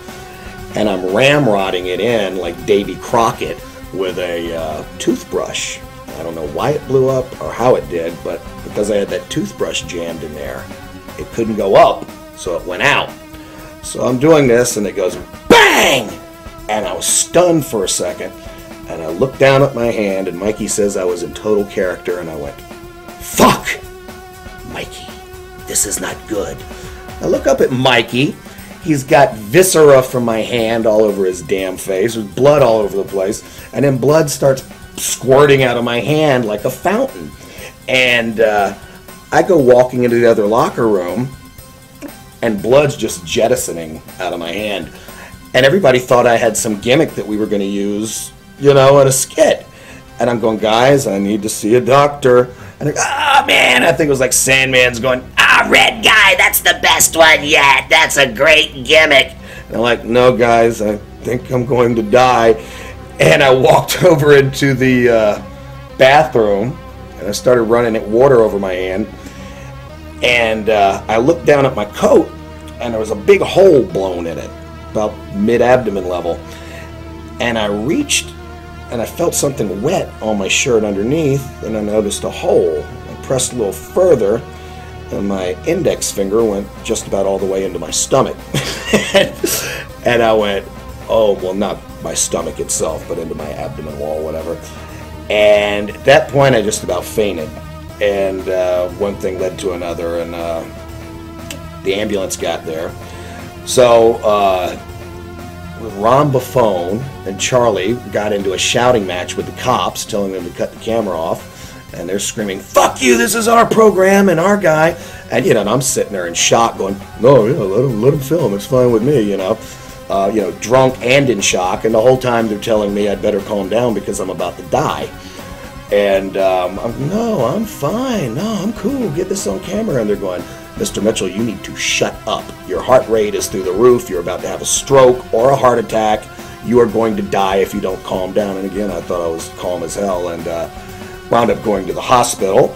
And I'm ramrodding it in like Davy Crockett with a toothbrush. I don't know why it blew up or how it did, but because I had that toothbrush jammed in there, it couldn't go up, so it went out. So I'm doing this, and it goes BANG! And I was stunned for a second, and I looked down at my hand, and Mikey says I was in total character, and I went, "Fuck! Mikey, this is not good." I look up at Mikey. He's got viscera from my hand all over his damn face. There's blood all over the place. And then blood starts squirting out of my hand like a fountain. And I go walking into the other locker room, and blood's just jettisoning out of my hand. And everybody thought I had some gimmick that we were going to use, in a skit. And I'm going, "Guys, I need to see a doctor." And they're, "Oh, man," I think it was like Sandman's going, "Red Guy, that's the best one yet. That's a great gimmick." And I'm like, "No, guys, I think I'm going to die." And I walked over into the bathroom, and I started running water over my hand. And I looked down at my coat, and there was a big hole blown in it, about mid-abdomen level. And I reached, and I felt something wet on my shirt underneath, and I noticed a hole. I pressed a little further, and my index finger went just about all the way into my stomach. And I went, oh, well, not my stomach itself, but into my abdomen wall, whatever. And at that point, I just about fainted. And one thing led to another, and the ambulance got there. So Ron Buffone and Charlie got into a shouting match with the cops, telling them to cut the camera off. And they're screaming, "Fuck you, this is our program and our guy." And, and I'm sitting there in shock going, "No, let him film, it's fine with me, drunk and in shock. And the whole time they're telling me I'd better calm down because I'm about to die. And no, I'm fine. No, I'm cool. Get this on camera. And they're going, "Mr. Mitchell, you need to shut up. Your heart rate is through the roof. You're about to have a stroke or a heart attack. You are going to die if you don't calm down." And again, I thought I was calm as hell, and wound up going to the hospital.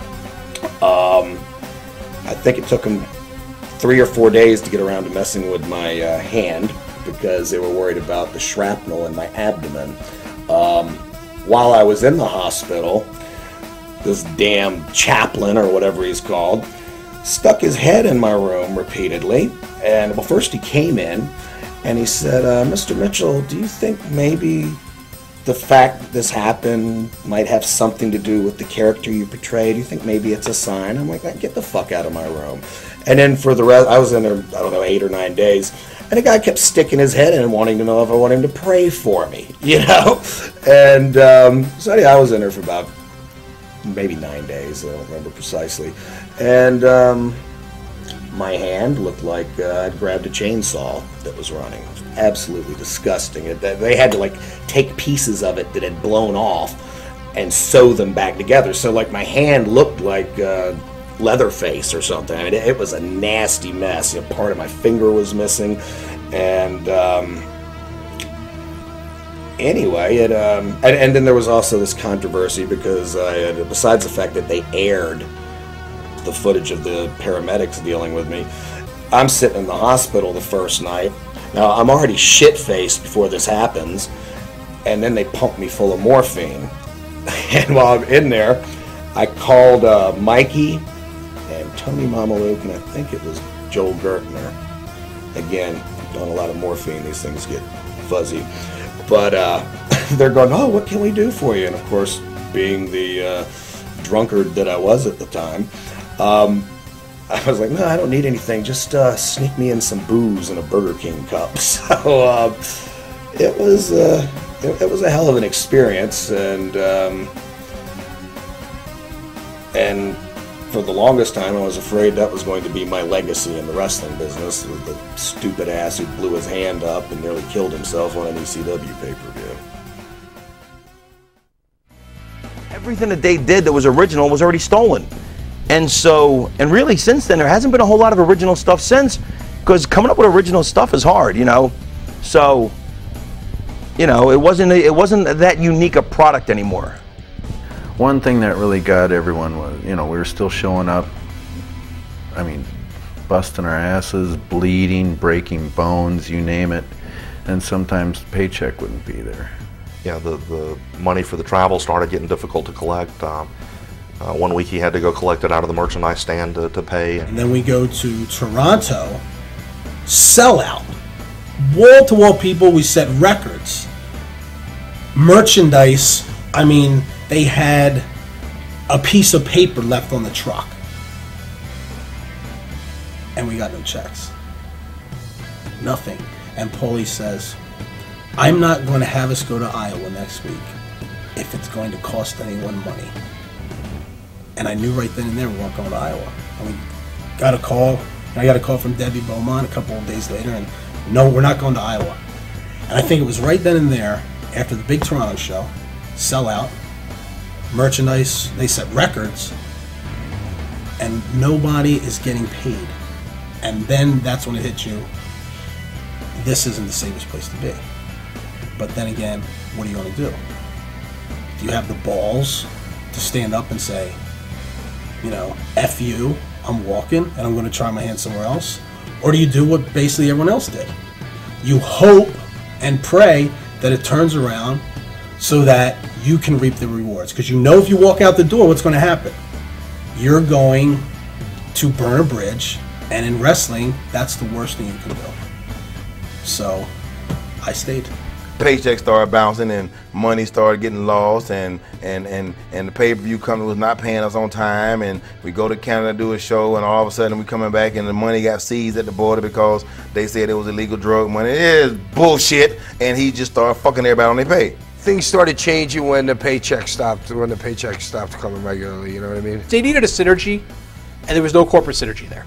I think it took them 3 or 4 days to get around to messing with my hand. because they were worried about the shrapnel in my abdomen. While I was in the hospital, this damn chaplain, or whatever he's called, stuck his head in my room repeatedly. And well, first he came in and he said, Mr. Mitchell, do you think maybe the fact that this happened might have something to do with the character you portray? Do you think maybe it's a sign? I'm like, get the fuck out of my room. And then for the rest, I was in there, I don't know, 8 or 9 days. And the guy kept sticking his head in and wanting to know if I want him to pray for me, you know? And so yeah, I was in there for about maybe 9 days, I don't remember precisely. And my hand looked like I'd grabbed a chainsaw that was running. Absolutely disgusting. They had to like take pieces of it that had blown off and sew them back together. So like my hand looked like Leatherface or something. I mean, it was a nasty mess. You know, part of my finger was missing, and anyway, and then there was also this controversy because besides the fact that they aired the footage of the paramedics dealing with me, I'm sitting in the hospital the first night. Now I'm already shit-faced before this happens, and then they pump me full of morphine. And while I'm in there, I called Mikey and Tony Mamaluke, and I think it was Joel Gertner. Again, on a lot of morphine, these things get fuzzy. But they're going, oh, what can we do for you? And of course, being the drunkard that I was at the time, I was like, no, I don't need anything. Just sneak me in some booze in a Burger King cup. So it was a hell of an experience, and for the longest time, I was afraid that was going to be my legacy in the wrestling business. With the stupid ass who blew his hand up and nearly killed himself on an ECW pay-per-view. Everything that they did that was original was already stolen. And so, and really since then, there hasn't been a whole lot of original stuff since, because coming up with original stuff is hard, you know? So, you know, it wasn't that unique a product anymore. One thing that really got everyone was, you know, we were still showing up, I mean, busting our asses, bleeding, breaking bones, you name it, and sometimes the paycheck wouldn't be there. Yeah, the money for the travel started getting difficult to collect. One week he had to go collect it out of the merchandise stand to pay. And then we go to Toronto, sellout, wall-to-wall people, we set records. Merchandise, I mean, they had a piece of paper left on the truck. And we got no checks. Nothing. And Paulie says, I'm not going to have us go to Iowa next week if it's going to cost anyone money. And I knew right then and there we weren't going to Iowa. And we got a call. I got a call from Debbie Beaumont a couple of days later, and no, we're not going to Iowa. And I think it was right then and there, after the big Toronto show, sellout, merchandise, they set records, and nobody is getting paid. And then that's when it hits you, this isn't the safest place to be. But then again, what are you going to do? Do you have the balls to stand up and say, you know, F you, I'm walking and I'm going to try my hand somewhere else? Or do you do what basically everyone else did? You hope and pray that it turns around so that you can reap the rewards. Because you know if you walk out the door, what's going to happen? You're going to burn a bridge, and in wrestling, that's the worst thing you can do. So, I stayed. Paychecks started bouncing and money started getting lost, and the pay-per-view company was not paying us on time, and we go to Canada to do a show, and all of a sudden we coming back and the money got seized at the border because they said it was illegal drug money. It is bullshit, and he just started fucking everybody on their pay. Things started changing when the paycheck stopped coming regularly, you know what I mean? They needed a synergy, and there was no corporate synergy there.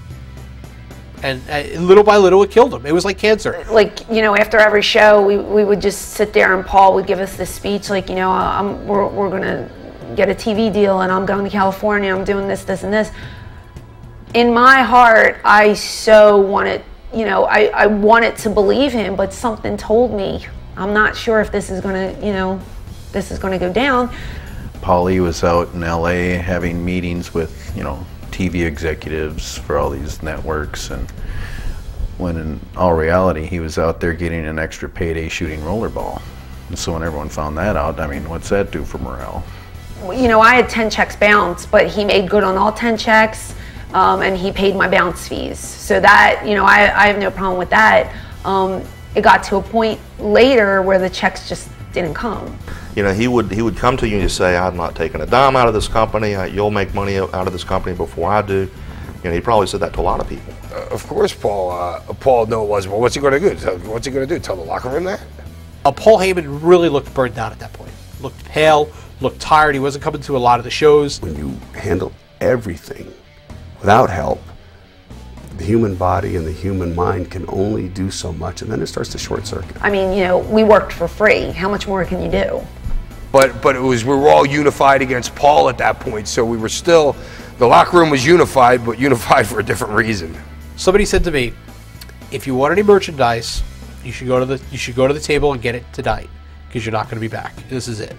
And little by little, it killed them. It was like cancer. Like, you know, after every show, we would just sit there, and Paul would give us this speech, like, you know, we're going to get a TV deal, and I'm going to California, I'm doing this, this, and this. In my heart, I so wanted, you know, I wanted to believe him, but something told me, I'm not sure if this is going to, you know, this is going to go down. Paulie was out in LA having meetings with, you know, TV executives for all these networks, and when in all reality he was out there getting an extra payday shooting rollerball. And so when everyone found that out, I mean, what's that do for morale? You know, I had 10 checks bounced, but he made good on all 10 checks, and he paid my bounce fees. So that, you know, I have no problem with that. It got to a point later where the checks just didn't come. You know, he would come to you and say, "I'm not taking a dime out of this company. You'll make money out of this company before I do." You know, he probably said that to a lot of people. Of course, Paul knew it was. Well, what's he going to do? What's he going to do? Tell the locker room that? Paul Heyman really looked burnt out at that point. Looked pale, looked tired. He wasn't coming to a lot of the shows. When you handle everything without help, the human body and the human mind can only do so much, and then it starts to short circuit. I mean, you know, we worked for free. How much more can you do? But it was, we were all unified against Paul at that point, so we were still, the locker room was unified, but unified for a different reason. Somebody said to me, if you want any merchandise, you should go to the table and get it tonight, because you're not going to be back. This is it.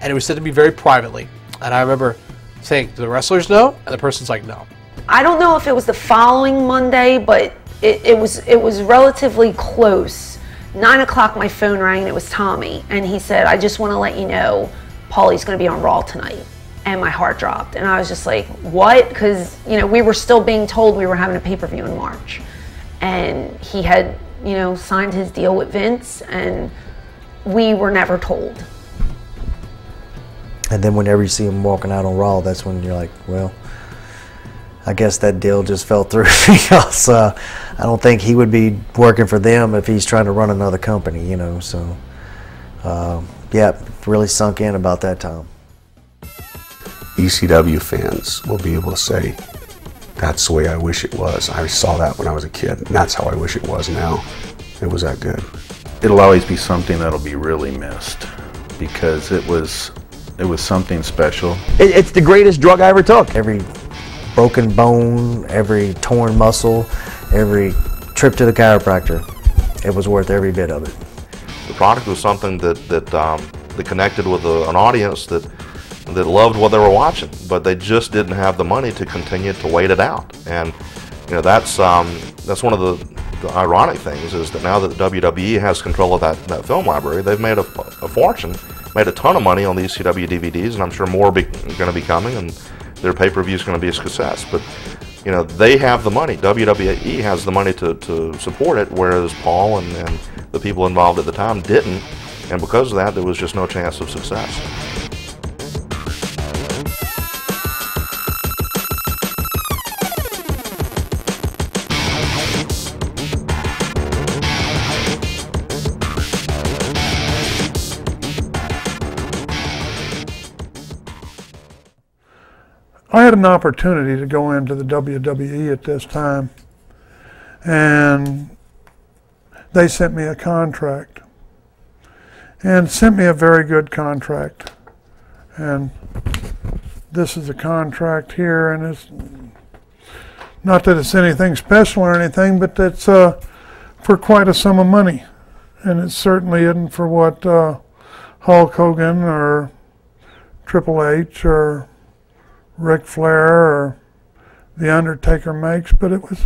And it was said to me very privately. And I remember saying, do the wrestlers know? And the person's like, no. I don't know if it was the following Monday, but it was relatively close. 9 o'clock, my phone rang, and it was Tommy. And he said, I just want to let you know, Paulie's going to be on Raw tonight. And my heart dropped. And I was just like, what? Because, you know, we were still being told we were having a pay-per-view in March. And he had, you know, signed his deal with Vince, and we were never told. And then whenever you see him walking out on Raw, that's when you're like, well, I guess that deal just fell through, because I don't think he would be working for them if he's trying to run another company, you know. So, yeah, really sunk in about that time. ECW fans will be able to say, that's the way I wish it was. I saw that when I was a kid, and that's how I wish it was now. It was that good. It'll always be something that'll be really missed, because it was something special. It's the greatest drug I ever took. Every broken bone, every torn muscle, every trip to the chiropractor, it was worth every bit of it. The product was something that connected with an audience that loved what they were watching, but they just didn't have the money to continue to wait it out. And you know, that's one of the ironic things, is that now that the WWE has control of that film library, they've made a fortune, made a ton of money on the ECW DVDs, and I'm sure more are going to be coming, and their pay-per-view is going to be a success. But you know, they have the money. WWE has the money to support it, whereas Paul and the people involved at the time didn't, and because of that, there was just no chance of success. I had an opportunity to go into the WWE at this time, and they sent me a contract, and sent me a very good contract. And this is a contract here, and it's not that it's anything special or anything, but it's for quite a sum of money, and it certainly isn't for what Hulk Hogan or Triple H or Ric Flair or The Undertaker makes, but it was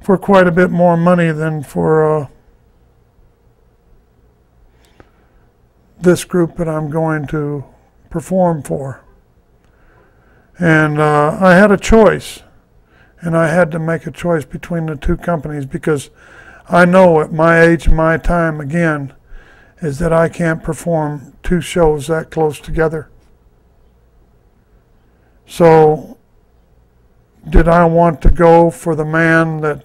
for quite a bit more money than for this group that I'm going to perform for. And I had a choice, and I had to make a choice between the two companies, because I know at my age and my time, again, is that I can't perform two shows that close together. So, did I want to go for the man that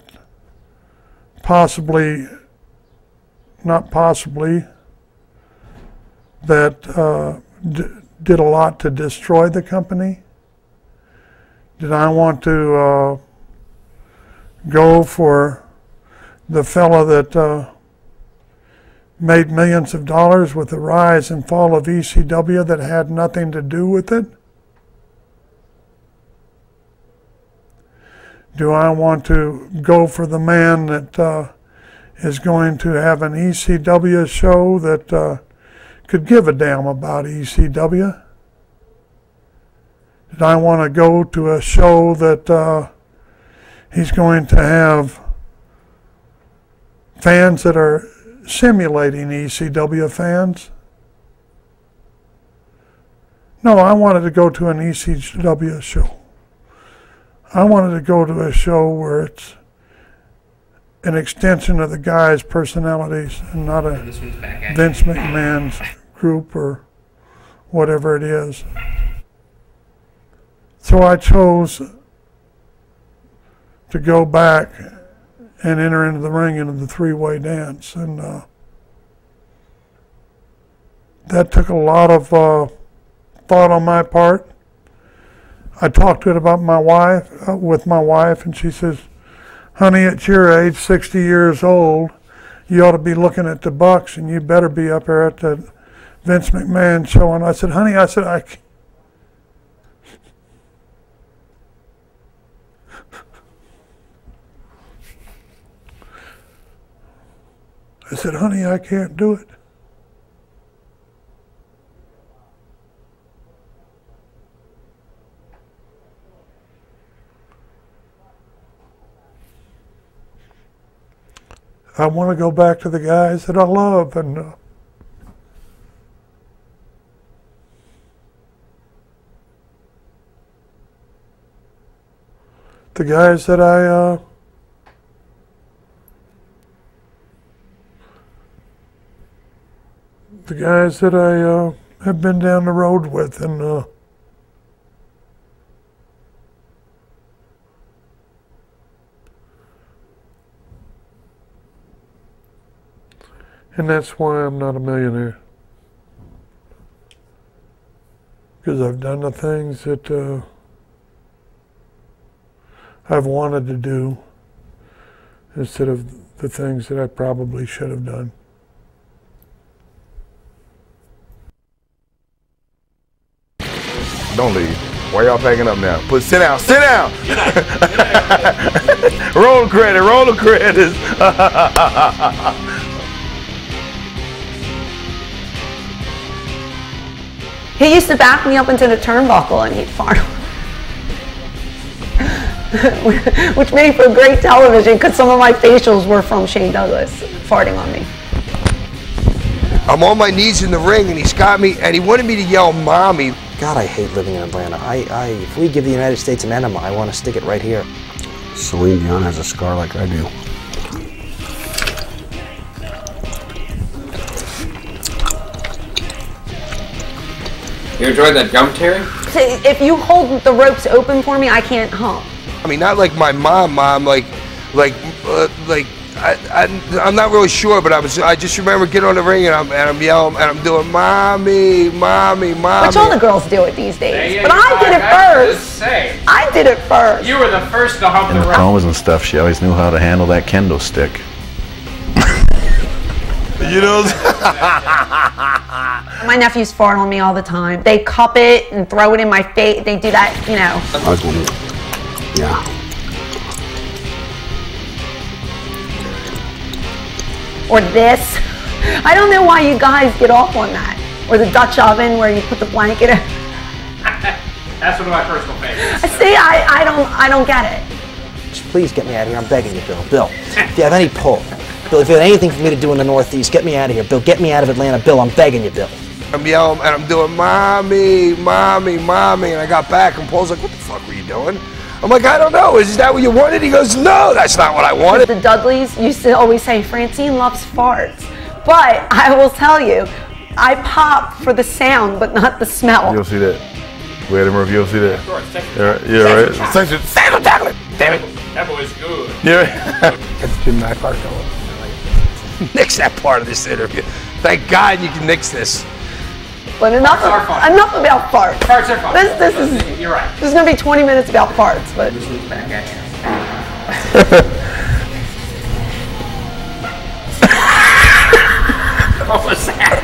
that did a lot to destroy the company? Did I want to go for the fellow that made millions of dollars with the rise and fall of ECW that had nothing to do with it? Do I want to go for the man that is going to have an ECW show that could give a damn about ECW? Did I want to go to a show that he's going to have fans that are simulating ECW fans. No, I wanted to go to an ECW show. I wanted to go to a show where it's an extension of the guys' personalities and not a Vince McMahon's group or whatever it is. So I chose to go back and enter into the ring into the three-way dance, and that took a lot of thought on my part. I talked to it about my wife, with my wife, and she says, "Honey, at your age, 60 years old, you ought to be looking at the Bucks, and you better be up there at the Vince McMahon show." And I said, "Honey," I said, I said, "Honey, I can't do it." I want to go back to the guys that I love, and the guys that I have been down the road with, and that's why I'm not a millionaire. Because I've done the things that I've wanted to do instead of the things that I probably should have done. Don't leave. Why y'all packing up now? Sit down. Sit down. Roll the credit. Roll the credits. He used to back me up into the turnbuckle and he'd fart. Which made for great television because some of my facials were from Shane Douglas farting on me. I'm on my knees in the ring and he's got me, and he wanted me to yell "mommy." God, I hate living in Atlanta. If we give the United States an enema, I want to stick it right here. Celine Dion has a scar like I do. You enjoyed that gum, Terry? If you hold the ropes open for me, I can't hump. I mean, not like my mom, like I'm not really sure, but I just remember getting on the ring and I'm yelling and I'm doing "mommy, mommy, mommy." Which all the girls do it these days. Yeah, but I did it first. I did it first. You were the first to hump In the the rope. promos and stuff, she always knew how to handle that kendo stick. You know? My nephews fart on me all the time. They cup it and throw it in my face. They do that, you know. I was wondering. Yeah. Or this. I don't know why you guys get off on that. Or the Dutch oven where you put the blanket in. That's one of my personal favorites. See, I don't get it. Just please get me out of here. I'm begging you, Bill. Bill, if you have any pull, Bill, if you have anything for me to do in the Northeast, get me out of here. Bill, get me out of Atlanta. Bill, I'm begging you, Bill. I'm yelling and I'm doing "mommy, mommy, mommy," and I got back and Paul's like, "What the fuck were you doing?" I'm like, "I don't know. Is that what you wanted?" He goes, "No, that's not what I wanted." The Dudleys used to always say, "Francine loves farts." But I will tell you, I pop for the sound, but not the smell. You don't see that. Wait a minute, you don't see that. Yeah, right. Central chocolate. Damn it. That boy's good. Yeah. It's Jim McCarthy. Nix that part of this interview. Thank God you can nix this. But enough about farts. Farts are fun. This is, you're right. This is gonna be 20 minutes about farts, but. Back at you. What was that?